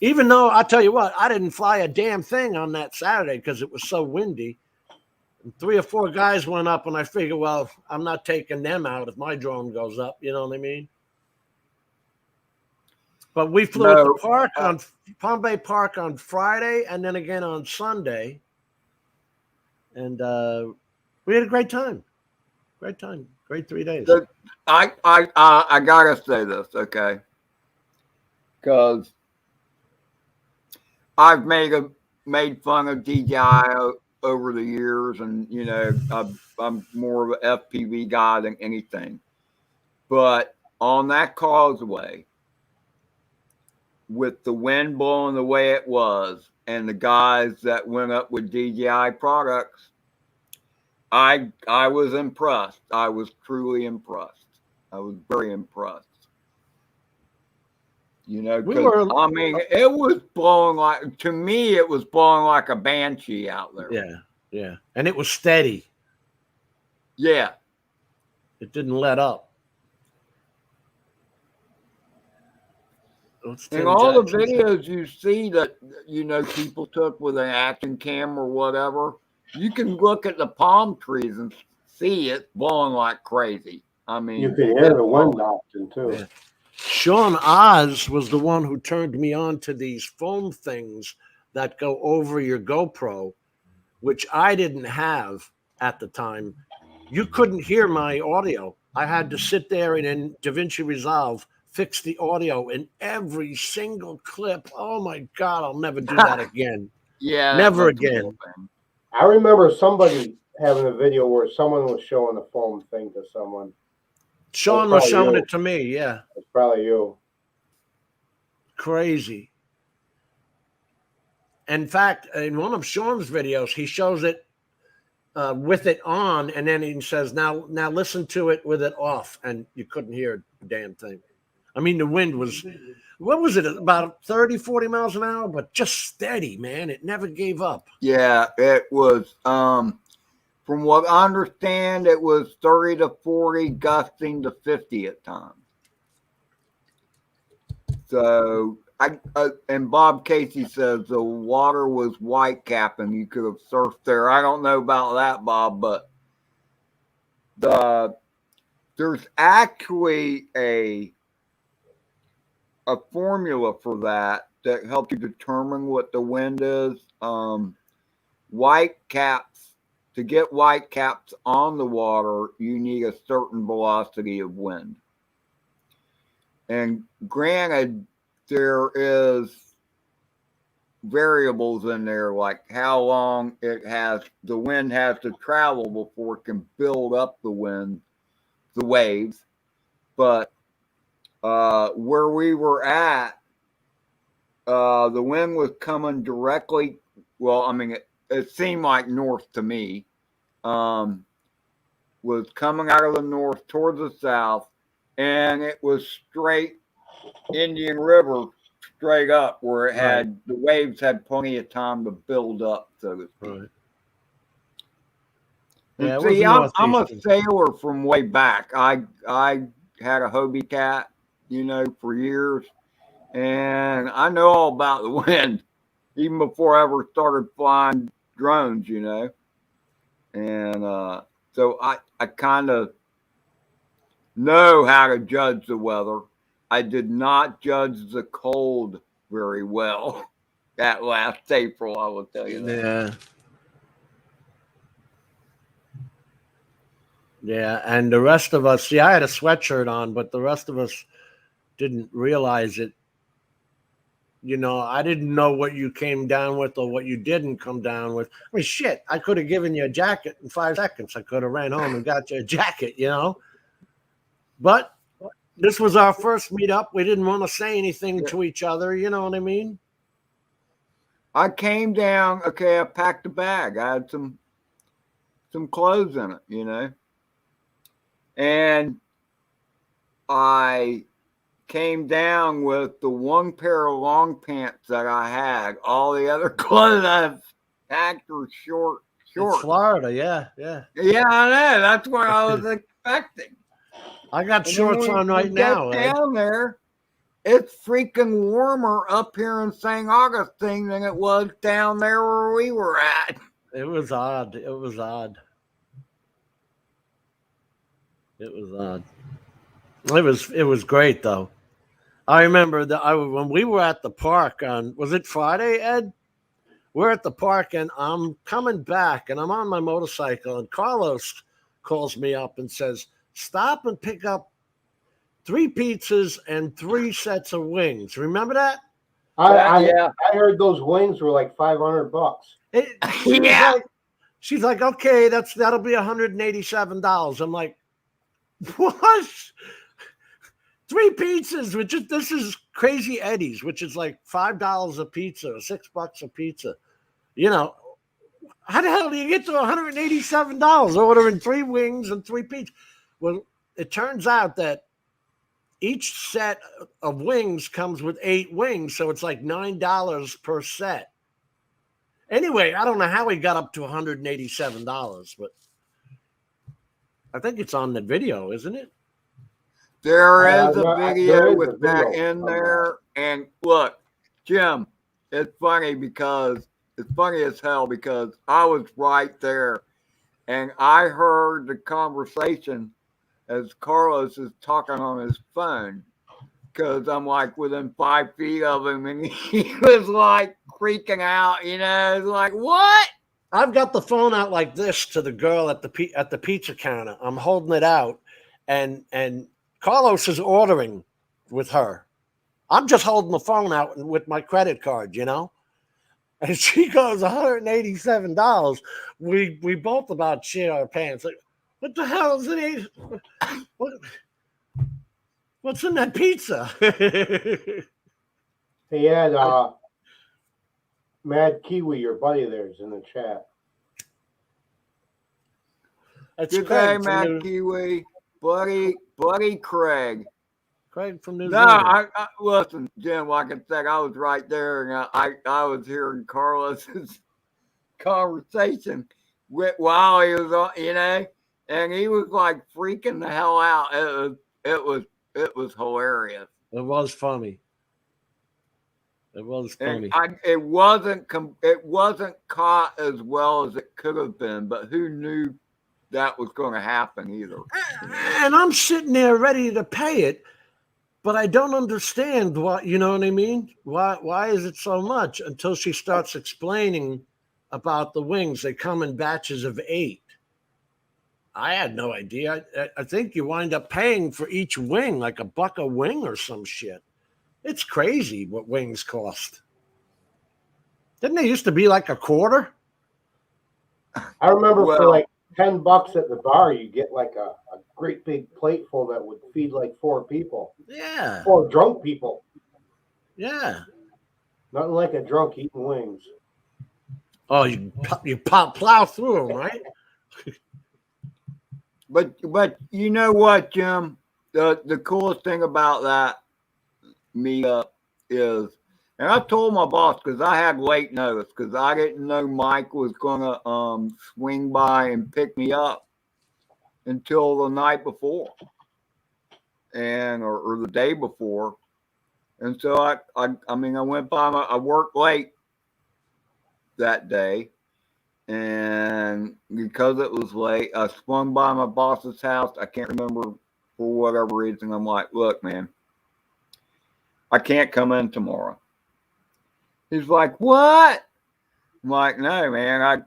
Even though I tell you what, I didn't fly a damn thing on that Saturday because it was so windy. And 3 or 4 guys went up, and I figured, well, I'm not taking them out if my drone goes up. You know what I mean? But we flew at the park on Palm Bay Park on Friday, and then again on Sunday, and we had a great time. Great 3 days. I gotta say this, okay? Because I've made fun of DJI over the years, and I'm more of an FPV guy than anything. But on that causeway, with the wind blowing the way it was, and the guys that went up with DJI products, I was impressed. I was truly impressed. I was very impressed. Because I mean, it was blowing like, to me, it was blowing like a banshee out there. Yeah, and it was steady. Yeah, it didn't let up. And all the videos you see that people took with an action camera or whatever, you can look at the palm trees and see it blowing like crazy. I mean, you can hear the wind often too. Yeah. Sean Oz was the one who turned me on to these foam things that go over your GoPro, which I didn't have at the time. You couldn't hear my audio. I had to sit there and in DaVinci Resolve fix the audio in every single clip. Oh my God, I'll never do that again. Yeah, never again. I remember somebody having a video where someone was showing a foam thing to someone. Sean was showing it to me, yeah. It's probably you. Crazy. In fact, in one of Sean's videos, he shows it with it on, and then he says, now listen to it with it off, and you couldn't hear a damn thing. I mean, the wind was, what was it, about 30, 40 miles an hour, but just steady, man. It never gave up. Yeah, it was, from what I understand, it was 30 to 40, gusting to 50 at times. So, and Bob Casey says the water was white capping. You could have surfed there. I don't know about that, Bob, but there's actually a formula for that helps you determine what the wind is. White caps. To get white caps on the water, you need a certain velocity of wind. And granted, there is variables in there, like how long the wind has to travel before it can build up the waves. But where we were at, the wind was coming directly, well, I mean, it seemed like north to me, was coming out of the north towards the south, and it was straight Indian River, straight up, where it had the waves had plenty of time to build up, so to speak. Right. And see, I'm a sailor from way back. I had a Hobie Cat, for years, and I know all about the wind, even before I ever started flying drones, and so I kind of know how to judge the weather. I did not judge the cold very well that last April, I will tell you that. Yeah, and the rest of us, I had a sweatshirt on, but the rest of us didn't realize it. I didn't know what you came down with or what you didn't come down with. I mean, shit, I could have given you a jacket in 5 seconds. I could have ran home and got you a jacket, But this was our first meetup. We didn't want to say anything to each other. You know what I mean? I came down. Okay, I packed a bag. I had some clothes in it, and I came down with the one pair of long pants that I had. All the other clothes I've packed were short. It's Florida, yeah. Yeah, I know. That's what I was expecting. I got shorts on right now. Down there, it's freaking warmer up here in St. Augustine than it was down there where we were at. It was odd. It was great though. I remember when we were at the park was it Friday, Ed? We're at the park and I'm coming back and I'm on my motorcycle and Carlos calls me up and says, stop and pick up 3 pizzas and 3 sets of wings. Remember that? I heard those wings were like $500. Yeah. She's like, okay, that'll be $187. I'm like, what? 3 pizzas, this is Crazy Eddie's, which is like $5 a pizza or $6 a pizza. You know, how the hell do you get to $187 ordering 3 wings and 3 pizzas? Well, it turns out that each set of wings comes with 8 wings, so it's like $9 per set. Anyway, I don't know how he got up to $187, but I think it's on the video, isn't it? There is a there video is a with that video in of there. And look, Jim, it's funny as hell because I was right there and I heard the conversation as Carlos is talking on his phone because I'm like within 5 feet of him and he was like freaking out, you know, it's like, what? I've got the phone out like this to the girl at the pizza counter. I'm holding it out, and Carlos is ordering with her. I'm just holding the phone out with my credit card, you know. And she goes, $187. We both about shit our pants. Like, what the hell is it? What's in that pizza? He had Mad Kiwi, your buddy there, is in the chat. That's Good day, Craig from Matt Kiwi. Buddy Craig. Craig from New No, Zealand. I listen, Jim. Like I said, I was right there, and I was hearing Carlos's conversation while he was on, you know, and he was like freaking the hell out. It was hilarious. It was funny. It was funny. And it wasn't caught as well as it could have been, but who knew that was going to happen either? And I'm sitting there ready to pay it, but I don't understand why. You know what I mean? Why is it so much? Until she starts explaining about the wings. They come in batches of 8. I had no idea. I think you wind up paying for each wing like $1 a wing or some shit. It's crazy what wings cost. Didn't they used to be like $0.25? I remember for like $10 at the bar, you get like a great big plateful that would feed like 4 people. Yeah. 4 drunk people. Yeah. Nothing like a drunk eating wings. Oh, you plow through them, right? But you know what, Jim? The coolest thing about that meetup is, and I told my boss because I had late notice because I didn't know Mike was gonna swing by and pick me up until the night before, and or the day before, and so I mean I went by I worked late that day. And because it was late, I swung by my boss's house. I can't remember for whatever reason. I'm like, look, man, I can't come in tomorrow. He's like, what? I'm like, no, man,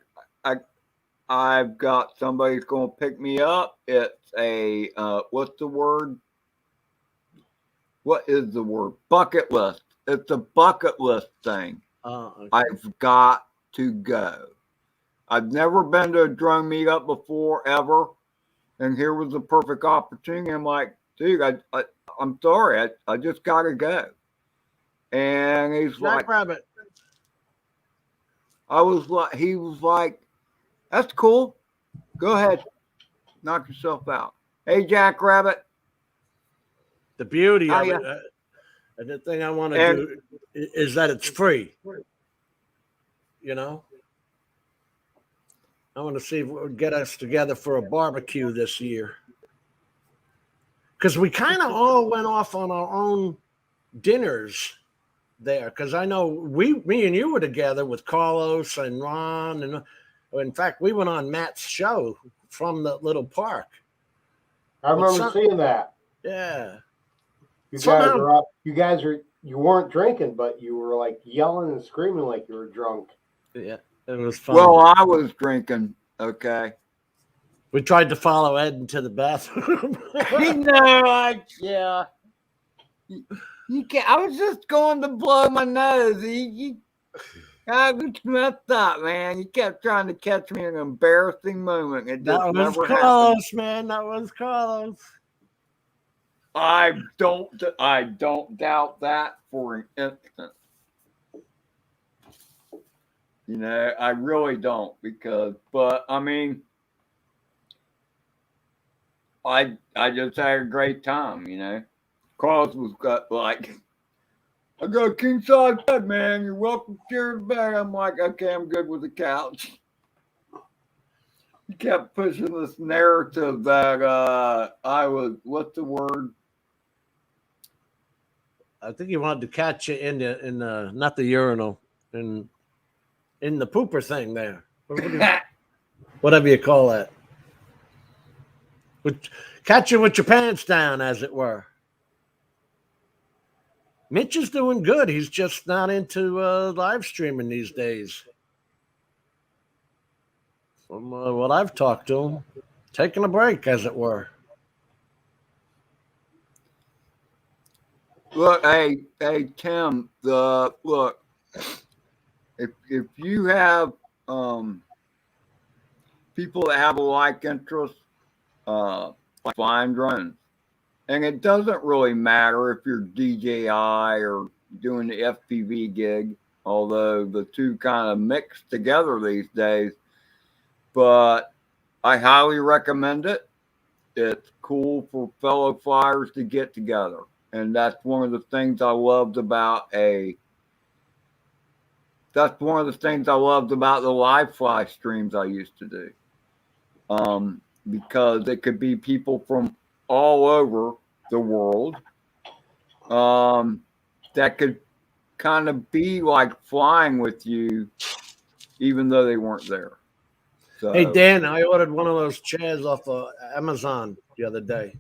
I've got somebody's going to pick me up. It's a, what's the word? What is the word? Bucket list. It's a bucket list thing. Okay. I've got to go. I've never been to a drone meetup before, ever. And here was the perfect opportunity. I'm like, dude, I'm sorry. I just got to go. And he's like, Rabbit. he was like, that's cool. Go ahead. Knock yourself out. Hey, Jack Rabbit. The beauty of yeah. it, and the thing I want to do is that it's free. You know? I want to see if we would get us together for a barbecue this year. Because we kind of all went off on our own dinners there. Because I know me and you were together with Carlos and Ron. And in fact, we went on Matt's show from the little park. I remember seeing that. Yeah. You weren't drinking, but you were like yelling and screaming like you were drunk. Yeah. It was fun. Well, I was drinking. Okay. We tried to follow Ed into the bathroom. Yeah. You can't. I was just going to blow my nose. I just messed up, man. You kept trying to catch me in an embarrassing moment. It just That was never close, happened. man. That was close. I don't doubt that for an instant. I really don't but I mean, I just had a great time. Carlos was got like, I got a king size bed, man. You're welcome to share the bed. I'm like, okay, I'm good with the couch. He kept pushing this narrative that I was, what's the word? I think he wanted to catch you in the not the urinal, in the pooper thing there. Whatever you call that. Catch you with your pants down, as it were. Mitch is doing good. He's just not into live streaming these days. From what I've talked to him, taking a break, as it were. Look, hey, Tim. Look, if you have people that have a like interest, find drones, and it doesn't really matter if you're DJI or doing the FPV gig, although the two kind of mix together these days. But I highly recommend it. It's cool for fellow flyers to get together. And that's one of the things I loved about the live fly streams I used to do. Because it could be people from all over the world that could kind of be like flying with you, even though they weren't there. So, Hey, Dan, I ordered one of those chairs off of Amazon the other day.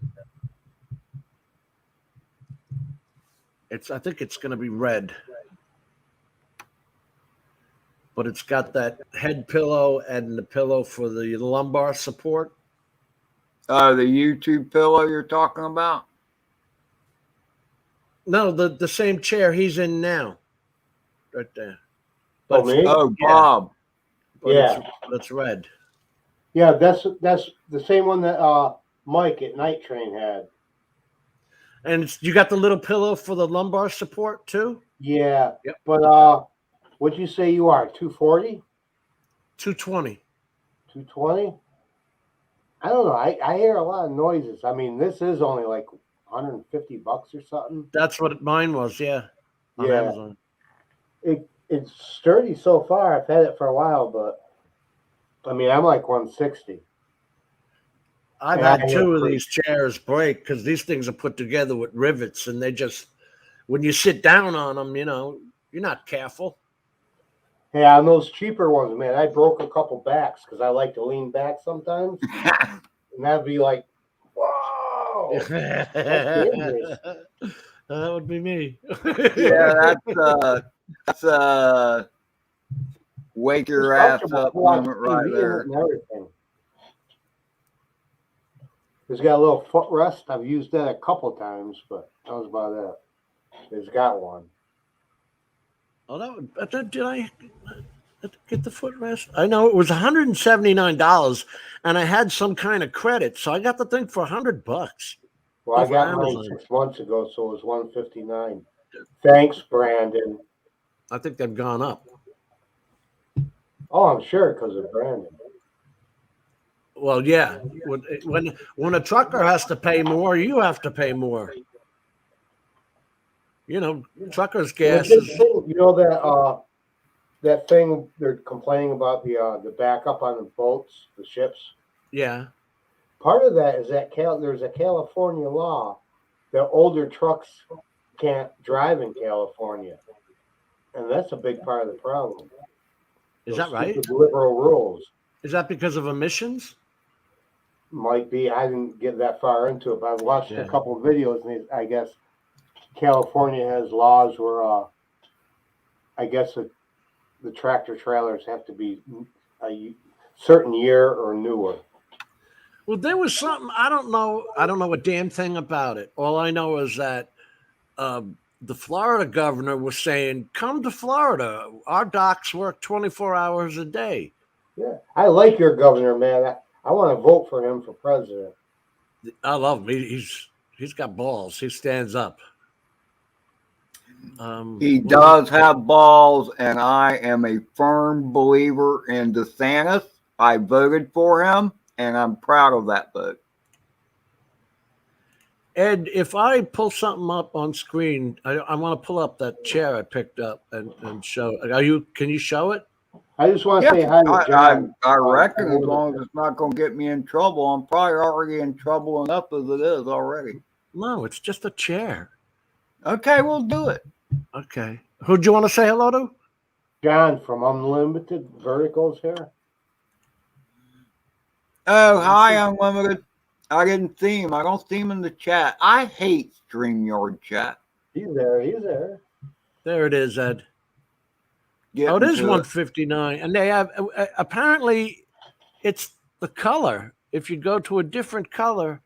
I think it's going to be red. But it's got that head pillow and the pillow for the lumbar support. the YouTube pillow you're talking about? No, the same chair he's in now. Right there. Oh, me? Oh, Bob. But Yeah. it's red. Yeah, that's the same one that Mike at Night Train had. And you got the little pillow for the lumbar support too? Yeah. Yep. But what'd you say you are? 240? 220. 220? I don't know. I hear a lot of noises. I mean, this is only like $150 or something. That's what mine was, yeah. On Yeah. Amazon. It's sturdy so far. I've had it for a while, but I mean, I'm like 160. I've had two of these chairs break because these things are put together with rivets, and they just, when you sit down on them, you're not careful. Yeah, on those cheaper ones, man, I broke a couple backs because I like to lean back sometimes, and that'd be like, whoa, that's dangerous. That would be me. Yeah, that's wake your ass up moment right there. And everything. It's got a little footrest. I've used that a couple times, but that was about it. It's got one. Oh, did I get the footrest? I know it was $179, and I had some kind of credit, so I got the thing for $100. Well, I got mine 6 months ago, so it was $159. Thanks, Brandon. I think they've gone up. Oh, I'm sure because of Brandon. Well, yeah. When a trucker has to pay more, you have to pay more. Truckers' gas is. You know that thing they're complaining about, the backup on the boats, the ships. Yeah. Part of that is that there's a California law that older trucks can't drive in California, and that's a big part of the problem. Is that right? Liberal rules. Is that because of emissions? Might be. I didn't get that far into it, but I've watched a couple of videos, and I guess California has laws where I guess the tractor trailers have to be a certain year or newer. Well, there was something, I don't know a damn thing about it. All I know is that the Florida governor was saying, "Come to Florida. Our docs work 24 hours a day." Yeah, I like your governor, man. I want to vote for him for president. I love him. He's got balls. He stands up. He does have balls, and I am a firm believer in DeSantis. I voted for him, and I'm proud of that vote. Ed, if I pull something up on screen, I want to pull up that chair I picked up and show. Can you show it? I just want to say hi to John. I reckon as long as it's not going to get me in trouble, I'm probably already in trouble enough as it is already. No, it's just a chair. Okay, we'll do it. Okay. Who'd you want to say hello to? John from Unlimited Verticals here. Oh, hi, Unlimited. I didn't see him. I don't see him in the chat. I hate StreamYard chat. He's there. He's there. There it is, Ed. Get Oh, it is into 159. And they have, apparently, it's the color. If you go to a different color,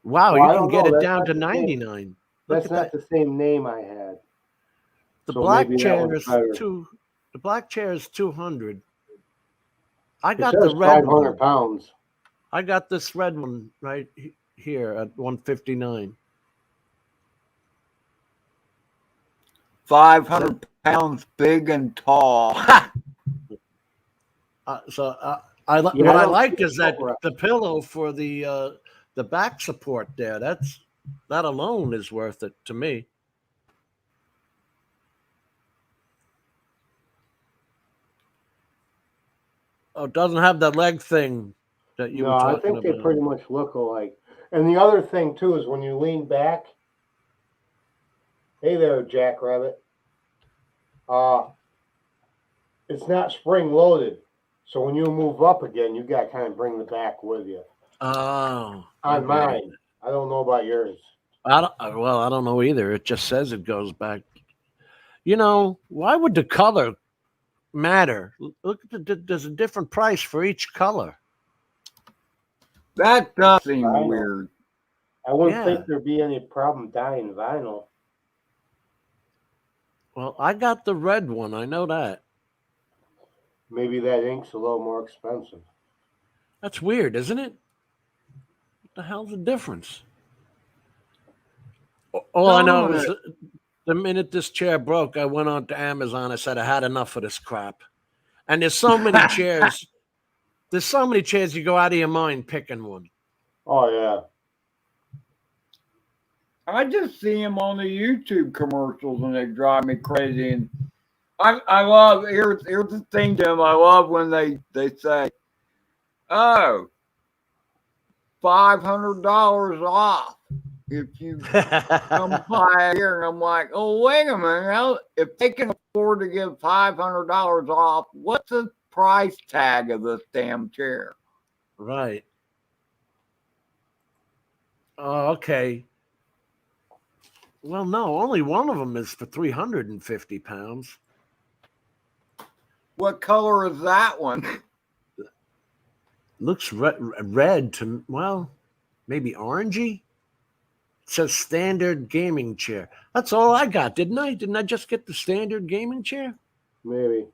wow, Well, I you can don't get know. it That's down not to the same. 99. Look That's at not that. the same name I had. The So black maybe that chair one's is better. the black chair is 200. I It got says the red 500 one. pounds. I got this red one right here at 159. 500 pounds big and tall. I Yeah, what I don't like see is that it. the pillow for the back support there. That alone is worth it to me. Oh, it doesn't have that leg thing that you were No, I talking think they about. pretty much look alike. And the other thing too is when you lean back. Hey there, Jackrabbit. It's not spring loaded, so when you move up again, you got to kind of bring the back with you. Oh, On mine, I don't know about yours. I don't know either. It just says it goes back. You know, why would the color matter? Look at there's a different price for each color. That does seem Vinyl. weird. I wouldn't think there'd be any problem dyeing vinyl. Well, I got the red one. I know that. Maybe that ink's a little more expensive. That's weird, isn't it? What the hell's the difference? All I know is the minute this chair broke, I went on to Amazon. I said I had enough of this crap. And there's so many chairs. There's so many chairs you go out of your mind picking one. Oh yeah. I just see him on the YouTube commercials and they drive me crazy. And I love here's the thing, Tim. I love when they say, "Oh, $500 off if you come by here." And I'm like, "Oh, wait a minute! If they can afford to give $500 off, what's the price tag of this damn chair?" Right. Oh, okay. Well, no, only one of them is for 350 pounds. What color is that one? Looks red to, well, maybe orangey. It says standard gaming chair. That's all I got, didn't I? Didn't I just get the standard gaming chair? Maybe.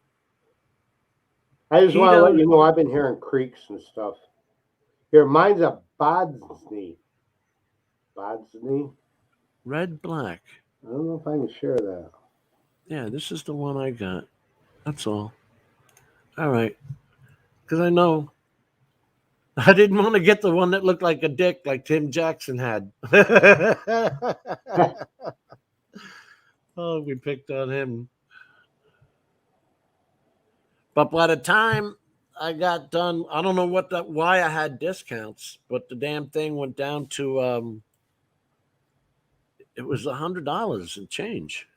I just want to let you know I've been hearing creaks and stuff. Here, mine's a Bodsney. Bodsney? Red, black. I don't know if I can share that. Yeah, this is the one I got. That's all. All right. Because I know I didn't want to get the one that looked like a dick like Tim Jackson had. Oh, we picked on him. But by the time I got done, I don't know why I had discounts, but the damn thing went down to it was $100 and change.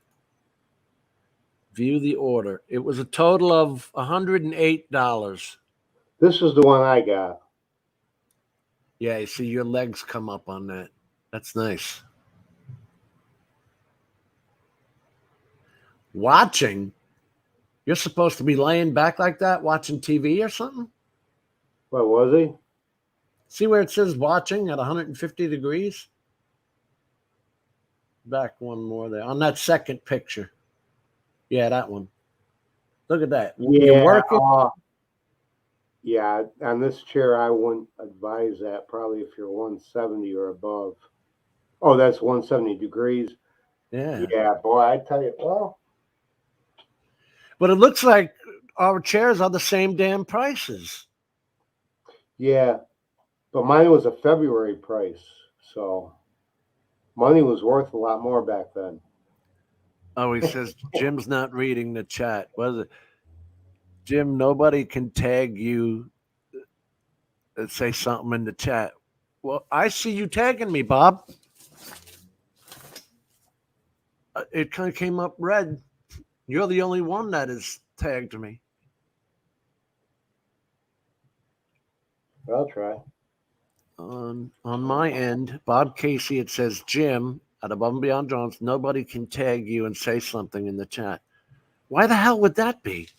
View the order. It was a total of $108. This is the one I got. Yeah, you see your legs come up on that. That's nice. Watching? You're supposed to be laying back like that, watching TV or something? What was he? See where it says watching at 150 degrees? Back one more there on that second picture. Yeah, that one. Look at that. You're Yeah, working. yeah. On this chair, I wouldn't advise that. Probably if you're 170 or above. Oh, that's 170 degrees. Yeah. Yeah, boy, I tell you. Well, But it looks like our chairs are the same damn prices. yeah, but mine was a February price, so money was worth a lot more back then. Oh, he says Jim's not reading the chat. Was it? Jim, nobody can tag you and say something in the chat. Well, I see you tagging me, Bob. It kind of came up red. You're the only one that has tagged me. I'll try. On my end, Bob Casey, it says Jim at Above and Beyond Drones. Nobody can tag you and say something in the chat. Why the hell would that be?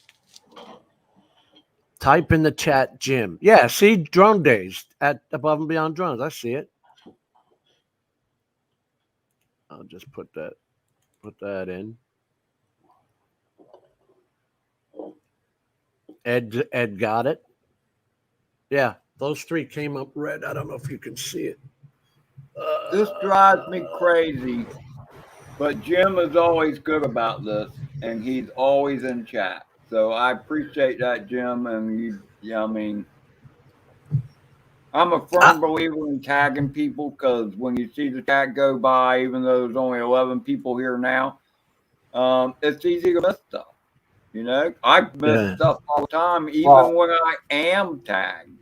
Type in the chat, Jim. Yeah, see, Drone Days at Above and Beyond Drones. I see it. I'll just put that in. Ed got it. Yeah, those three came up red. I don't know if you can see it. This drives me crazy, but Jim is always good about this, and he's always in chat. So I appreciate that, Jim. And yeah, I mean, I'm a firm believer in tagging people because when you see the chat go by, even though there's only 11 people here now, it's easy to miss stuff. You know, I miss stuff all the time, even when I am tagged.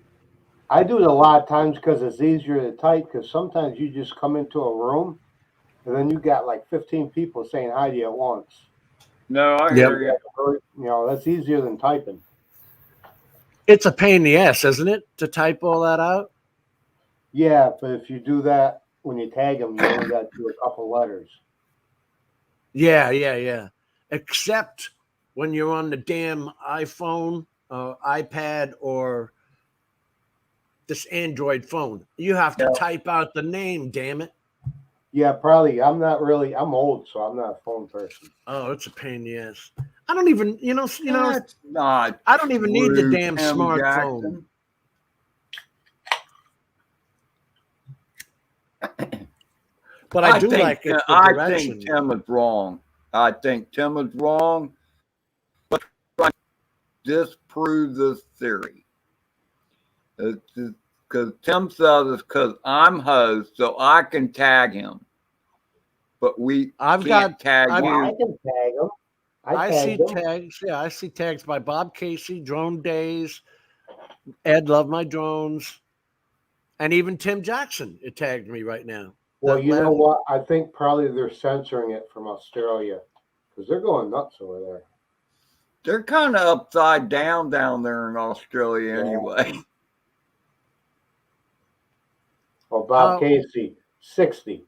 I do it a lot of times because it's easier to type. Because sometimes you just come into a room, and then you got like 15 people saying hi to you at once. No, I hear you. You know, that's easier than typing. It's a pain in the ass, isn't it, to type all that out? Yeah, but if you do that when you tag them, you only got to do a couple letters. Yeah. Except when you're on the damn iPhone, iPad, or this Android phone. You have to type out the name, damn it. Yeah, probably. I'm old, so I'm not a phone person. Oh, it's a pain in the ass. I don't even, That's not I don't even need the damn Tim smartphone. Jackson. But I do like it. I think Tim is wrong. I think Tim is wrong. But trying to disprove this theory. Because Tim says it's because I'm host, so I can tag him. But I've got tag you. I can tag him. I see tags. Yeah, I see tags by Bob Casey, Drone Days, Ed Love My Drones, and even Tim Jackson. It tagged me right now. Well, you know what? I think probably they're censoring it from Australia because they're going nuts over there. They're kind of upside down there in Australia anyway. Oh, Bob Casey, 60.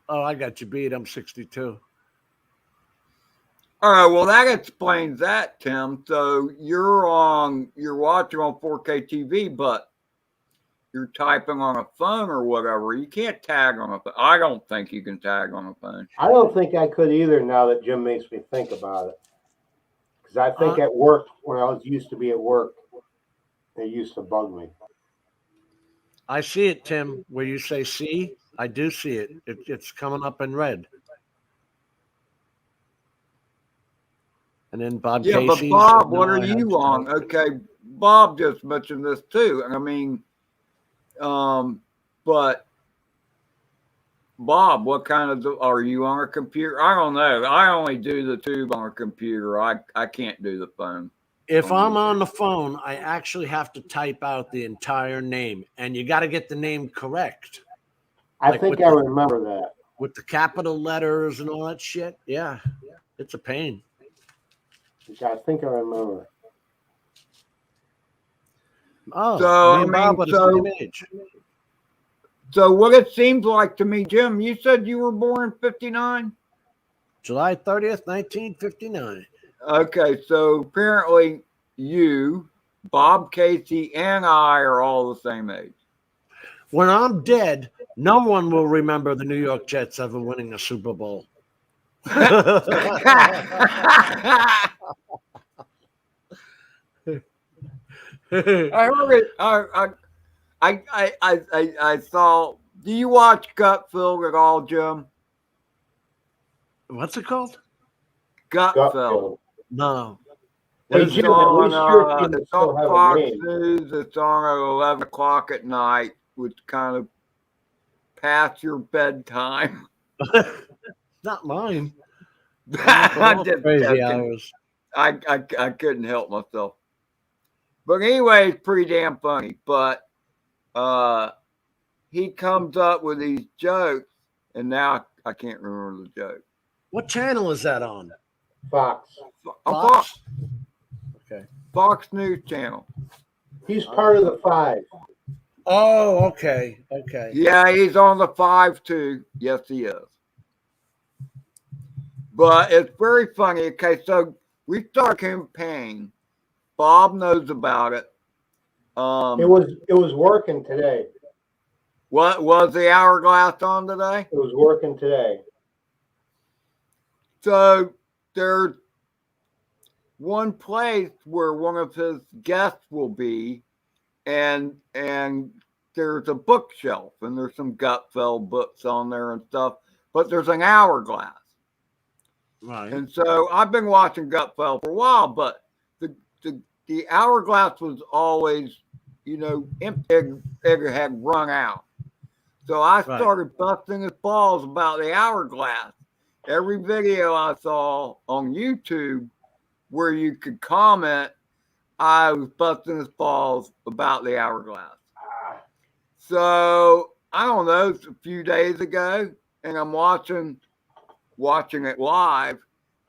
Oh, I got you beat. I'm 62. All right, well, that explains that, Tim. So you're watching on 4K TV, but you're typing on a phone or whatever. You can't tag on a phone. I don't think you can tag on a phone. I don't think I could either now that Jim makes me think about it. Because I think at work, when I used to be at work, it used to bug me. I see it, Tim, where you say see. I do see it. It's coming up in red. And then Bob Casey. But Bob, what are you on? Okay, Bob just mentioned this too. I mean, but Bob, what kind of are you on a computer? I don't know. I only do the tube on a computer. I can't do the phone. If I'm on the phone, I actually have to type out the entire name, and you got to get the name correct. I think I remember that. With the capital letters and all that shit. Yeah, it's a pain. I think I remember. Oh, so me and Bob are the same age. So what it seems like to me, Jim, you said you were born in 59? July 30th, 1959. Okay, so apparently you, Bob Casey, and I are all the same age. When I'm dead, No one will remember the New York Jets ever winning a Super Bowl. I heard it. I saw. Do you watch Gutfeld at all, Jim? What's it called? Gutfeld. No. Hey, It's Jim, at least your team it's still on have a Fox name. News. It's on at 11 o'clock at night, which kind of past your bedtime. Not mine. I'm just Crazy joking. hours. I couldn't help myself. But anyway, it's pretty damn funny. But he comes up with these jokes, and now I can't remember the joke. What channel is that on? Fox. Fox. Okay. Fox News Channel. He's part of the 5. Oh, okay. Okay. Yeah, he's on the 5 too. Yes, he is. But it's very funny. Okay, so we start a campaign. Bob knows about it. It was working today. What was the hourglass on today? It was working today. So there's one place where one of his guests will be, and there's a bookshelf, and there's some Gutfeld books on there and stuff, but there's an hourglass. Right. And so I've been watching Gutfeld for a while, but the hourglass was always, empty. It had run out. So I started busting his balls about the hourglass. Every video I saw on YouTube where you could comment, I was busting his balls about the hourglass. So I don't know, it's a few days ago, and I'm watching it live,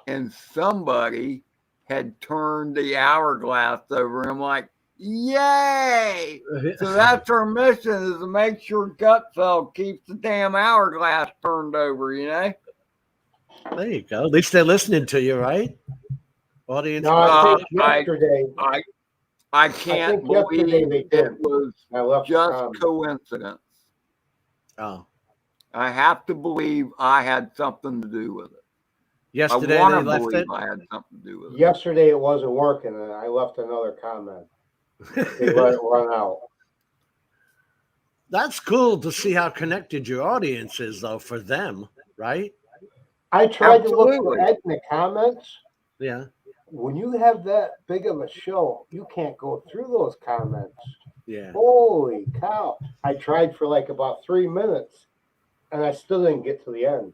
and somebody had turned the hourglass over, and I'm like, yay! So that's our mission, is to make sure Gutfeld keeps the damn hourglass turned over, There you go. At least they're listening to you, right? Audience. No, I think yesterday. I can't believe it was just coincidence. Oh. I have to believe I had something to do with it. Yesterday I they left believe it. I had something to do with it. Yesterday it wasn't working, and I left another comment. They let it run out. That's cool to see how connected your audience is, though, for them, right? I tried to look for Ed in the comments. Yeah. When you have that big of a show, you can't go through those comments. Yeah. Holy cow. I tried for like about 3 minutes, and I still didn't get to the end.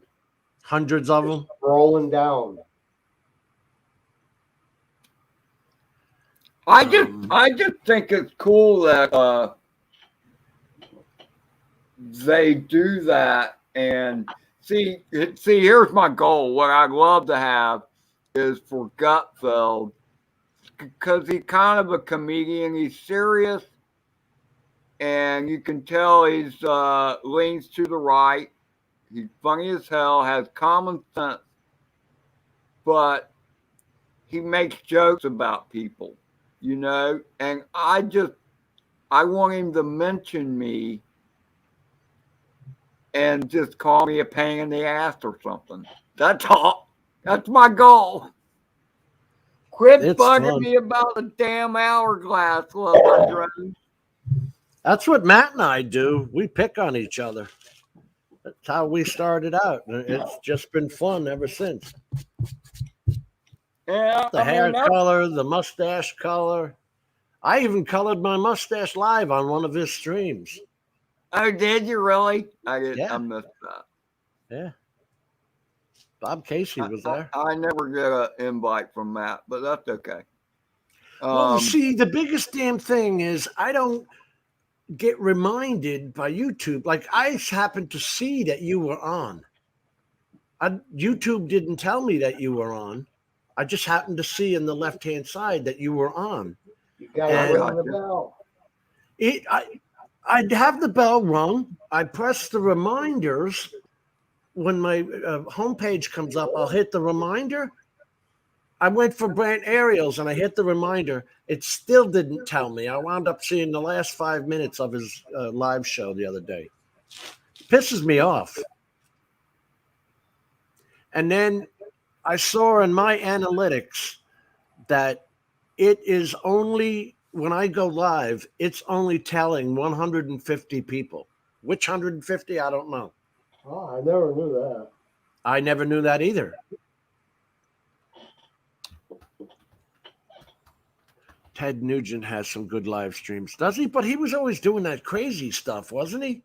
Hundreds of them? Rolling down. I just think it's cool that they do that. And see, here's my goal. What I'd love to have is for Gutfeld, because he's kind of a comedian. He's serious, and you can tell he's leans to the right. He's funny as hell, has common sense, but he makes jokes about people, and I want him to mention me and just call me a pain in the ass or something. That's all. That's my goal. Quit bugging me about the damn hourglass, LeBron. That's what Matt and I do. We pick on each other. That's how we started out. It's just been fun ever since. Yeah, the hair color, the mustache color. I even colored my mustache live on one of his streams. Oh, did you really? I did. Yeah. I missed that. Yeah. Bob Casey was there. I never get an invite from Matt, but that's okay. Well, see, the biggest damn thing is I don't get reminded by YouTube. Like, I happened to see that you were on. YouTube didn't tell me that you were on. I just happened to see in the left-hand side that you were on. You got to ring the bell. I'd have the bell rung. I press the reminders. When my homepage comes up, I'll hit the reminder. I went for Brant Ariels and I hit the reminder. It still didn't tell me. I wound up seeing the last 5 minutes of his live show the other day. pisses me off. And then I saw in my analytics that it is only, when I go live, it's only telling 150 people. Which 150? I don't know. Oh, I never knew that. I never knew that either. Ted Nugent has some good live streams, does he? But he was always doing that crazy stuff, wasn't he?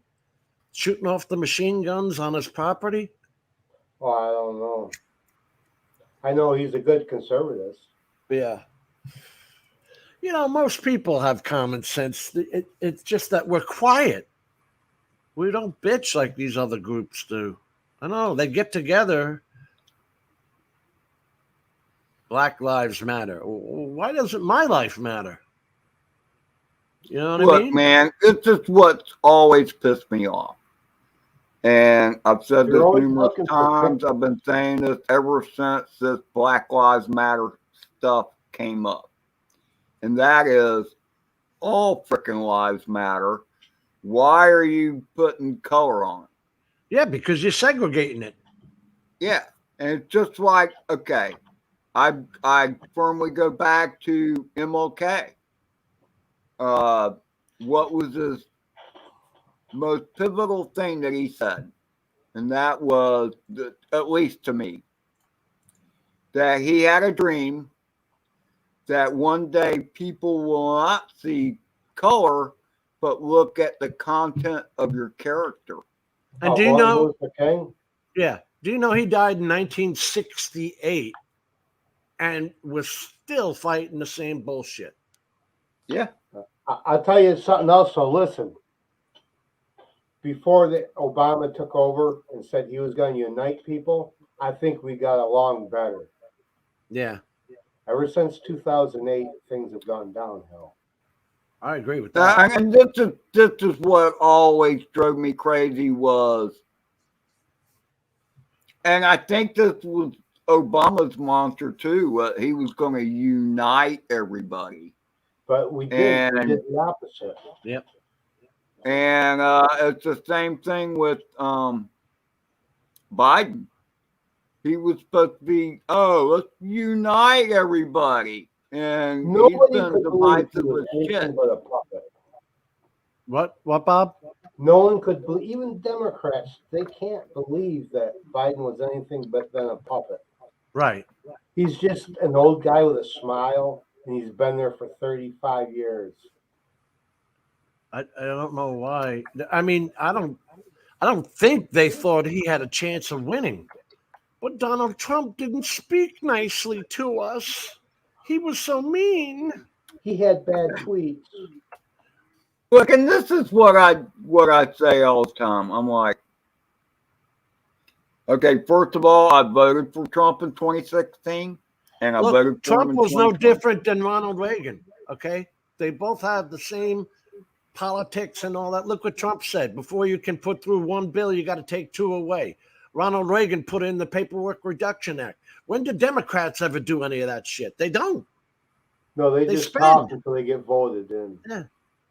Shooting off the machine guns on his property. Oh, I don't know. I know he's a good conservative. Yeah. You know, most people have common sense. It's just that we're quiet. We don't bitch like these other groups do. I know they get together. Black Lives Matter. Why doesn't my life matter? You know what I mean? Look, man, this is what's always pissed me off. And I've said You're this always numerous looking for times. I've been saying this ever since this Black Lives Matter stuff came up. And that is, all freaking lives matter. Why are you putting color on it? Yeah, because you're segregating it. Yeah. And it's just like, okay, I firmly go back to MLK. What was his most pivotal thing that he said? And that was, at least to me, that he had a dream that one day people will not see color, but look at the content of your character. And do you know? King? Yeah. Do you know he died in 1968 and was still fighting the same bullshit? Yeah. I'll tell you something else. So listen. Before Obama took over and said he was going to unite people, I think we got along better. Yeah. Ever since 2008, things have gone downhill. I agree with that. And this is what always drove me crazy was, and I think this was Obama's mantra too. He was going to unite everybody. But we did the opposite. Yep. And it's the same thing with Biden. He was supposed to be, let's unite everybody. And Nobody he's been could believe he divisive was as anything shit. but a puppet. What, Bob? No one could believe, even Democrats, they can't believe that Biden was anything but than a puppet. Right. He's just an old guy with a smile, and he's been there for 35 years. I don't know why. I mean, I don't think they thought he had a chance of winning. But Donald Trump didn't speak nicely to us. He was so mean. He had bad tweets. Look, and this is what I say all the time. I'm like, okay, first of all, I voted for Trump in 2016, and I voted for Trump him in was no 2020. different than Ronald Reagan. Okay, they both have the same politics and all that. Look what Trump said: before you can put through one bill, you got to take two away. Ronald Reagan put in the Paperwork Reduction Act. When did Democrats ever do any of that shit? They don't. No, they just spend. talk until they get voted in. Yeah.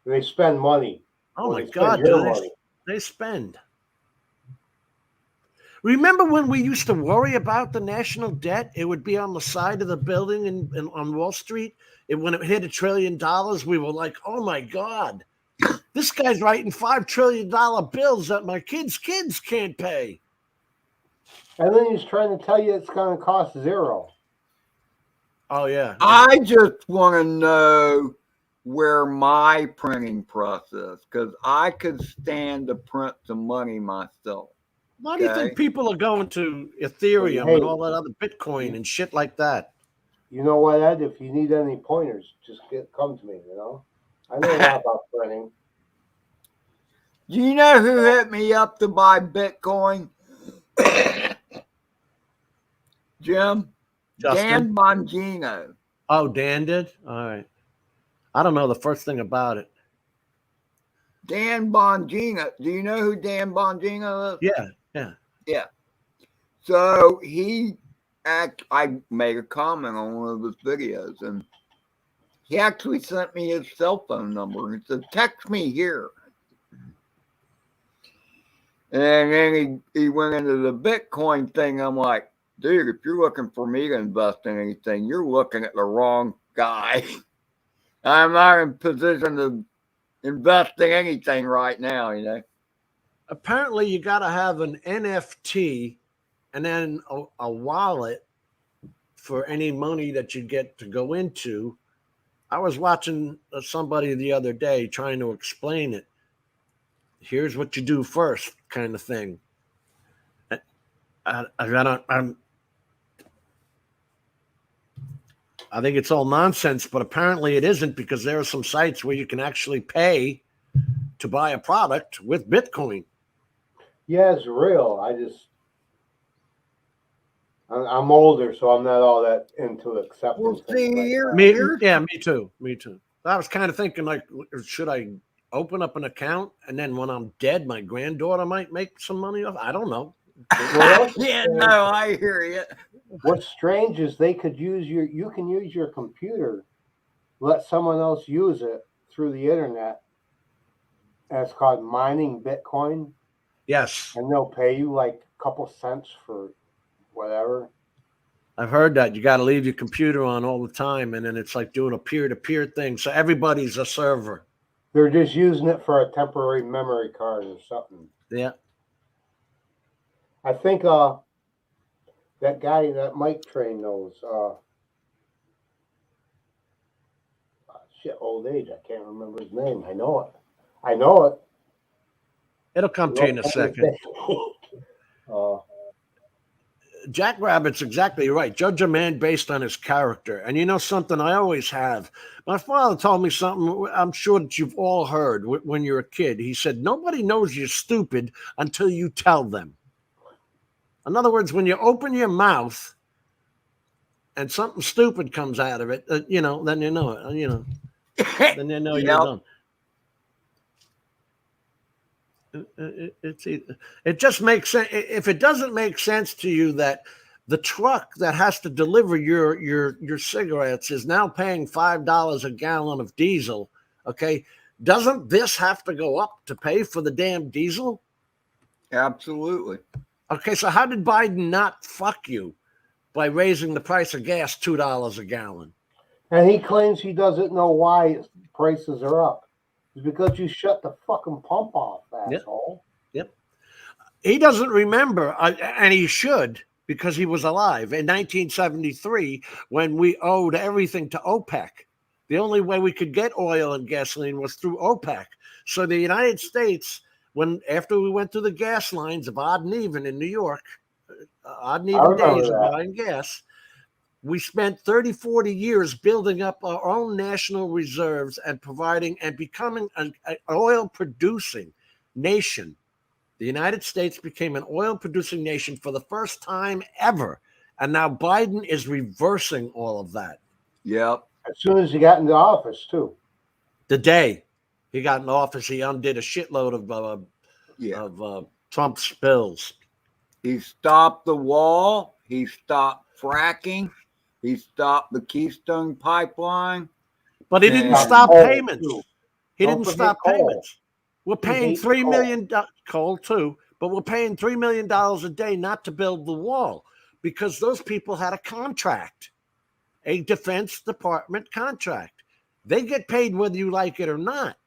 They spend money. Oh my They God, spend your money. they spend. Remember when we used to worry about the national debt? It would be on the side of the building on Wall Street. When it hit $1 trillion, we were like, oh my God, this guy's writing $5 trillion bills that my kids' can't pay. And then he's trying to tell you it's going to cost zero. Oh, yeah. I just want to know where my printing press is, because I could stand to print some money myself. Why do you think people are going to Ethereum and all that other Bitcoin and shit like that? You know what, Ed? If you need any pointers, just come to me, you know? I know a lot about printing. Do you know who hit me up to buy Bitcoin? Jim? Justin? Dan Bongino. Oh, Dan did? All right. I don't know the first thing about it. Dan Bongino. Do you know who Dan Bongino is? Yeah. So I made a comment on one of his videos, and he actually sent me his cell phone number and said, text me here. And then he went into the Bitcoin thing. I'm like, dude, if you're looking for me to invest in anything, you're looking at the wrong guy. I'm not in position to invest in anything right now, you know. Apparently, you got to have an NFT and then a wallet for any money that you get to go into. I was watching somebody the other day trying to explain it. Here's what you do first, kind of thing. I think it's all nonsense, but apparently it isn't, because there are some sites where you can actually pay to buy a product with Bitcoin. Yeah, it's real. I'm older, so I'm not all that into accepting Well, see, things like here, that. Me too. I was kind of thinking, like, should I open up an account and then when I'm dead, my granddaughter might make some money off? I don't know. Well, yeah, no, I hear you. what's strange is you can use your computer, let someone else use it through the internet, and it's called mining Bitcoin, Yes, and they'll pay you like a couple cents for whatever. I've heard that. You got to leave your computer on all the time, and then it's like doing a peer-to-peer thing. So everybody's a server. They're just using it for a temporary memory card or something. Yeah. I think that guy that Mike Train knows. Shit, old age. I can't remember his name. I know it. It'll come to you in a second. Jack Rabbit's exactly right. Judge a man based on his character. And you know something I always have? My father told me something I'm sure that you've all heard when you're a kid. He said, nobody knows you're stupid until you tell them. In other words, when you open your mouth and something stupid comes out of it, then you know it. Then you know you're done. It just makes sense. If it doesn't make sense to you that the truck that has to deliver your cigarettes is now paying $5 a gallon of diesel, okay, doesn't this have to go up to pay for the damn diesel? Absolutely. Okay, so how did Biden not fuck you by raising the price of gas $2 a gallon? And he claims he doesn't know why prices are up. It's because you shut the fucking pump off, asshole. Yep. He doesn't remember, and he should, because he was alive in 1973 when we owed everything to OPEC. The only way we could get oil and gasoline was through OPEC. So the United States, after we went through the gas lines of odd and even in New York, odd and even days of buying gas, we spent 30, 40 years building up our own national reserves and providing and becoming an oil producing nation. The United States became an oil producing nation for the first time ever. And now Biden is reversing all of that. Yep. As soon as he got into office, too. The day he got in office, he undid a shitload of Trump's bills. He stopped the wall. He stopped fracking. He stopped the Keystone Pipeline. But he didn't stop payments. He didn't stop payments. We're paying $3 million coal too, but we're paying $3 million a day not to build the wall because those people had a contract, a Defense Department contract. They get paid whether you like it or not.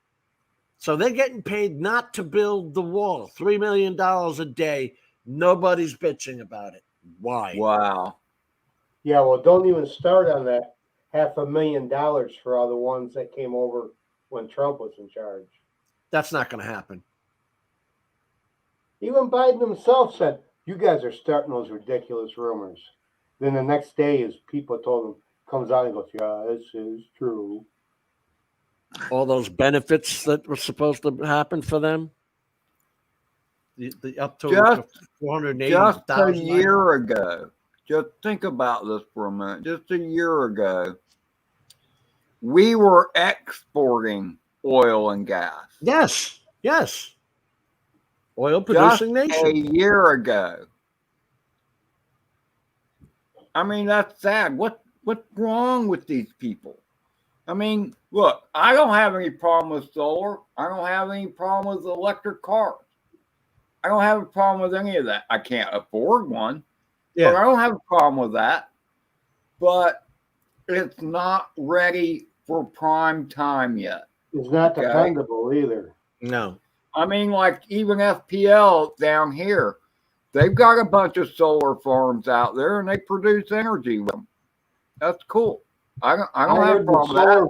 So they're getting paid not to build the wall. $3 million a day. Nobody's bitching about it. Why? Wow. Yeah, well, don't even start on that $500,000 for all the ones that came over when Trump was in charge. That's not going to happen. Even Biden himself said, you guys are starting those ridiculous rumors. Then the next day, his people told him, comes out and goes, yeah, this is true. All those benefits that were supposed to happen for them? The up to $480,000. Just a year ago. Just think about this for a minute. Just a year ago, we were exporting oil and gas. Yes. Oil producing nation. A year ago. I mean, that's sad. What's wrong with these people? I mean, look, I don't have any problem with solar. I don't have any problem with electric cars. I don't have a problem with any of that. I can't afford one, but Yeah. I don't have a problem with that. But it's not ready for prime time yet. It's not Okay. dependable either. No. I mean, like even FPL down here, they've got a bunch of solar farms out there, and they produce energy with them. That's cool. I don't have a problem with that.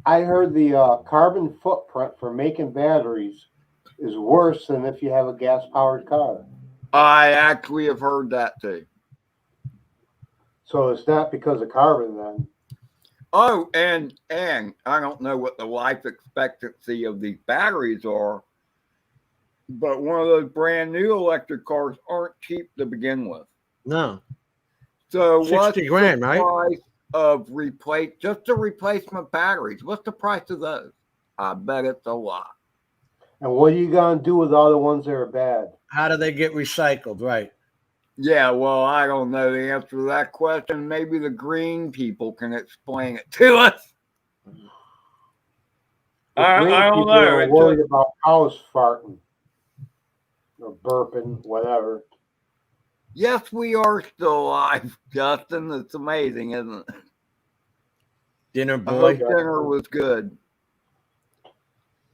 I heard the carbon footprint for making batteries is worse than if you have a gas-powered car. I actually have heard that too. So it's not because of carbon then. Oh, and I don't know what the life expectancy of these batteries are, but one of those brand new electric cars aren't cheap to begin with. No. So 60 what's grand, the right? price of just the replacement batteries? What's the price of those? I bet it's a lot. And what are you gonna do with all the ones that are bad? How do they get recycled? Right. Yeah, well, I don't know the answer to that question. Maybe the green people can explain it to us. The green I don't people know. are worried about cows farting or burping, whatever. Yes, we are still alive, Justin. It's amazing, isn't it? Dinner I boy. hope dinner was good.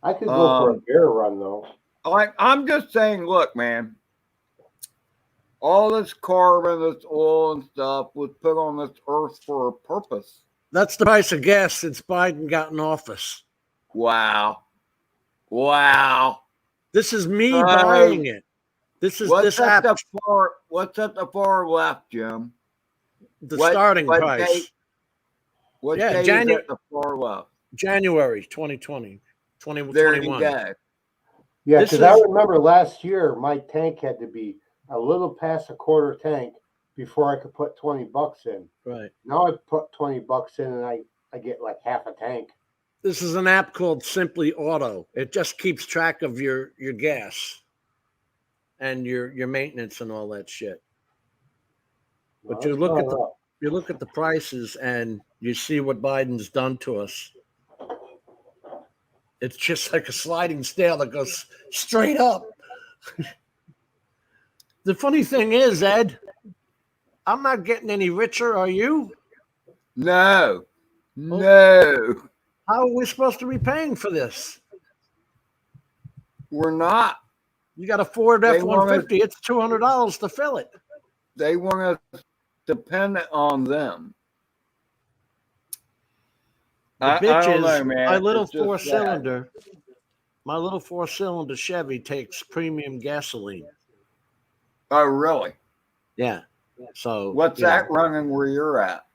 I could go for a beer run though. I'm just saying, look, man, all this carbon, this oil and stuff was put on this earth for a purpose. That's the price of gas since Biden got in office. Wow. Wow. This is me buying it. This is this app. What's at the far left, Jim? The starting price. Date, what date is at the far left? January 2020. There you go. Yeah, because I remember last year my tank had to be a little past a quarter tank before I could put $20 in. Right. Now I put $20 in and I get like half a tank. This is an app called Simply Auto. It just keeps track of your gas and your maintenance and all that shit. But you look at the prices and you see what Biden's done to us. It's just like a sliding scale that goes straight up. The funny thing is, Ed, I'm not getting any richer. Are you? No. No. How are we supposed to be paying for this? We're not. You got a Ford F-150. It's $200 to fill it. They want us dependent on them. The bitch I don't is know, man. my little four-cylinder. My little four-cylinder Chevy takes premium gasoline. Oh, really? Yeah. So what's that running where you're at?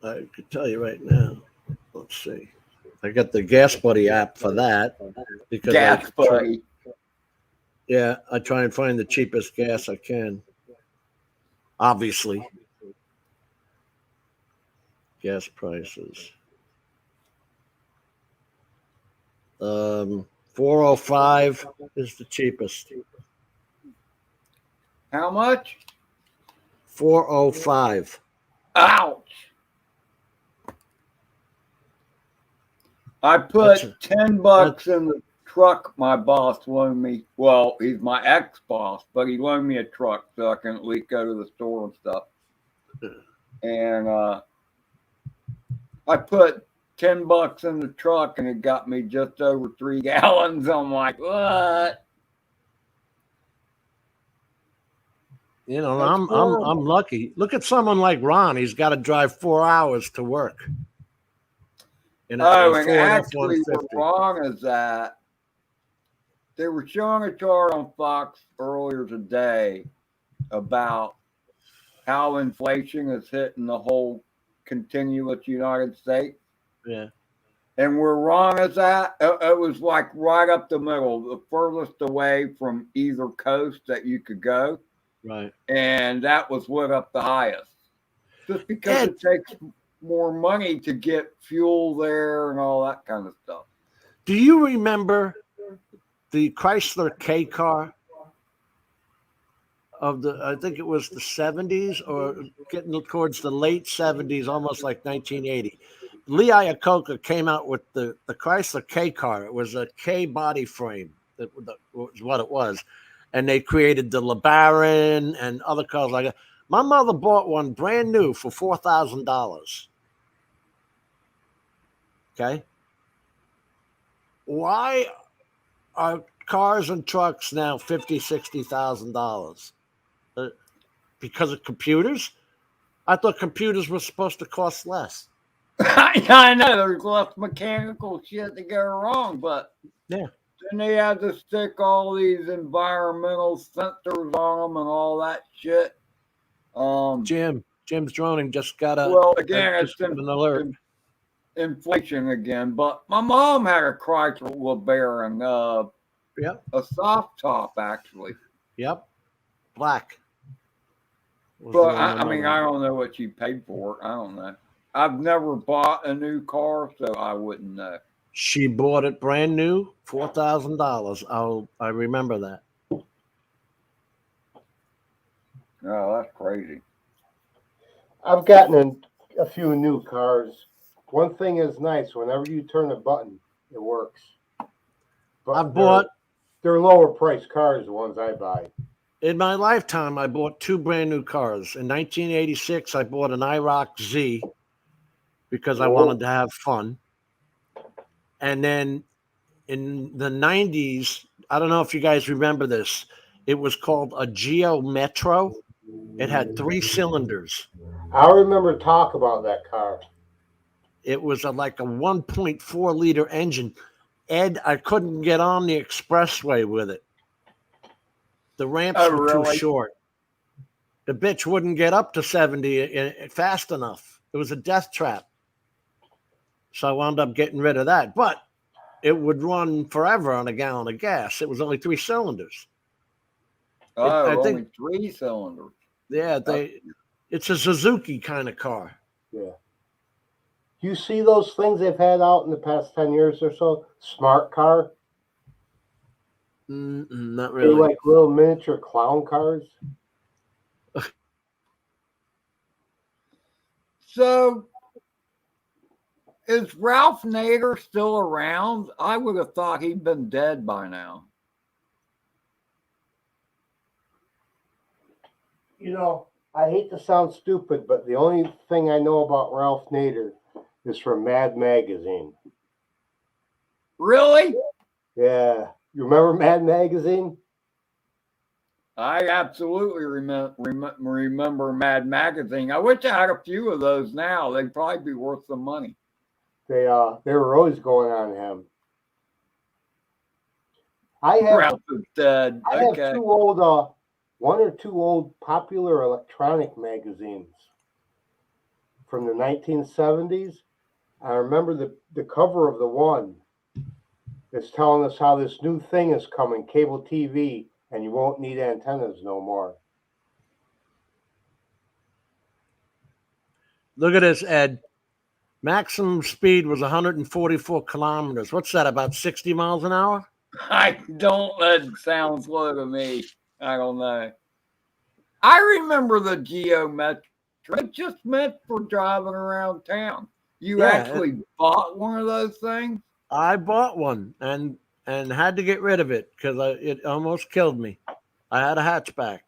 I could tell you right now. Let's see. I got the Gas Buddy app for that. Because Gas Buddy. Yeah, I try and find the cheapest gas I can. Obviously. Gas prices. 405 is the cheapest. How much? 405. Ouch. I put $10 in the truck my boss loaned me. Well, he's my ex-boss, but he loaned me a truck so I can at least go to the store and stuff. And I put $10 in the truck and it got me just over 3 gallons. I'm like, what? You know, I'm lucky. Look at someone like Ron. He's got to drive 4 hours to work. And actually, what's wrong is that they were showing a chart on Fox earlier today about how inflation is hitting the whole contiguous United States. Yeah. And we're wrong as that. It was like right up the middle, the furthest away from either coast that you could go. Right. And that was lit up the highest. Just because it takes more money to get fuel there and all that kind of stuff. Do you remember the Chrysler K car of I think it was the 70s or getting towards the late 70s, almost like 1980. Lee Iacocca came out with the Chrysler K car. It was a K body frame. That was what it was. and they created the LeBaron and other cars like that. My mother bought one brand new for $4,000. Okay. Why are cars and trucks now $50,000-$60,000? Because of computers? I thought computers were supposed to cost less. I know there's less mechanical shit to go wrong, but Yeah. then they had to stick all these environmental sensors on them and all that shit. Jim's droning just got Well, again, just it's an alert. inflation again. But my mom had a Chrysler LeBaron, Yep. a soft top actually. Yep. Black. But I mean, I don't know what she paid for it. I don't know. I've never bought a new car, so I wouldn't know. She bought it brand new, $4,000. I remember that. Oh, that's crazy. I've gotten a few new cars. One thing is nice. Whenever you turn a button, it works. But they're lower priced cars, the ones I buy. In my lifetime, I bought two brand new cars. In 1986, I bought an IROC Z because I wanted to have fun. And then in the 90s, I don't know if you guys remember this, it was called a Geo Metro. It had 3 cylinders. I remember talk about that car. It was like a 1.4 liter engine. Ed, I couldn't get on the expressway with it. The ramps were too short. The bitch wouldn't get up to 70 fast enough. It was a death trap. So I wound up getting rid of that. But it would run forever on a gallon of gas. It was only 3 cylinders. I think 3 cylinders. Yeah, it's a Suzuki kind of car. Yeah. You see those things they've had out in the past 10 years or so? Smart car? Not really. They're like little miniature clown cars. So, is Ralph Nader still around? I would have thought he'd been dead by now. You know, I hate to sound stupid, but the only thing I know about Ralph Nader is from Mad Magazine. Really? Yeah. You remember Mad Magazine? I absolutely remember Mad Magazine. I wish I had a few of those now. They'd probably be worth some money. They were always going on him. Ralph is dead. I have 2 old, 1 or 2 old popular electronic magazines from the 1970s. I remember the cover of the one. It's telling us how this new thing is coming, cable TV, and you won't need antennas no more. Look at this, Ed. Maximum speed was 144 kilometers. What's that, about 60 miles an hour? That sounds slow to me. I don't know. I remember the Geo Metro. It just meant for driving around town. You actually bought one of those things? I bought one and had to get rid of it because it almost killed me. I had a hatchback.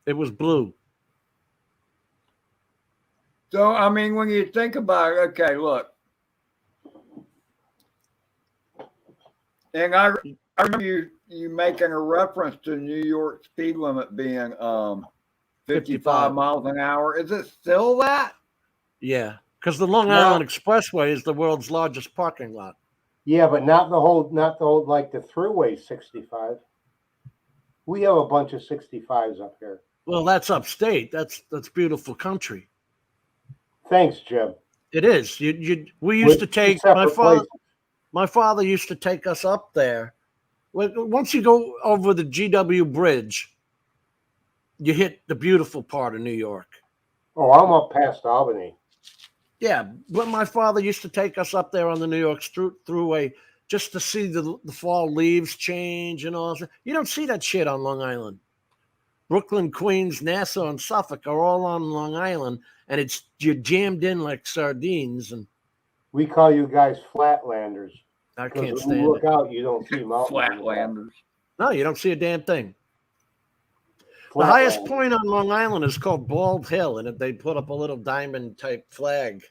It was blue. So, I mean, when you think about it, okay, look. And I remember you making a reference to New York speed limit being 55 miles an hour. Is it still that? Yeah, because the Long Island Expressway is the world's largest parking lot. Yeah, but not the whole like the thruway 65. We have a bunch of 65s up here. Well, that's upstate. That's beautiful country. Thanks, Jim. It is. We used to take my father used to take us up there. Once you go over the GW Bridge, you hit the beautiful part of New York. Oh, I'm up past Albany. Yeah, but my father used to take us up there on the New York Thruway just to see the fall leaves change and all that. You don't see that shit on Long Island. Brooklyn, Queens, Nassau, and Suffolk are all on Long Island, and you're jammed in like sardines. And we call you guys flatlanders. I can't stand it. When you look out, you don't see mountains. Flatlanders. No, you don't see a damn thing. The highest land. point on Long Island is called Bald Hill, and they put up a little diamond type flag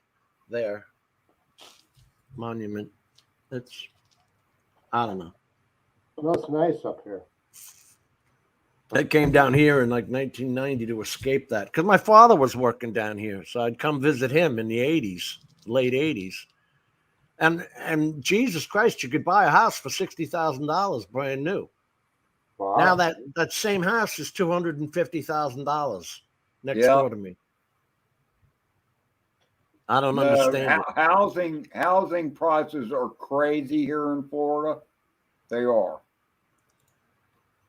there. Monument. It's, I don't know. No, it's nice up here. I came down here in like 1990 to escape that because my father was working down here, so I'd come visit him in the 80s, late 80s. And Jesus Christ, you could buy a house for $60,000 brand new. Wow. Now that same house is $250,000 next Yeah. door to me. I don't No, understand it. housing prices are crazy here in Florida. They are.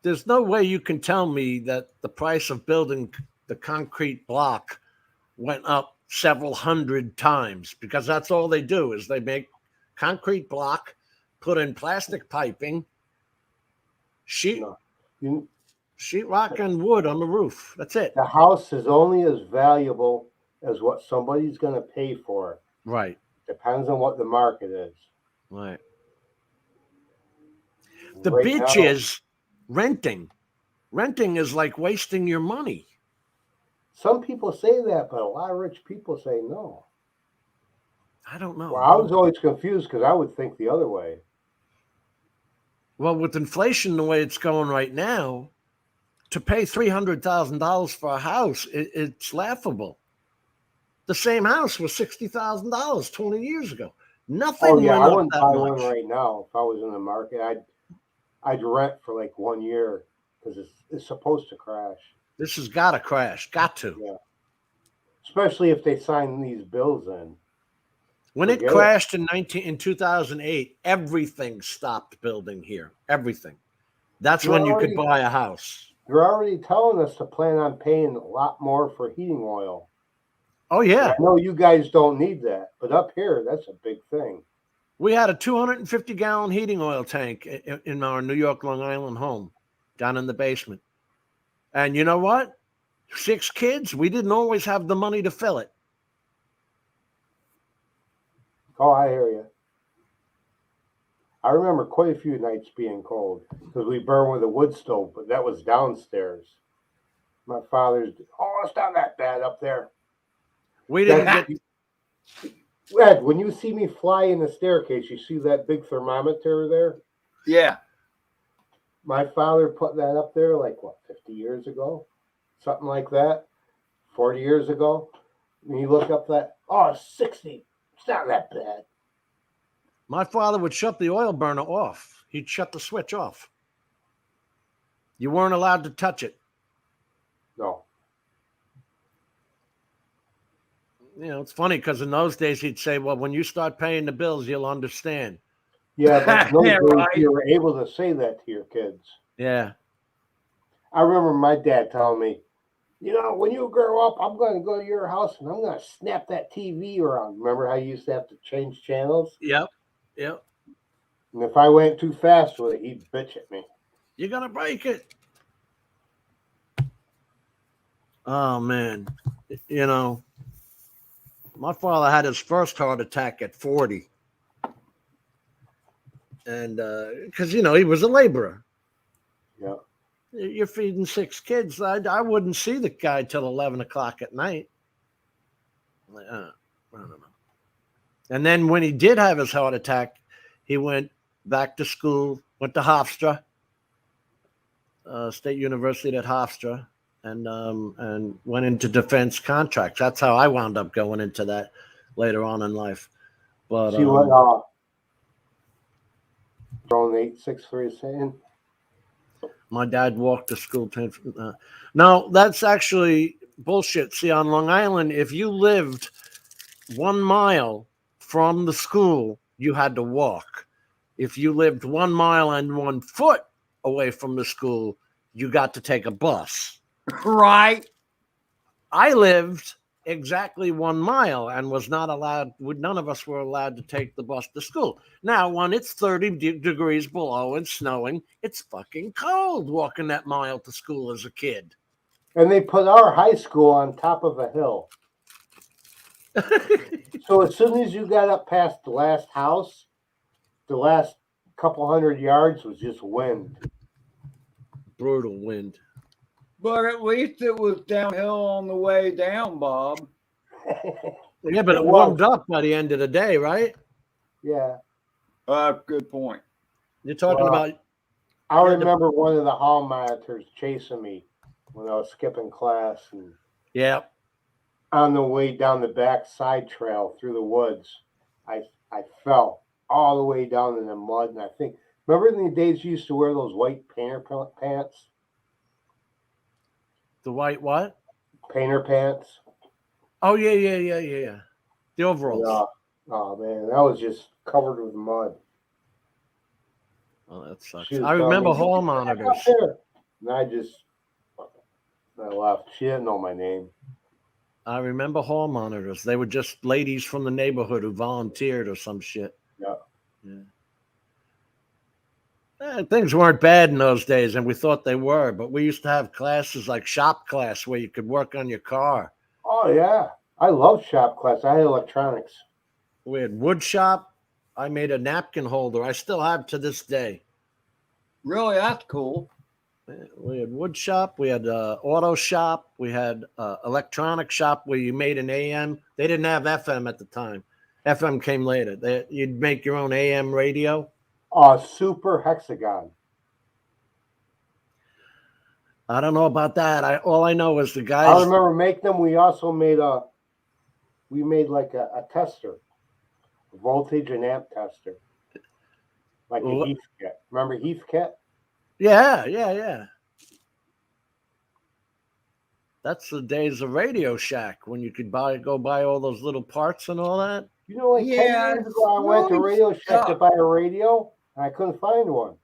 There's no way you can tell me that the price of building the concrete block went up several hundred times, because that's all they do is they make concrete block, put in plastic piping, sheetrock and wood on the roof. That's it. The house is only as valuable as what somebody's going to pay for it. Right. Depends on what the market is. Right. The Right bitch now, is renting. Renting is like wasting your money. some people say that, but a lot of rich people say no. I don't know. Well, I was always confused because I would think the other way. Well, with inflation the way it's going right now, to pay $300,000 for a house, it's laughable. The same house was $60,000 20 years ago. Nothing Oh yeah, went I up wouldn't that buy much. one right now if I was in the market. I'd rent for like 1 year because it's supposed to crash. This has got to crash. Got to. Yeah. Especially if they sign these bills in. When it Forget crashed in 2008, everything stopped building here. Everything. That's You're when you could already- buy a house. They're already telling us to plan on paying a lot more for heating oil. Oh, yeah. I know you guys don't need that, but up here, that's a big thing. We had a 250-gallon heating oil tank in our New York, Long Island home down in the basement. And you know what? 6 kids, we didn't always have the money to fill it. Oh, I hear you. I remember quite a few nights being cold because we burned with a wood stove, but that was downstairs. My father's, oh, it's not that bad up there. We didn't get... Ed, when you see me fly in the staircase, you see that big thermometer there? Yeah. My father put that up there like, what, 50 years ago? Something like that. 40 years ago. When you look up that, oh, 60. It's not that bad. My father would shut the oil burner off. He'd shut the switch off. You weren't allowed to touch it. No. You know, it's funny because in those days he'd say, well, when you start paying the bills, you'll understand. Yeah, but no Yeah, days right. you were able to say that to your kids. Yeah. I remember my dad telling me, you know, when you grow up, I'm going to go to your house and I'm going to snap that TV around. Remember how you used to have to change channels? Yep. Yep. And if I went too fast with it, he'd bitch at me. You're going to break it. Oh, man. You know, my father had his first heart attack at 40. And because, you know, he was a laborer. Yeah. You're feeding 6 kids. I wouldn't see the guy till 11 o'clock at night. I don't know. And then when he did have his heart attack, he went back to school, went to Hofstra, State University at Hofstra, and went into defense contracts. That's how I wound up going into that later on in life. But See what Drone 863 is saying? my dad walked to school. No, that's actually bullshit. See, on Long Island, if you lived 1 mile from the school, you had to walk. If you lived 1 mile and 1 foot away from the school, you got to take a bus. Right. I lived exactly 1 mile and was not allowed, none of us were allowed to take the bus to school. Now, when it's 30 degrees below and snowing, it's fucking cold walking that mile to school as a kid. And they put our high school on top of a hill. So as soon as you got up past the last house, the last couple hundred yards was just wind. Brutal wind. But at least it was downhill on the way down, Bob. Yeah, but it was. warmed up by the end of the day, right? Yeah. Good point. You're talking Well, about. I Yeah, remember one of the hall monitors chasing me when I was skipping class, and Yeah. on the way down the back side trail through the woods, I fell all the way down in the mud, and I think remember in the days you used to wear those white painter pants, The white what? painter pants. Oh, yeah. The overalls. Oh man, that was just covered with mud. Oh, that sucks. She was I remember telling me, hall "Get back up monitors. there." And I left. She didn't know my name. I remember hall monitors. They were just ladies from the neighborhood who volunteered or some shit. Yeah. Things weren't bad in those days, and we thought they were, but we used to have classes like shop class where you could work on your car. Oh yeah, I love shop class. I had electronics. We had wood shop. I made a napkin holder. I still have to this day. Really, that's cool. We had wood shop. We had auto shop. We had electronic shop where you made an AM. They didn't have FM at the time. FM came later. You'd make your own AM radio. Super hexagon. I don't know about that. All I know is the I guys. remember making them. We also made like a tester, a voltage and amp tester, like a Heathkit. Remember Heathkit? Yeah. That's the days of Radio Shack when you could go buy all those little parts and all that. You know, like 10 years ago, I went to Radio Shack to buy a radio, and I couldn't find one.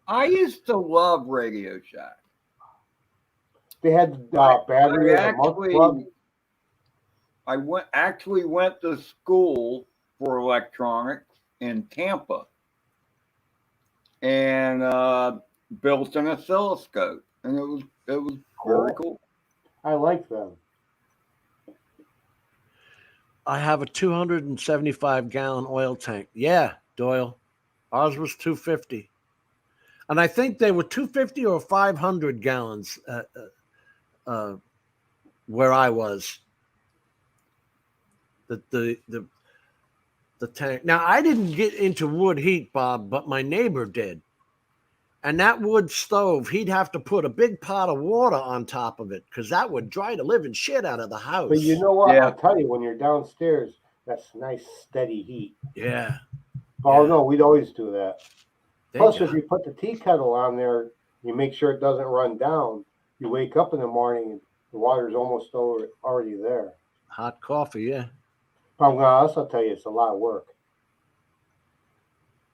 I used to love Radio Shack. They had battery of the month club. I actually went to school for electronics in Tampa and built an oscilloscope, and it was very cool. I like them. I have a 275-gallon oil tank. Yeah, Doyle. Ours was 250. And I think they were 250 or 500 gallons where I was. The tank. Now, I didn't get into wood heat, Bob, but my neighbor did. And that wood stove, he'd have to put a big pot of water on top of it because that would dry the living shit out of the house. But you know what? Yeah. I'll tell you, when you're downstairs, that's nice, steady heat. Yeah. Oh, no, we'd always do that. Plus, if you put the tea kettle on there, you make sure it doesn't run down. You wake up in the morning and the water's almost already there. Hot coffee, yeah. But I'm going to also tell you, it's a lot of work.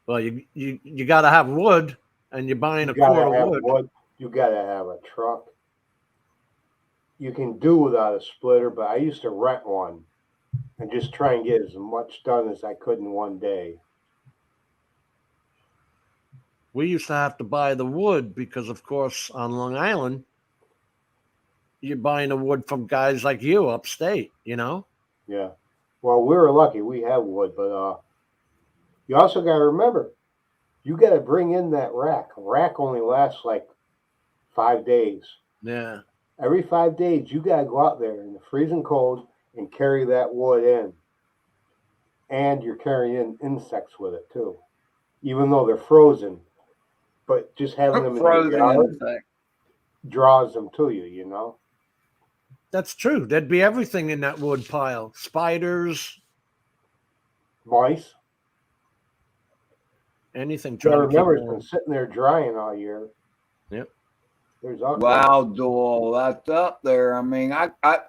Well, you got to have wood. And you're buying a quart of wood. You got to have a truck. You can do without a splitter, but I used to rent one and just try and get as much done as I could in one day. We used to have to buy the wood because, of course, on Long Island, you're buying the wood from guys like you upstate, you know? Yeah. Well, we were lucky. We have wood, but you also got to remember, you got to bring in that rack. Rack only lasts like 5 days. Yeah. Every 5 days, you got to go out there in the freezing cold and carry that wood in. And you're carrying insects with it, too. Even though they're frozen. But just having them in the yard draws them to you, you know? That's true. There'd be everything in that wood pile. Spiders. Mice. Anything. I remember it's been sitting there drying all year. Yep. There's all wow, Doyle, that's up there. I mean, I I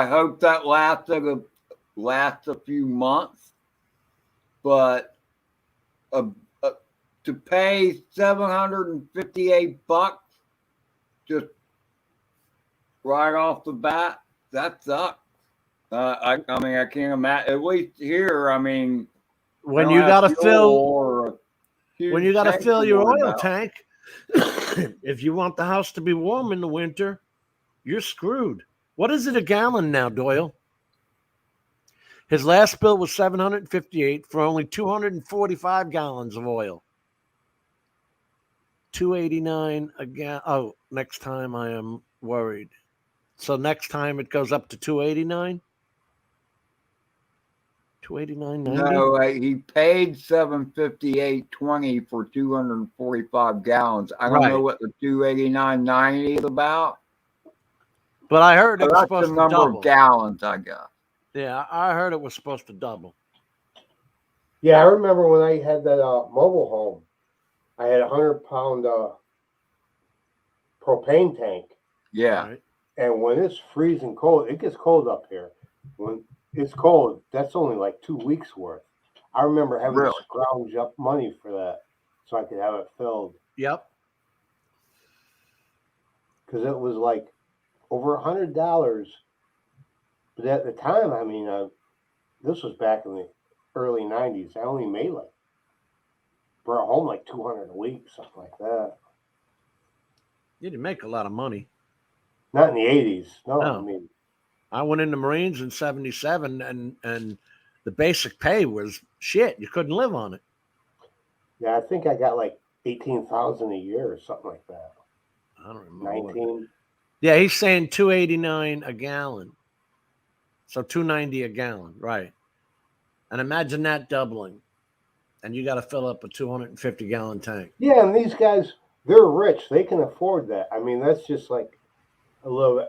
hope that lasts a few months, but to pay $758 just right off the bat, that sucks. I mean, I can't imagine. At least here, I mean, when you got to fill your oil tank, if you want the house to be warm in the winter, you're screwed. What is it a gallon now, Doyle? His last bill was $758 for only 245 gallons of oil. $2.89 again. Oh, next time I am worried. So next time it goes up to $2.89. $2.89.90. No, he paid $758.20 for 245 gallons. I don't know Right. what the 289.90 is about. But I heard it But was that's the supposed to number double. of gallons I got. Yeah, I heard it was supposed to double. Yeah, I remember when I had that mobile home, I had a 100-pound propane tank. Yeah. Right. And when it's freezing cold, it gets cold up here. When it's cold, that's only like 2 weeks worth. I remember having Really? to scrounge up money for that so I could have it filled. Yep. Because it was like over $100. But at the time, I mean, this was back in the early 90s. I only made like, brought home like 200 a week, something like that. You didn't make a lot of money. Not in the 80s. No, No. I mean, I went in the Marines in 77 and the basic pay was shit. You couldn't live on it. yeah, I think I got like 18,000 a year or something like that. I don't remember. 19. Yeah, he's saying $2.89 a gallon. So $2.90 a gallon, right. And imagine that doubling. And you got to fill up a 250-gallon tank. Yeah, and these guys, they're rich. They can afford that. I mean, that's just like a little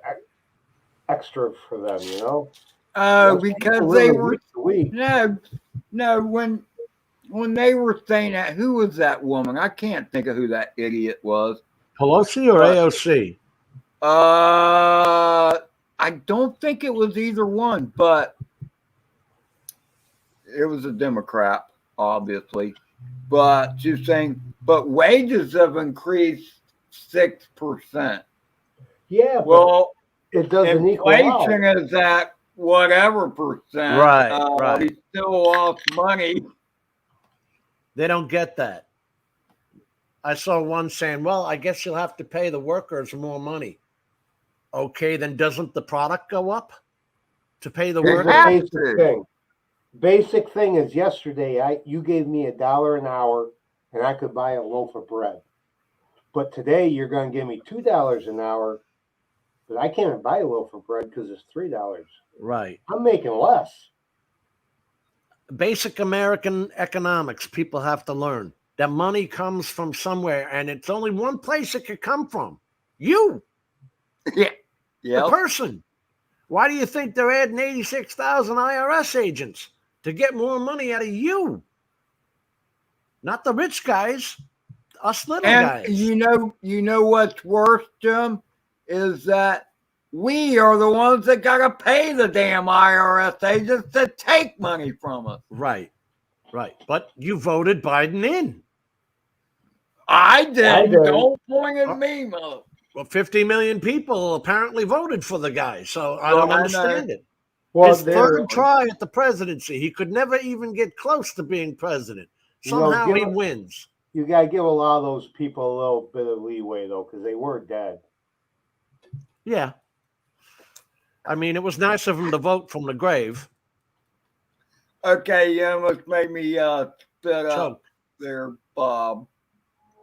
extra for them, you know? Most people Because live they a were week to week. no. When they were saying that, who was that woman? I can't think of who that idiot was. Pelosi or AOC? I don't think it was either one, but it was a Democrat, obviously. But she's saying, but wages have increased 6%. Yeah, but Well, it doesn't equal out. inflation is at whatever percent. Right, right. We still lost money. They don't get that. I saw one saying, well, I guess you'll have to pay the workers more money. Okay, then doesn't the product go up to pay the Here's the workers? basic thing. Basic thing is yesterday, you gave me $1 an hour and I could buy a loaf of bread. But today you're going to give me $2 an hour, but I can't buy a loaf of bread because it's $3. Right. I'm making less. Basic American economics, people have to learn that money comes from somewhere, and it's only one place it could come from. You, Yeah. the person. Why do you think they're adding 86,000 IRS agents? To get more money out of you. Not the rich guys, us little guys. And you know what's worse, Jim, is that we are the ones that got to pay the damn IRS agents to take money from us. Right, right. But you voted Biden in. I didn't. I didn't. Don't point at me, mother. Well, 50 million people apparently voted for the guy, so I don't understand it. Well, His third try at the presidency, he could never even get close to being president. Somehow he wins. You got to give a lot of those people a little bit of leeway, though, because they were dead. Yeah. I mean, it was nice of him to vote from the grave. Okay, you almost made me spit up there, Bob.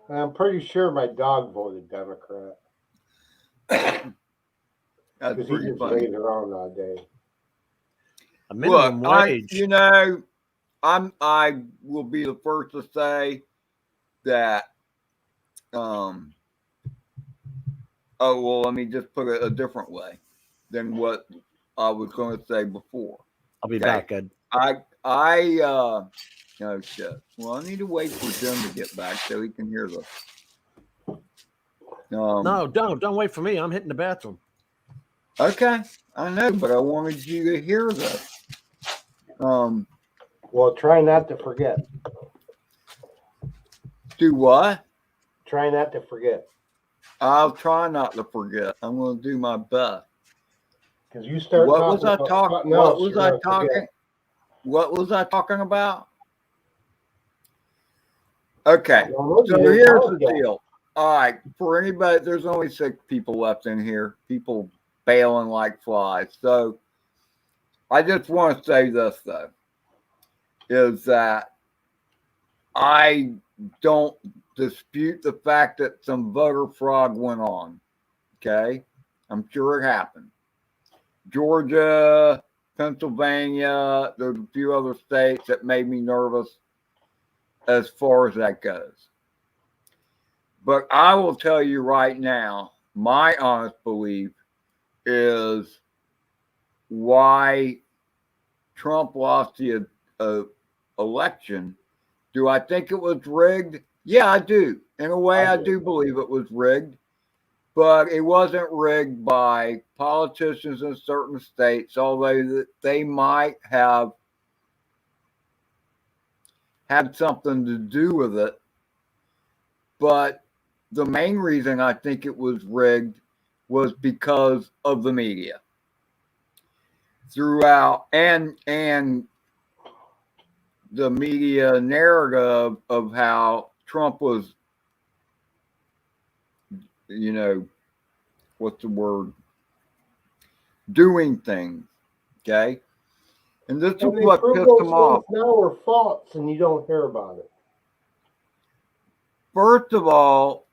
I'm pretty sure my dog voted Democrat. That's Because he pretty just funny. lays around all day. A minimum wage. I will be the first to say that. Let me just put it a different way than what I was going to say before. I'll be back, Ed. Oh shit. Well, I need to wait for Jim to get back so he can hear this. No, don't wait for me. I'm hitting the bathroom. Okay, I know, but I wanted you to hear this. Well, try not to forget. Do what? Try not to forget. I'll try not to forget. I'm going to do my best. Because you start What was I talking? What was I talking? What was I talking about? Okay, so here's the deal. All right, for anybody, there's only 6 people left in here. People bailing like flies. So I just want to say this, though, is that I don't dispute the fact that some voter fraud went on. Okay? I'm sure it happened. Georgia, Pennsylvania, there's a few other states that made me nervous as far as that goes. But I will tell you right now, my honest belief is why Trump lost the election. Do I think it was rigged? Yeah, I do. In a way, I do believe it was rigged. But it wasn't rigged by politicians in certain states, although they might have had something to do with it. But the main reason I think it was rigged was because of the media throughout and the media narrative of how Trump was, you know, what's the word? Doing things. Okay. And this is what pissed him off. Now are false and you don't hear about it. First of all,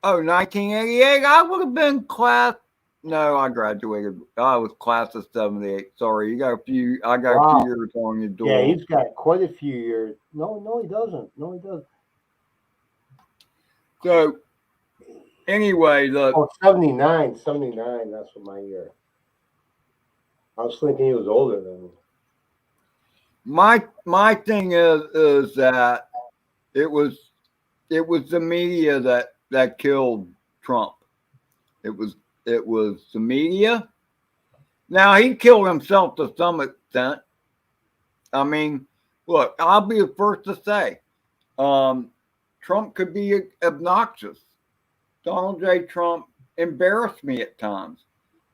1988, I would have been class. No, I graduated. I was class of 78. Sorry, I got a few years on your door. Yeah, he's got quite a few years. No, he doesn't. No, he doesn't. So, anyway, 79, that's what my year. I was thinking he was older than me. My thing is that it was the media that killed Trump. It was the media. Now he killed himself to some extent. I mean, look, I'll be the first to say, Trump could be obnoxious. Donald J. Trump embarrassed me at times,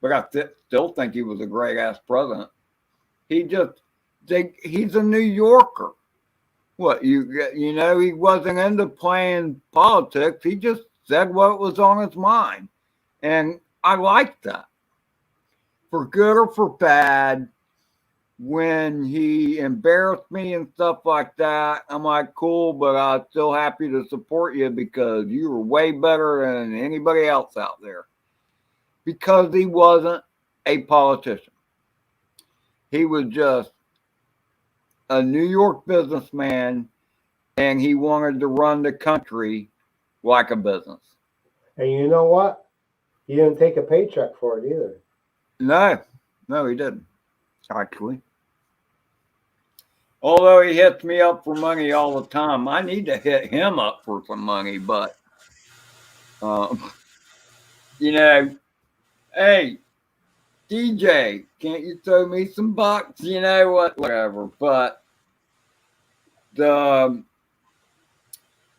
but I still think he was a great ass president. He's a New Yorker. What you know, he wasn't into playing politics. He just said what was on his mind, and I like that. For good or for bad, when he embarrassed me and stuff like that, I'm like, cool, but I'm still happy to support you because you were way better than anybody else out there. Because he wasn't a politician. He was just a New York businessman, and he wanted to run the country like a business. And you know what? He didn't take a paycheck for it either. No, he didn't, actually. Although he hits me up for money all the time. I need to hit him up for some money, but, you know, hey, DJ, can't you throw me some bucks? You know what? Whatever. But I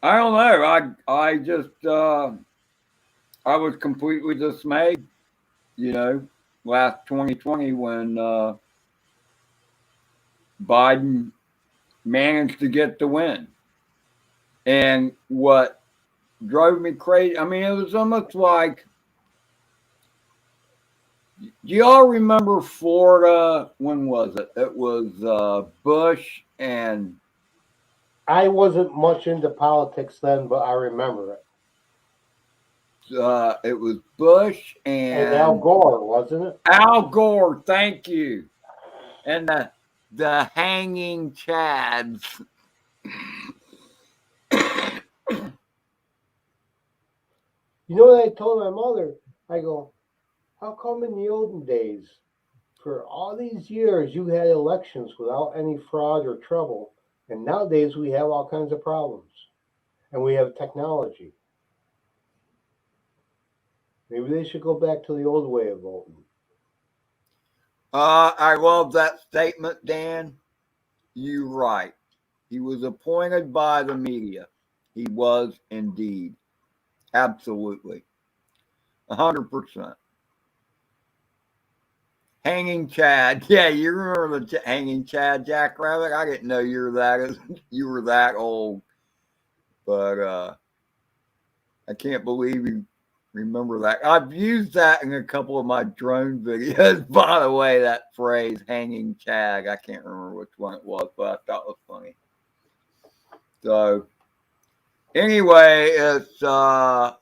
don't know. I just I was completely dismayed, you know, last 2020 when Biden managed to get the win. And what drove me crazy, I mean, it was almost like, do y'all remember Florida? When was it? It was Bush and... I wasn't much into politics then, but I remember it. It was Bush and Al Gore, wasn't it? Al Gore, thank you. And the hanging chads. You know what I told my mother? I go, how come in the olden days, for all these years, you had elections without any fraud or trouble, and nowadays we have all kinds of problems, and we have technology. Maybe they should go back to the old way of voting. I love that statement, Dan. You're right. He was appointed by the media. He was indeed. Absolutely. 100%. Hanging Chad. Yeah, you remember the Hanging Chad, Jack Rabbit? I didn't know you were that old. But I can't believe you remember that. I've used that in a couple of my drone videos, by the way, that phrase, hanging Chad. I can't remember which one it was, but I thought it was funny. So, Anyway, it's damn.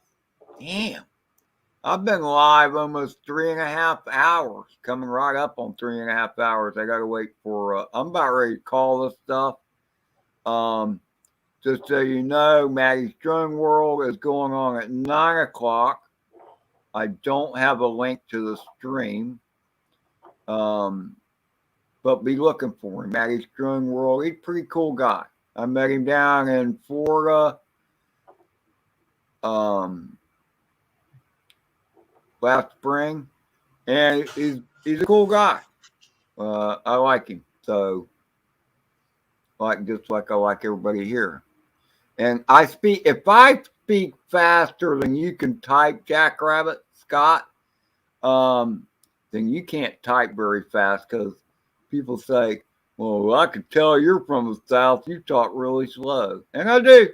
I've been live almost 3.5 hours, coming right up on 3.5 hours. I gotta wait for. I'm about ready to call this stuff. Just so you know, Maddie's Drone World is going on at 9 o'clock. I don't have a link to the stream, but be looking for him. Maddie's Drone World. He's a pretty cool guy. I met him down in Florida. Last spring, and he's a cool guy. I like him, so just like I like everybody here. And if I speak faster than you can type, Jackrabbit Scott, then you can't type very fast because people say, "Well, I could tell you're from the South. You talk really slow," and I do.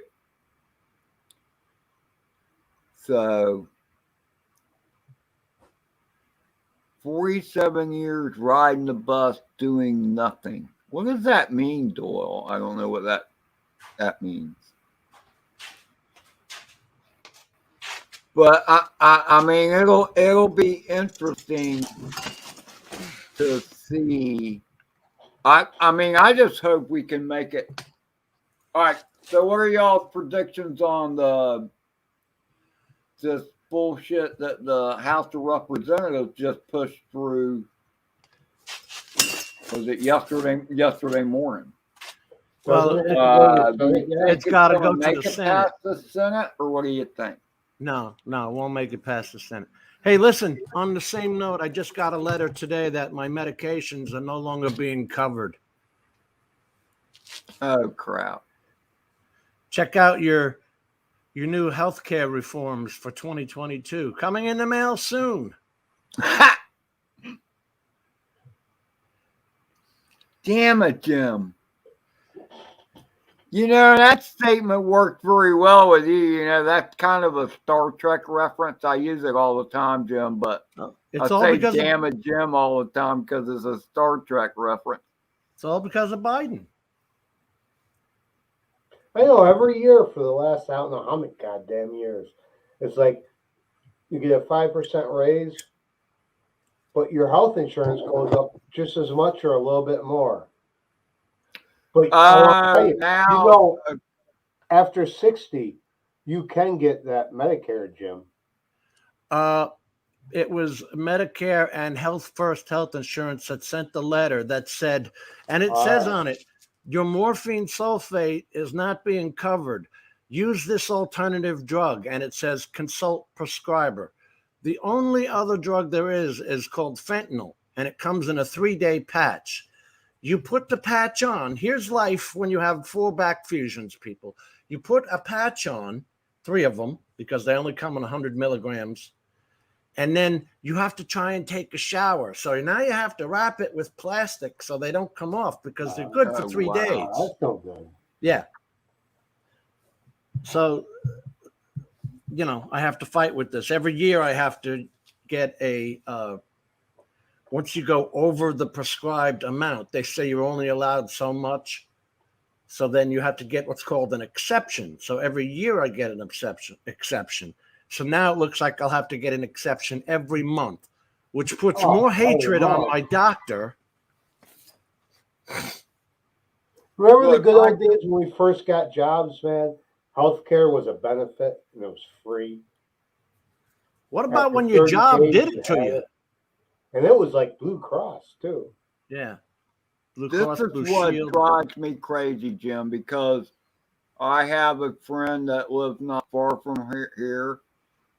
So. 47 years riding the bus doing nothing. What does that mean, Doyle? I don't know what that means. But I mean, it'll be interesting to see. I mean, I just hope we can make it. All right. So, what are y'all's predictions on this bullshit that the House of Representatives just pushed through? Was it yesterday morning? Well, it's got to go to the Senate. Past the Senate, or what do you think? No, it won't make it past the Senate. Hey, listen, on the same note, I just got a letter today that my medications are no longer being covered. Oh, crap. Check out your new healthcare reforms for 2022 coming in the mail soon. Damn it, Jim. You know, that statement worked very well with you. You know, that's kind of a Star Trek reference. I use it all the time, Jim, but I say damn it, Jim, all the time because it's a Star Trek reference. It's all because of Biden. I know every year for the last, I don't know how many goddamn years, it's like you get a 5% raise, but your health insurance goes up just as much or a little bit more. But now, after 60, you can get that Medicare, Jim. It was Medicare and Health First Health Insurance that sent the letter that said, and it says on it, your morphine sulfate is not being covered. Use this alternative drug. And it says consult prescriber. The only other drug there is called fentanyl, and it comes in a 3-day patch. You put the patch on. Here's life when you have 4 back fusions, people. You put a patch on, 3 of them, because they only come in 100 milligrams. And then you have to try and take a shower. So now you have to wrap it with plastic so they don't come off because they're good for 3 days. That's no good. Yeah. So, you know, I have to fight with this. Every year I have to get once you go over the prescribed amount, they say you're only allowed so much. So then you have to get what's called an exception. So every year I get an exception. So now it looks like I'll have to get an exception every month, which puts more hatred on my doctor. Remember the good old days when we first got jobs, man? Healthcare was a benefit and it was free. What about when your job did it to you? And it was like Blue Cross, too. Yeah. This is what drives me crazy, Jim, because I have a friend that lives not far from here.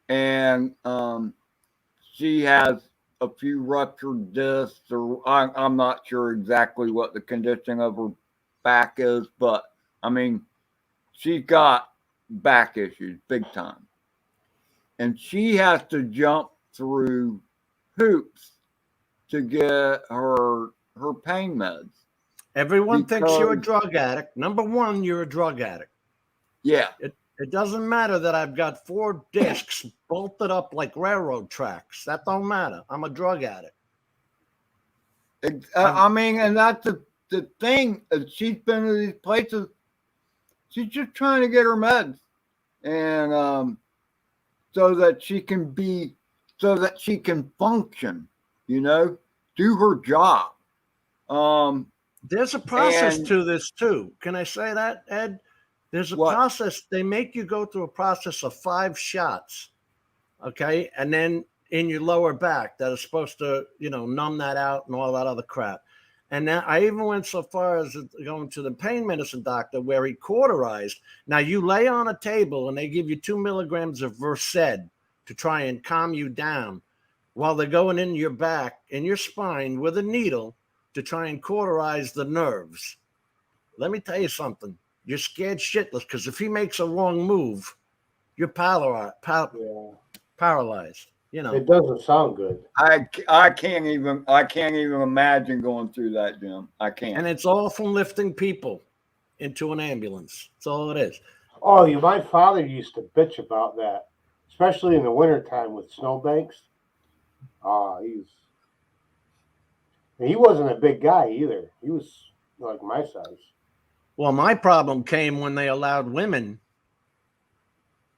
And she has a few ruptured discs, or I'm not sure exactly what the condition of her back is, but I mean, she's got back issues big time. And she has to jump through hoops to get her pain meds. Everyone thinks you're a drug addict. Number one, you're a drug addict. Yeah. It doesn't matter that I've got 4 discs bolted up like railroad tracks. That don't matter. I'm a drug addict. I mean, and that's the thing. She's been to these places. She's just trying to get her meds. and so that she can function, do her job. There's a process And to this too. Can I say that, Ed? There's a what? process. They make you go through a process of 5 shots, okay, and then in your lower back that is supposed to, numb that out and all that other crap. And now I even went so far as going to the pain medicine doctor where he cauterized. Now you lay on a table and they give you 2 milligrams of Versed to try and calm you down while they're going in your back, in your spine with a needle to try and cauterize the nerves. Let me tell you something. You're scared shitless because if he makes a wrong move, you're paralyzed. It doesn't sound good. I can't even imagine going through that, Jim. I can't. And it's all from lifting people into an ambulance. That's all it is. Oh, my father used to bitch about that, especially in the wintertime with snowbanks. He wasn't a big guy either. He was like my size. Well, my problem came when they allowed women.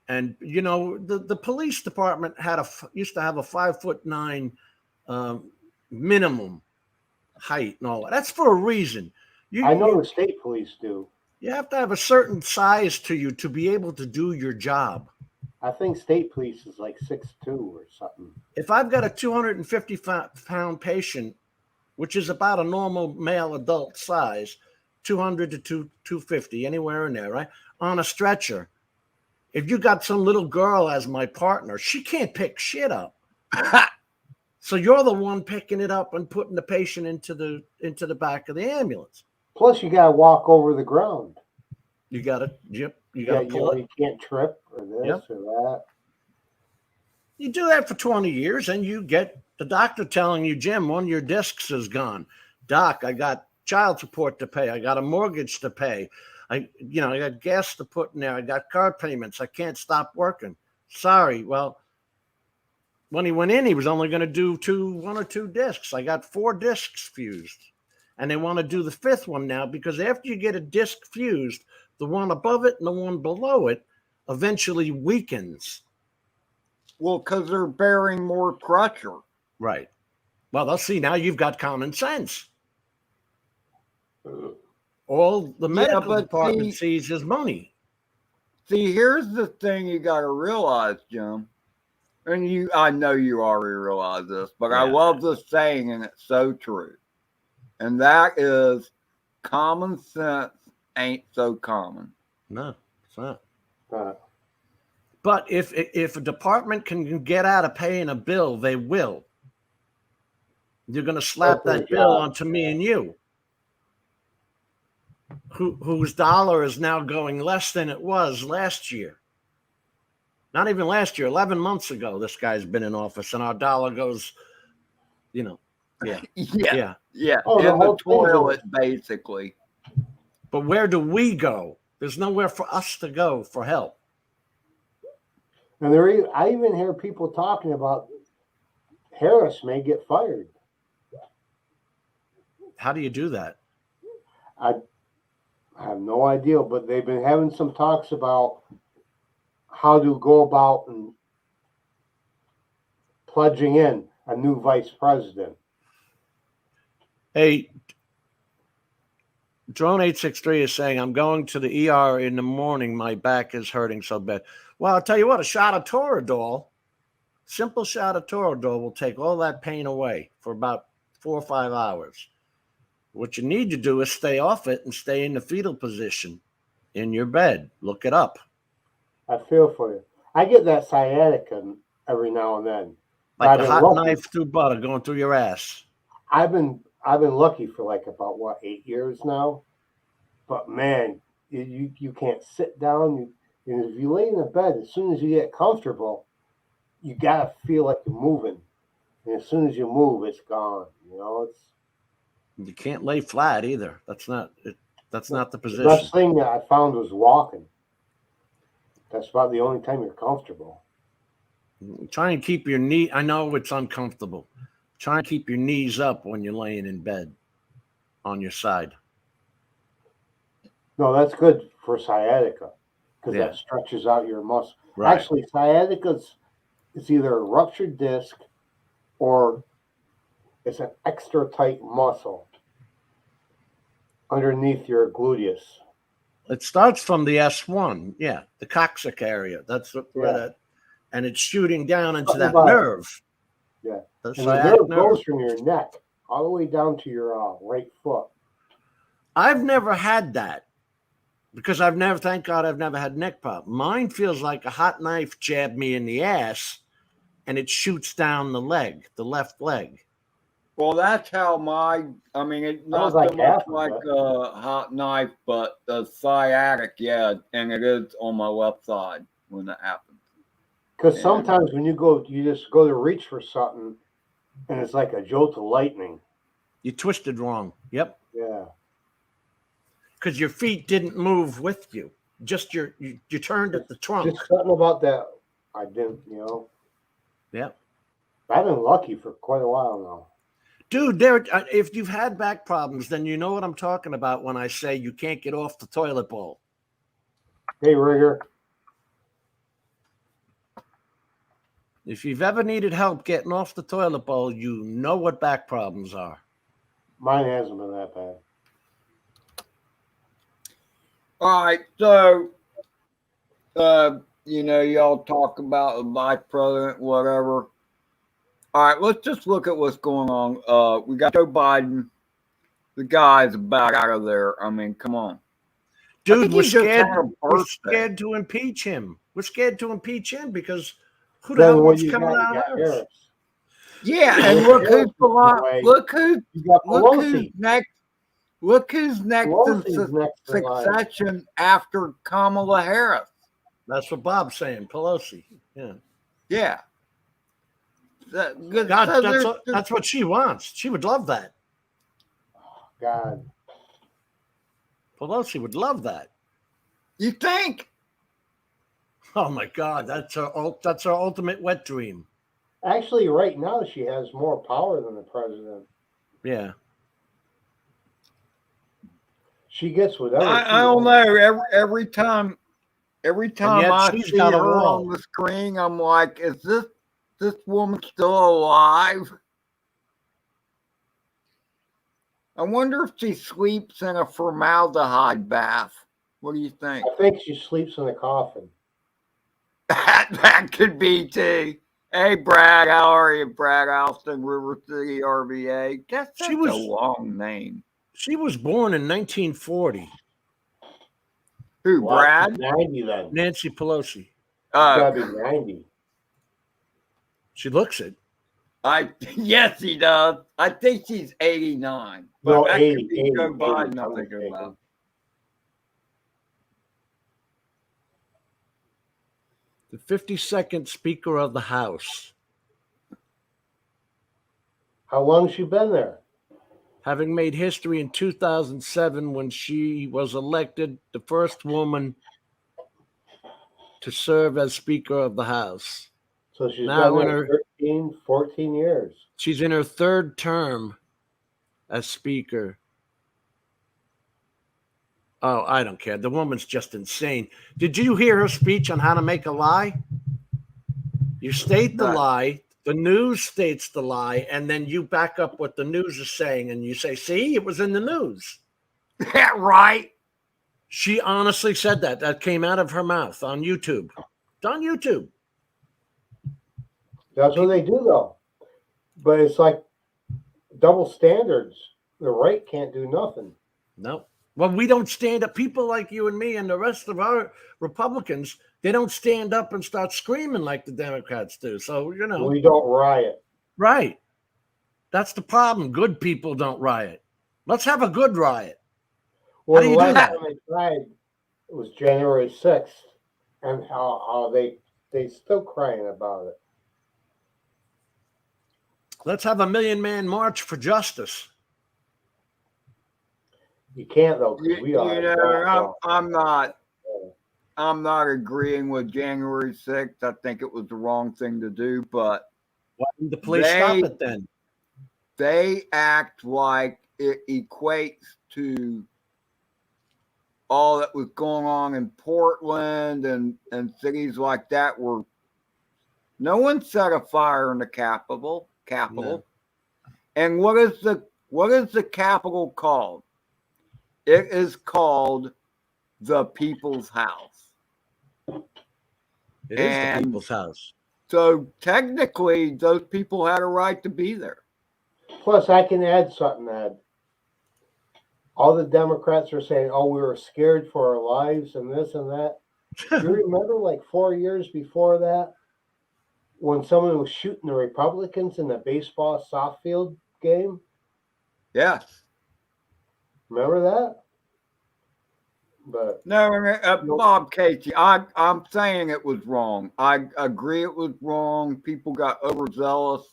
And, the police department used to have a 5'9" minimum height and all that. That's for a reason. I know the state police do. You have to have a certain size to you to be able to do your job. I think state police is like 6'2" or something. If I've got a 250-pound patient, which is about a normal male adult size, 200 to 250, anywhere in there, right? On a stretcher. If you got some little girl as my partner, she can't pick shit up. So you're the one picking it up and putting the patient into the back of the ambulance. Plus, you got to walk over the ground. You got to pull it. You can't trip or this or that. You do that for 20 years and you get the doctor telling you, Jim, one of your discs is gone. Doc, I got child support to pay. I got a mortgage to pay. I got gas to put in there. I got car payments. I can't stop working. Sorry. Well, when he went in, he was only going to do 1 or 2 discs. I got 4 discs fused. And they want to do the 5th one now because after you get a disc fused, the one above it and the one below it eventually weakens. Well, because they're bearing more pressure. Right. Well, they'll see now you've got common sense. All the medical department sees is money. See, here's the thing you got to realize, Jim. And I know you already realize this, but I love this saying, and it's so true. And that is, common sense ain't so common. No, it's not. But if a department can get out of paying a bill, they will. You're going to slap that bill onto me and you. Whose dollar is now going less than it was last year. Not even last year, 11 months ago, this guy's been in office, and our dollar goes, yeah. Oh, in the toilet, basically. But where do we go? There's nowhere for us to go for help. And I even hear people talking about Harris may get fired. How do you do that? I have no idea, but they've been having some talks about how to go about and pledging in a new vice president. Hey, Drone 863 is saying, I'm going to the ER in the morning. My back is hurting so bad. Well, I'll tell you what, a shot of Toradol, simple shot of Toradol will take all that pain away for about 4 or 5 hours. What you need to do is stay off it and stay in the fetal position in your bed. Look it up. I feel for you. I get that sciatica every now and then. Like a hot knife through butter going through your ass. I've been lucky for like about 8 years now. But man, you can't sit down. If you lay in the bed, as soon as you get comfortable, you gotta feel like you're moving. And as soon as you move, it's gone. You can't lay flat either. That's not the position. The best thing that I found was walking. That's about the only time you're comfortable. Try and keep your knee. I know it's uncomfortable. Try and keep your knees up when you're laying in bed on your side. No, that's good for sciatica because Yeah. that stretches out your muscle. Right. Actually, sciatica's it's either a ruptured disc or it's an extra tight muscle underneath your gluteus. It starts from the S1, yeah, the coccyx area. That's where Yeah. that, and it's shooting down into Something that about it. nerve. Yeah. The And the sciatic nerve nerve. goes from your neck all the way down to your right foot. I've never had that because thank God, I've never had neck problem. Mine feels like a hot knife jabbed me in the ass, and it shoots down the leg, the left leg. Well, that's how I mean, it's not like so much half of like it. a hot knife, but the sciatic, yeah, and it is on my left side when that happens. Because And- sometimes when you just go to reach for something, and it's like a jolt of lightning. You twisted wrong. Yep. Yeah. Because your feet didn't move with you. Just you turned at the trunk. Just something about that. I didn't, Yep. I've been lucky for quite a while now. Dude, if you've had back problems, then you know what I'm talking about when I say you can't get off the toilet bowl. Hey, Rigger. If you've ever needed help getting off the toilet bowl, you know what back problems are. Mine hasn't been that bad. All right, so y'all talk about the vice president, whatever. All right, let's just look at what's going on. We got Joe Biden. The guy's about out of there. I mean, come on. Dude, we're scared to impeach him. We're scared to impeach him because who the hell wants coming out of Harris? Yeah, and look who's next. Look who's next in succession after Kamala Harris. That's what Bob's saying. Pelosi. Yeah. Yeah. God, that's what she wants. She would love that. God. Pelosi would love that. You think? Oh my God, that's her ultimate wet dream. Actually, right now she has more power than the president. Yeah. She gets whatever. I don't know. Every time I see her on the screen, I'm like, is this woman still alive? I wonder if she sleeps in a formaldehyde bath. What do you think? I think she sleeps in a coffin. That could be too. Hey, Brad, how are you? Brad Alston, River City, RVA. That's a long name. She was born in 1940. Who, Brad? 90 then. Nancy Pelosi. Gotta be 90. She looks it. Yes, he does. I think she's 89. No, but 80. Joe Biden, I'm thinking about. The 52nd Speaker of the House. How long has she been there? Having made history in 2007 when she was elected the first woman to serve as Speaker of the House. So she's now been there 13, 14 years. She's in her third term as Speaker. Oh, I don't care. The woman's just insane. Did you hear her speech on how to make a lie? You state the lie, the news states the lie, and then you back up what the news is saying, and you say, see, it was in the news. Yeah, right. She honestly said that. That came out of her mouth on YouTube. It's on YouTube. That's what they do, though. But it's like double standards. The right can't do nothing. No. Well, we don't stand up. People like you and me and the rest of our Republicans, they don't stand up and start screaming like the Democrats do. So, we don't riot. Right. That's the problem. Good people don't riot. Let's have a good riot. Well, how do you do that? Time they tried, it was January 6th, and how they still crying about it. Let's have a 1,000,000-man march for justice. You can't though, because we are. I'm not agreeing with January 6th. I think it was the wrong thing to do, but why didn't the police stop it then? They act like it equates to all that was going on in Portland and cities like that were no one set a fire in the Capitol. No. And what is the Capitol called? It is called the People's House. It is the people's house. So technically, those people had a right to be there. Plus, I can add something, Ed. All the Democrats are saying, oh, we were scared for our lives and this and that. Do you remember like 4 years before that when someone was shooting the Republicans in the baseball softfield game? Yes. Remember that? But No, Bob Casey, I'm saying it was wrong. I agree it was wrong. People got overzealous.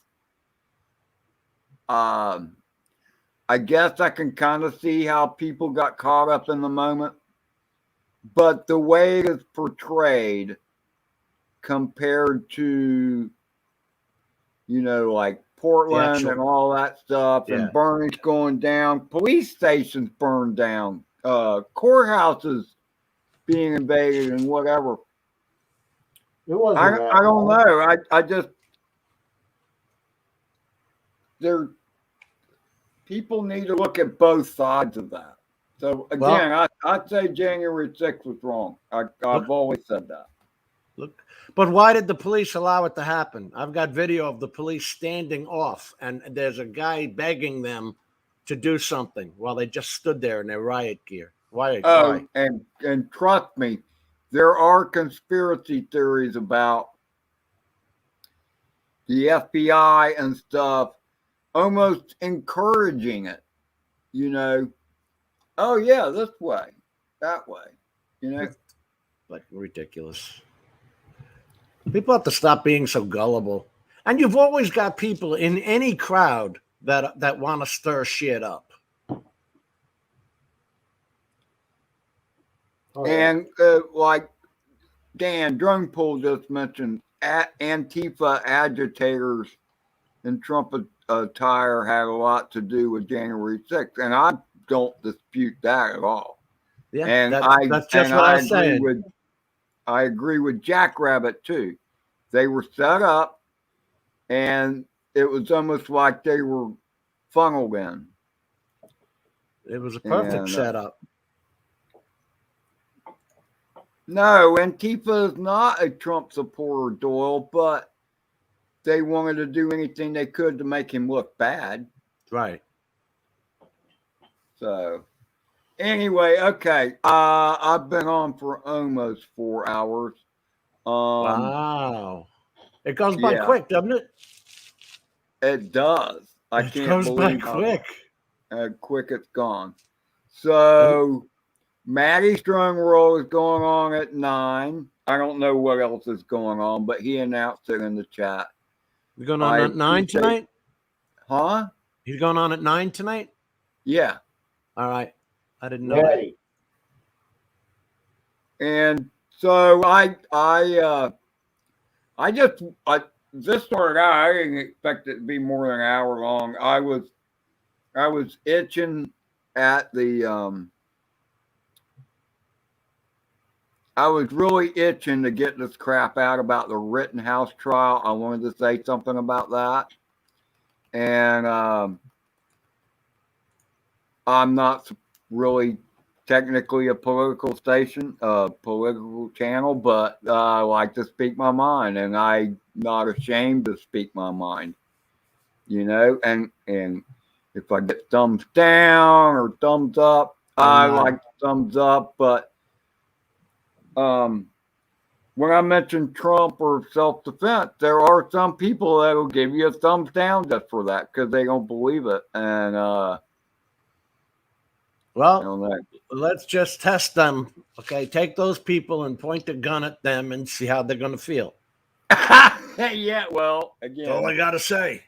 I guess I can kind of see how people got caught up in the moment. But the way it is portrayed compared to, like Portland and all that stuff, and burnings going down, police stations burned down, courthouses being invaded and whatever. it wasn't I don't know. I just people need to look at both sides of that. So again, I'd say January 6th was wrong. I've always said that. Look, but why did the police allow it to happen? I've got video of the police standing off, and there's a guy begging them to do something while they just stood there in their riot gear. Why? And trust me, there are conspiracy theories about the FBI and stuff almost encouraging it. Oh yeah, this way, that way. Like ridiculous. People have to stop being so gullible. And you've always got people in any crowd that want to stir shit up. And like Dan Drumpool just mentioned, Antifa agitators in Trump attire had a lot to do with January 6th, and I don't dispute that at all. Yeah, and that's just what I was saying. I agree with Jackrabbit too. They were set up, and it was almost like they were funneled in. It was a perfect setup. No, Antifa is not a Trump supporter, Doyle, but they wanted to do anything they could to make him look bad. Right. So, anyway, okay. I've been on for almost 4 hours. Wow. It goes by quick, doesn't it? It does. I can't believe how quick. Quick it's gone. So, Maddie's drum roll is going on at 9. I don't know what else is going on, but he announced it in the chat. You're going on at 9 tonight? Huh? You're going on at 9 tonight? Yeah. All right. I didn't know that. And so this started out, I didn't expect it to be more than an hour long. I was itching at the I was really itching to get this crap out about the Rittenhouse trial. I wanted to say something about that. And I'm not really technically a political channel, but I like to speak my mind, and I'm not ashamed to speak my mind. And if I get thumbs down or thumbs up, I like thumbs up, but when I mention Trump or self-defense, there are some people that will give you a thumbs down just for that because they don't believe it. And let's just test them. Okay, take those people and point a gun at them and see how they're going to feel. Yeah, well, again, that's all I got to say.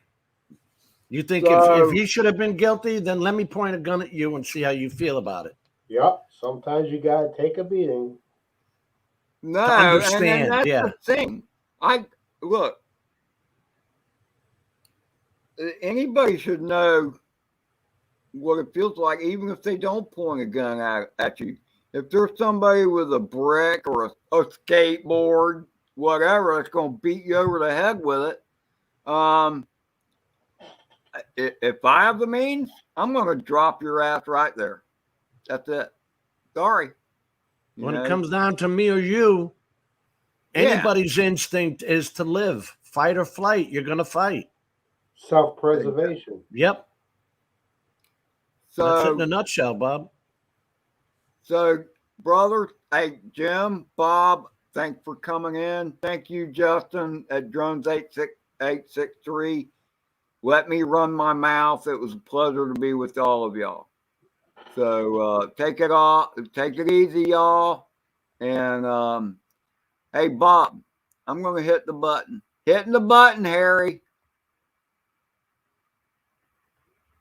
You think if he should have been guilty, then let me point a gun at you and see how you feel about it. Yep. Sometimes you got to take a beating. No, and that's the thing. Look, anybody should know what it feels like, even if they don't point a gun at you. if there's somebody with a brick or a skateboard, whatever, that's going to beat you over the head with it. If I have the means, I'm going to drop your ass right there. That's it. Sorry. When it comes down to me or you, anybody's instinct is to live. Fight or flight. You're going to fight. Self-preservation. Yep. So that's it in a nutshell, Bob. So, brother, hey, Jim, Bob, thanks for coming in. Thank you, Justin, at Drones 863. Let me run my mouth. It was a pleasure to be with all of y'all. So take it easy, y'all. And hey, Bob, I'm going to hit the button. Hitting the button, Harry.